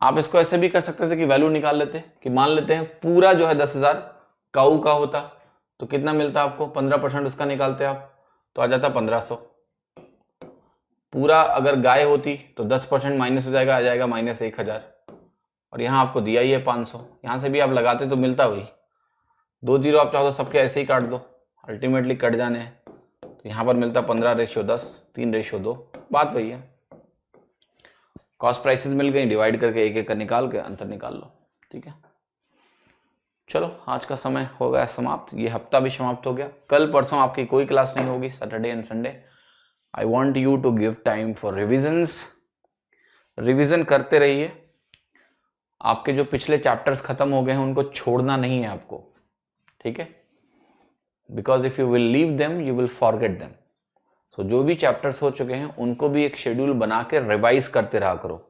आप इसको ऐसे भी कर सकते थे कि वैल्यू निकाल लेते कि मान लेते हैं पूरा जो है 10,000 काऊ का होता तो कितना मिलता आपको, 15% उसका निकालते आप तो आ जाता 1500। पूरा अगर गाय होती तो 10% माइनस हो जाएगा, आ जाएगा -1000। और यहां आपको दिया ही है 500, यहां से भी आप लगाते तो मिलता वही। 2 जीरो आप चाहो तो सबके ऐसे ही काट दो, अल्टीमेटली कट जाने हैं। तो यहां पर मिलता 15:10, 3:2, बात वही है। कॉस्ट प्राइसेस मिल गई, डिवाइड करके एक एक का निकाल के अंतर निकाल लो। ठीक है, चलो आज का समय हो गया समाप्त, ये हफ्ता भी समाप्त हो गया। कल परसों आपकी कोई क्लास नहीं होगी, Saturday and Sunday. I want you to give time for revisions. Revision करते रहिए, आपके जो पिछले चैप्टर्स खत्म हो गए हैं उनको छोड़ना नहीं है आपको, ठीक है, because if you will leave them you will forget them. तो जो भी चैप्टर्स हो चुके हैं उनको भी एक शेड्यूल बना के रिवाइज करते रहा करो।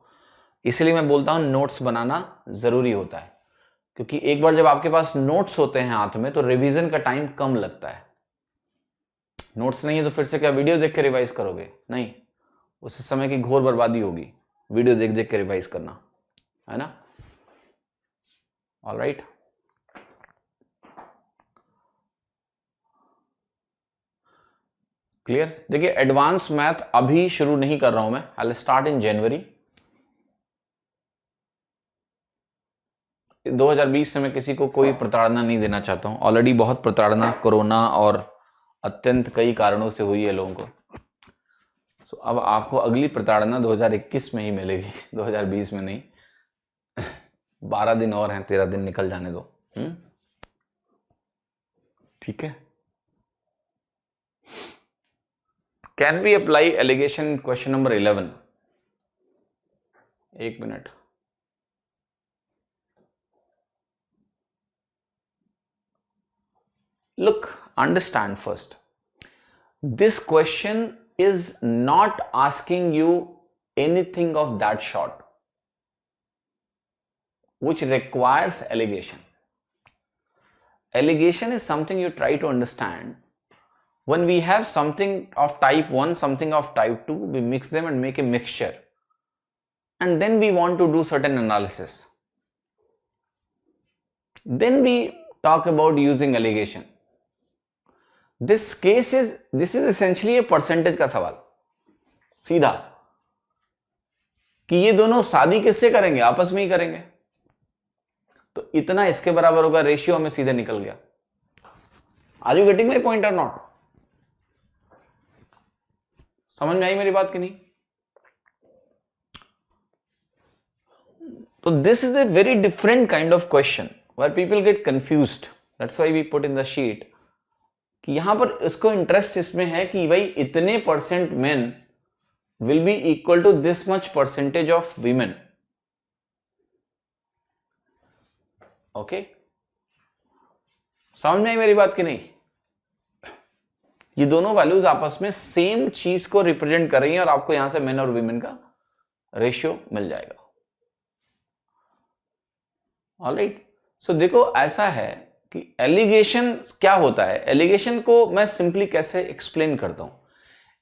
इसलिए मैं बोलता हूं नोट्स बनाना जरूरी होता है, क्योंकि एक बार जब आपके पास नोट्स होते हैं हाथ में तो रिवीजन का टाइम कम लगता है। नोट्स नहीं है तो फिर से क्या वीडियो देख के रिवाइज करोगे? नहीं, उस समय की घोर बर्बादी होगी वीडियो देख देख के रिवाइज करना, है ना। Alright, clear. देखिए एडवांस मैथ अभी शुरू नहीं कर रहा हूं मैं, आई विल स्टार्ट इन जनवरी 2020 से। मैं किसी को कोई प्रताड़ना नहीं देना चाहता हूं, ऑलरेडी बहुत प्रताड़ना कोरोना और अत्यंत कई कारणों से हुई है लोगों को। सो अब आपको अगली प्रताड़ना 2021 में ही मिलेगी, 2020 में नहीं। 12 दिन और हैं, 13 दिन निकल जाने दो, ठीक है। Can we apply alligation question number 11? एक minute, look, understand first, this question is not asking you anything of that sort which requires allegation. Allegation is something you try to understand. When we have something of type 1, something of type 2, we mix them and make a mixture, and then we want to do certain analysis. Then we talk about using allegation. This is essentially a percentage का सवाल, सीधा कि ये दोनों शादी किससे करेंगे? आपस में ही करेंगे, तो इतना इसके बराबर होगा, रेशियो हमें सीधे निकल गया। Are you getting my point और नॉट? समझ में आई मेरी बात कि नहीं? तो this is a very different kind of question where people get confused, that's why we put in the sheet कि यहां पर इसको इंटरेस्ट इसमें है कि भाई इतने percent men will be equal to this much percentage of women. Okay, समझ में आई मेरी बात कि नहीं? ये दोनों वैल्यूज आपस में सेम चीज को रिप्रेजेंट कर रही हैं और आपको यहां से मेन और वीमेन का रेशियो मिल जाएगा। ऑलराइट, सो देखो ऐसा है कि एलिगेशन क्या होता है। एलिगेशन को मैं सिंपली कैसे एक्सप्लेन करता हूं।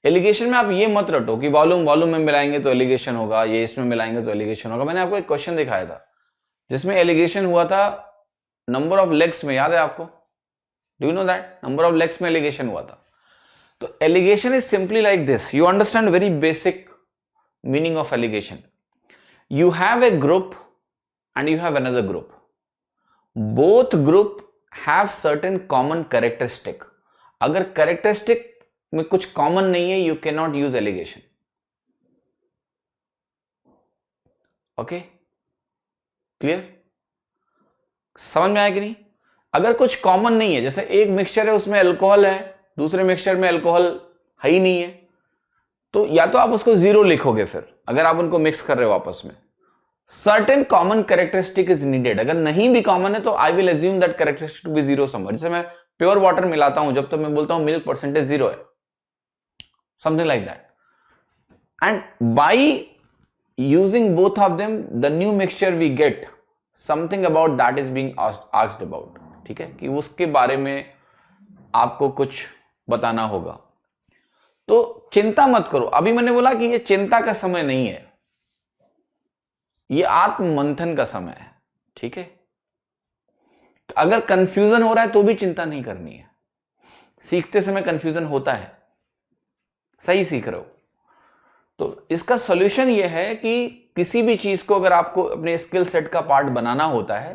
एलिगेशन में आप ये मत रटो कि वॉल्यूम में मिलाएंगे तो एलिगेशन होगा, ये इसमें मिलाएंगे तो एलिगेशन होगा। मैंने आपको एक क्वेश्चन दिखाया था जिसमें एलिगेशन हुआ था नंबर ऑफ लेग्स में, याद है आपको? Do you know that? Number of legs में एलिगेशन हुआ था। तो alligation is simply like this, you understand very basic meaning of alligation. You have a group and you have another group. Both group have certain common characteristic. अगर characteristic में कुछ common नहीं है, you cannot use allegation. Okay? Clear? समझ में आया कि नहीं? अगर कुछ common नहीं है, जैसे एक मिक्सचर है उसमें अल्कोहल है, दूसरे मिक्सचर में अल्कोहल है ही नहीं है, तो या तो आप उसको जीरो लिखोगे फिर अगर आप उनको मिक्स कर रहे हो आपस में। Certain common characteristic is needed. अगर नहीं भी कॉमन है तो I will assume that characteristic to be zero somewhere. जैसे मैं प्योर वाटर मिलाता हूं, जब तक मैं बोलता हूं मिल्क परसेंटेज जीरो है, something like that, and by using both of them the new mixture we get something about that is being asked about. ठीक है, कि उसके बारे में आपको कुछ बताना होगा। तो चिंता मत करो, अभी मैंने बोला कि ये चिंता का समय नहीं है। ये आत्म मंथन का समय है, ठीक है। तो अगर कंफ्यूजन हो रहा है तो भी चिंता नहीं करनी है। सीखते समय कंफ्यूजन होता है, सही सीख रहे हो। तो इसका सॉल्यूशन ये है कि किसी भी चीज को अगर आपको अपने स्किल सेट का पार्ट बनाना होता है,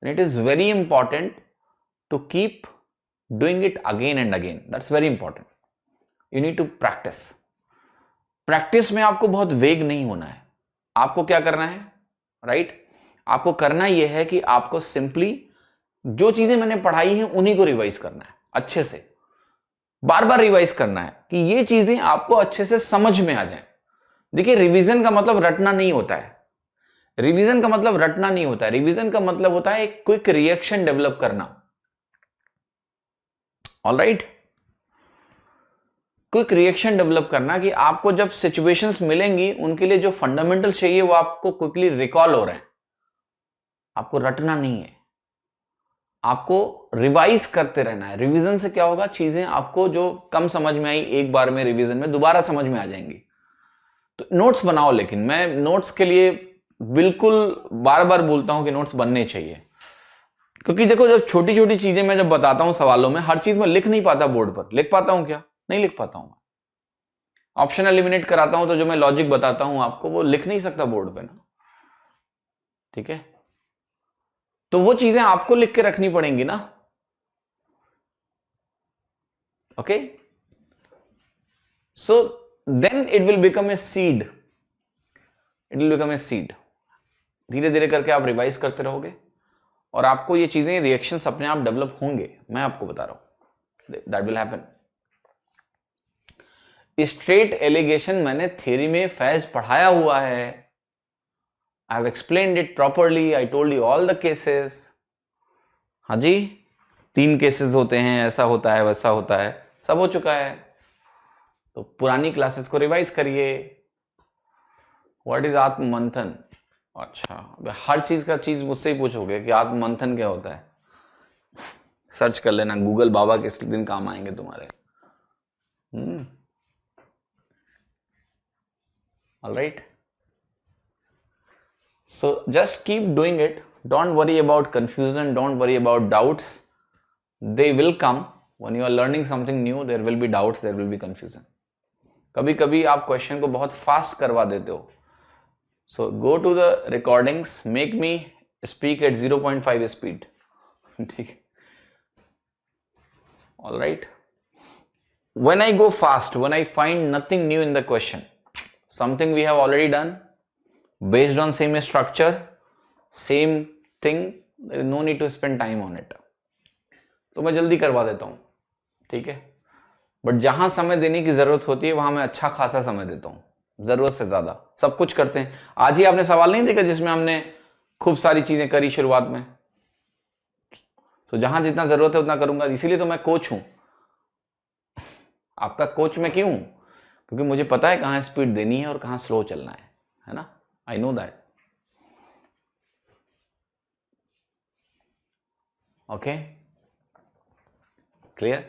it is very important to keep doing it again and again. That's very important. You need to practice. Practice में आपको बहुत वेग नहीं होना है। आपको क्या करना है, राइट? आपको करना यह है कि आपको सिंपली जो चीजें मैंने पढ़ाई हैं उन्हीं को रिवाइज करना है, अच्छे से बार बार रिवाइज करना है कि ये चीजें आपको अच्छे से समझ में आ जाएं। देखिए, रिवीजन का मतलब रटना नहीं होता है। रिवीजन का मतलब रटना नहीं होता है। रिवीजन का मतलब होता है एक क्विक रिएक्शन डेवलप करना। ऑलराइट, क्विक रिएक्शन डेवलप करना कि आपको जब सिचुएशंस मिलेंगी उनके लिए जो फंडामेंटल चाहिए वो आपको क्विकली रिकॉल हो रहे हैं। आपको रटना नहीं है, आपको रिवाइज करते रहना है। रिवीजन से क्या होगा, चीजें आपको जो कम समझ में आई एक बार में रिवीजन में दोबारा समझ में आ जाएंगी। तो नोट्स बनाओ, लेकिन मैं नोट्स के लिए बिल्कुल बार बार बोलता हूं कि नोट्स बनने चाहिए। क्योंकि देखो, जब छोटी छोटी चीजें मैं जब बताता हूं सवालों में, हर चीज में लिख नहीं पाता बोर्ड पर। लिख पाता हूं क्या? नहीं लिख पाता हूं। ऑप्शन एलिमिनेट कराता हूं तो जो मैं लॉजिक बताता हूं आपको वो लिख नहीं सकता बोर्ड पे ना, ठीक है? तो वो चीजें आपको लिख के रखनी पड़ेंगी ना। Okay, so then it will become a seed. It will become a seed. धीरे धीरे करके आप रिवाइज करते रहोगे और आपको ये चीजें, रिएक्शंस अपने आप डेवलप होंगे। मैं आपको बता रहा हूं, that will happen. Straight allegation मैंने थ्योरी में फैज पढ़ाया हुआ है। I have explained it properly. I told you all the cases. हाँ जी, 3 केसेस होते हैं, ऐसा होता है, वैसा होता है, सब हो चुका है। तो पुरानी क्लासेस को रिवाइज करिए। व्हाट इज आत्म मंथन? अच्छा, हर चीज का चीज मुझसे ही पूछोगे कि आत्म मंथन क्या होता है? सर्च कर लेना गूगल, बाबा किस दिन काम आएंगे तुम्हारे। Alright, so just keep doing it. Don't worry about confusion, don't worry about doubts. They will come. When you are learning something new, there will be doubts, there will be confusion. कभी कभी आप question को बहुत fast करवा देते हो। So go to the recordings, make me speak at 0.5 speed. ठीक है? All right. When I go fast, when I find nothing new in the question, something we have already done, based on same structure, same thing, there is no need to spend time on it. तो मैं जल्दी करवा देता हूं, ठीक है? But जहां समय देने की जरूरत होती है वहां मैं अच्छा खासा समय देता हूं, जरूरत से ज्यादा। सब कुछ करते हैं। आज ही आपने सवाल नहीं देखा जिसमें हमने खूब सारी चीजें करी शुरुआत में? तो जहां जितना जरूरत है उतना करूंगा। इसीलिए तो मैं कोच हूं। आपका कोच मैं क्यों हूं? क्योंकि मुझे पता है कहां स्पीड देनी है और कहां स्लो चलना है ना? I know that. Okay, clear?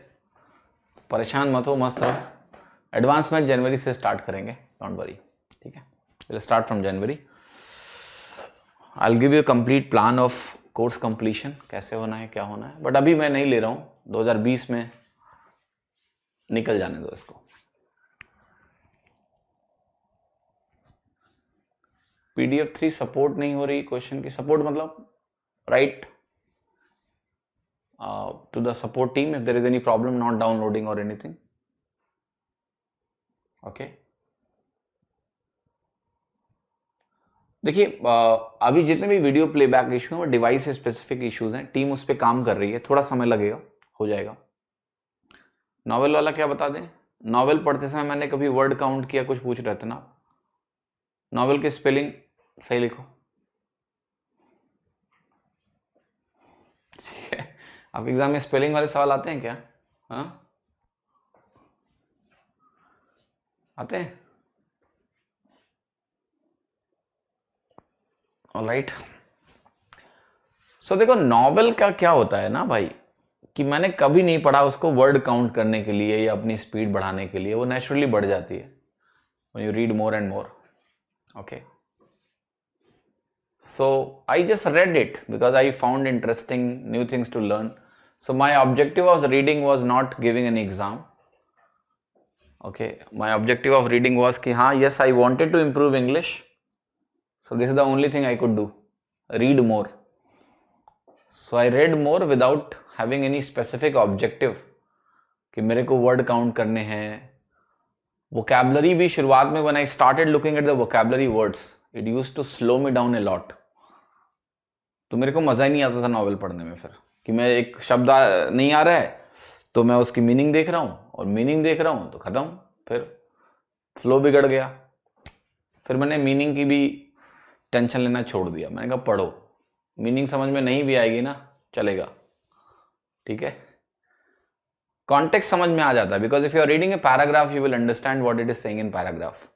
परेशान मत हो, मस्त हो। एडवांस मैच जनवरी से स्टार्ट करेंगे, डोंट वरी, ठीक है? Will start from January. I will give you complete plan of course completion, कैसे होना है, क्या होना है। बट अभी मैं नहीं ले रहा हूं, 2020 में निकल जाने दो इसको। PDF 3 सपोर्ट नहीं हो रही क्वेश्चन की। सपोर्ट मतलब right to the support team if there is any problem not downloading or anything. Okay, देखिए, अभी जितने भी वीडियो प्लेबैक इशू हैं वो डिवाइस स्पेसिफिक इश्यूज हैं। टीम उस पर काम कर रही है, थोड़ा समय लगेगा, हो जाएगा। नॉवेल वाला क्या बता दें? नॉवेल पढ़ते समय मैंने कभी वर्ड काउंट किया, कुछ पूछ रहे थे ना? नॉवेल की स्पेलिंग सही लिखो, ठीक है? आपके एग्जाम में स्पेलिंग वाले सवाल आते हैं क्या? हाँ, आते हैं? ऑलराइट, सो देखो, नॉवेल का क्या होता है ना भाई, कि मैंने कभी नहीं पढ़ा उसको वर्ड काउंट करने के लिए या अपनी स्पीड बढ़ाने के लिए। वो नेचुरली बढ़ जाती है when you read more and more. Okay, So I just read it because I found interesting new things to learn. So my objective of reading was not giving an exam. Okay, my objective of reading was कि हाँ, yes, I wanted to improve English. So this is the only thing I could do, read more. So I read more without having any specific objective कि मेरे को word count करने हैं. Vocabulary भी शुरुआत में when I started looking at the vocabulary words, it used to slow me down a lot. तो मेरे को मज़ा ही नहीं आता था नॉवेल पढ़ने में फिर, कि मैं एक शब्द नहीं आ रहा है तो मैं उसकी मीनिंग देख रहा हूँ, और मीनिंग देख रहा हूँ तो ख़त्म, फिर फ्लो बिगड़ गया. फिर मैंने मीनिंग की भी टेंशन लेना छोड़ दिया. मैंने कहा पढ़ो, मीनिंग समझ में नहीं भी आएगी ना चलेगा, ठीक है, कॉन्टेक्स्ट समझ में आ जाता है. Because if you are reading a paragraph you will understand what it is saying in paragraph.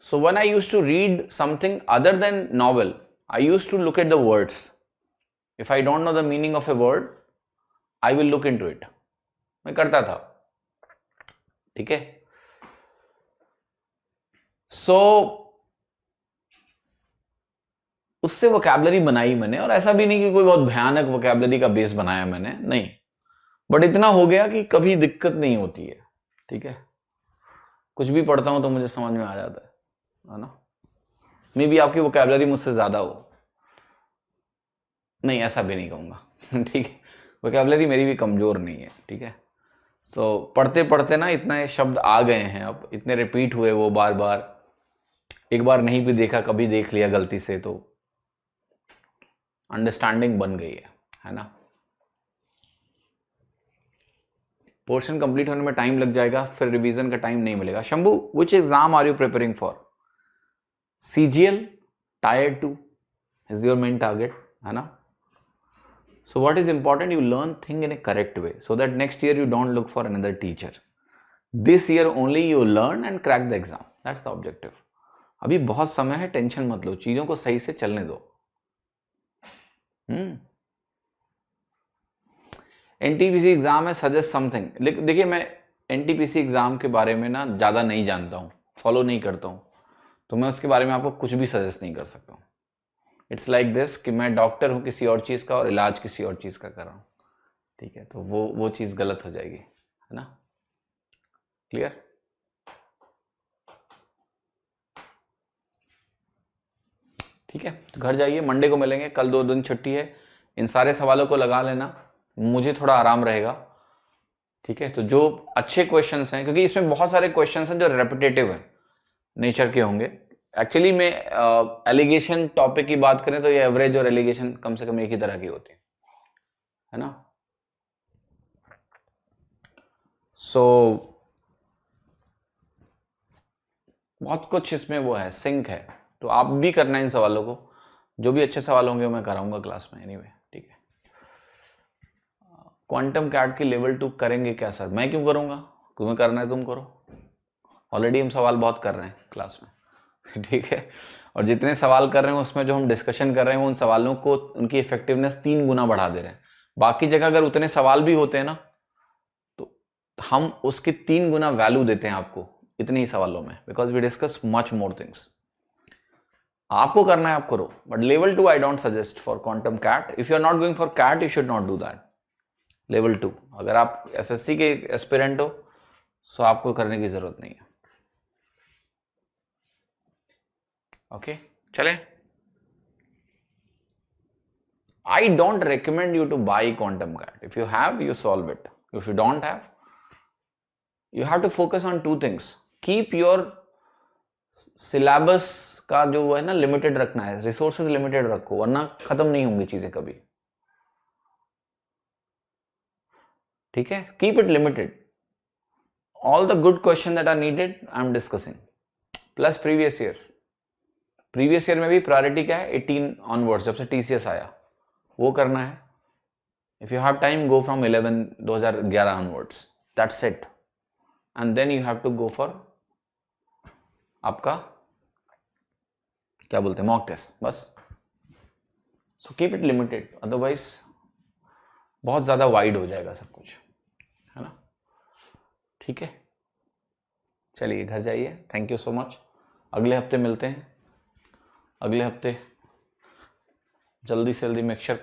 So when I used to read something other than novel, I used to look at the words. If I don't know the meaning of a word, I will look into it. मैं करता था, ठीक है. So उससे vocabulary बनाई मैंने, और ऐसा भी नहीं कि कोई बहुत भयानक वोकैबुलरी का बेस बनाया मैंने, नहीं, बट इतना हो गया कि कभी दिक्कत नहीं होती है, ठीक है. कुछ भी पढ़ता हूं तो मुझे समझ में आ जाता है ना. मे बी आपकी वोकैबुलरी मुझसे ज़्यादा हो, नहीं ऐसा भी नहीं कहूँगा, ठीक है, वोकैबुलरी मेरी भी कमज़ोर नहीं है, ठीक है. सो पढ़ते पढ़ते ना इतने शब्द आ गए हैं, अब इतने रिपीट हुए वो बार बार, एक बार नहीं भी देखा कभी देख लिया गलती से, तो अंडरस्टैंडिंग बन गई है ना. पोर्शन कंप्लीट होने में टाइम लग जाएगा, फिर रिवीजन का टाइम नहीं मिलेगा. Shambhu, which exam are you preparing for? CGL Tier 2 is your main target, है ना. So what is important? You learn thing in a correct way so that next year you don't look for another teacher. This year only you learn and crack the exam. That's the objective. अभी बहुत समय है, tension मत लो, चीजों को सही से चलने दो. NTPC एग्जाम है, सजेस्ट समथिंग. देखिए मैं NTPC एग्जाम के बारे में ना ज़्यादा नहीं जानता हूँ, फॉलो नहीं करता हूँ, तो मैं उसके बारे में आपको कुछ भी सजेस्ट नहीं कर सकता हूँ. इट्स लाइक दिस कि मैं डॉक्टर हूँ किसी और चीज़ का और इलाज किसी और चीज़ का कर रहा हूँ, ठीक है, तो वो चीज़ गलत हो जाएगी, है ना. क्लियर? ठीक है, तो घर जाइए, मंडे को मिलेंगे, कल 2 दिन छुट्टी है. इन सारे सवालों को लगा लेना, मुझे थोड़ा आराम रहेगा, ठीक है. तो जो अच्छे क्वेश्चंस हैं, क्योंकि इसमें बहुत सारे क्वेश्चंस हैं जो रेपिटेटिव हैं नेचर के होंगे. एक्चुअली में एलिगेशन टॉपिक की बात करें तो ये एवरेज और एलिगेशन कम से कम एक ही तरह की होती है ना. सो बहुत कुछ इसमें वो है, सिंक है, तो आप भी करना है इन सवालों को. जो भी अच्छे सवाल होंगे वो मैं कराऊंगा क्लास में एनीवे, ठीक है. क्वांटम कैट की लेवल 2 करेंगे क्या सर? मैं क्यों करूंगा, तुम्हें करना है तुम करो. ऑलरेडी हम सवाल बहुत कर रहे हैं क्लास में, ठीक है, और जितने सवाल कर रहे हैं उसमें जो हम डिस्कशन कर रहे हैं उन सवालों को, उनकी इफेक्टिवनेस 3 गुना बढ़ा दे रहे हैं. बाकी जगह अगर उतने सवाल भी होते हैं ना तो हम उसकी 3 गुना वैल्यू देते हैं आपको इतने ही सवालों में, because we discuss much more things. आपको करना है आप करो, but level 2 I don't suggest for quantum CAT. If you are not going for CAT you should not do that. Level 2 अगर आप SSC के एस्पिरेंट हो तो आपको करने की जरूरत नहीं है. ओके, चले. I don't recommend you to buy quantum CAT. If you have, you solve it. If you don't have, you have to focus on 2 things. Keep your syllabus का जो है ना लिमिटेड रखना है, रिसोर्सेज लिमिटेड रखो, वरना खत्म नहीं होंगी चीजें कभी, ठीक है. Keep it limited. All the good question that are needed I am discussing, plus previous year में भी प्रायोरिटी क्या है, 18 ऑनवर्ड्स, जब से TCS आया वो करना है. If you have time go from 2011 onwards, that's it. And then you have to go for आपका क्या बोलते हैं, मॉक टेस्ट, बस. So keep it limited, otherwise बहुत ज्यादा वाइड हो जाएगा सब कुछ, है ना. ठीक है, चलिए घर जाइए. Thank you so much. अगले हफ्ते मिलते हैं. अगले हफ्ते जल्दी से जल्दी मिक्सचर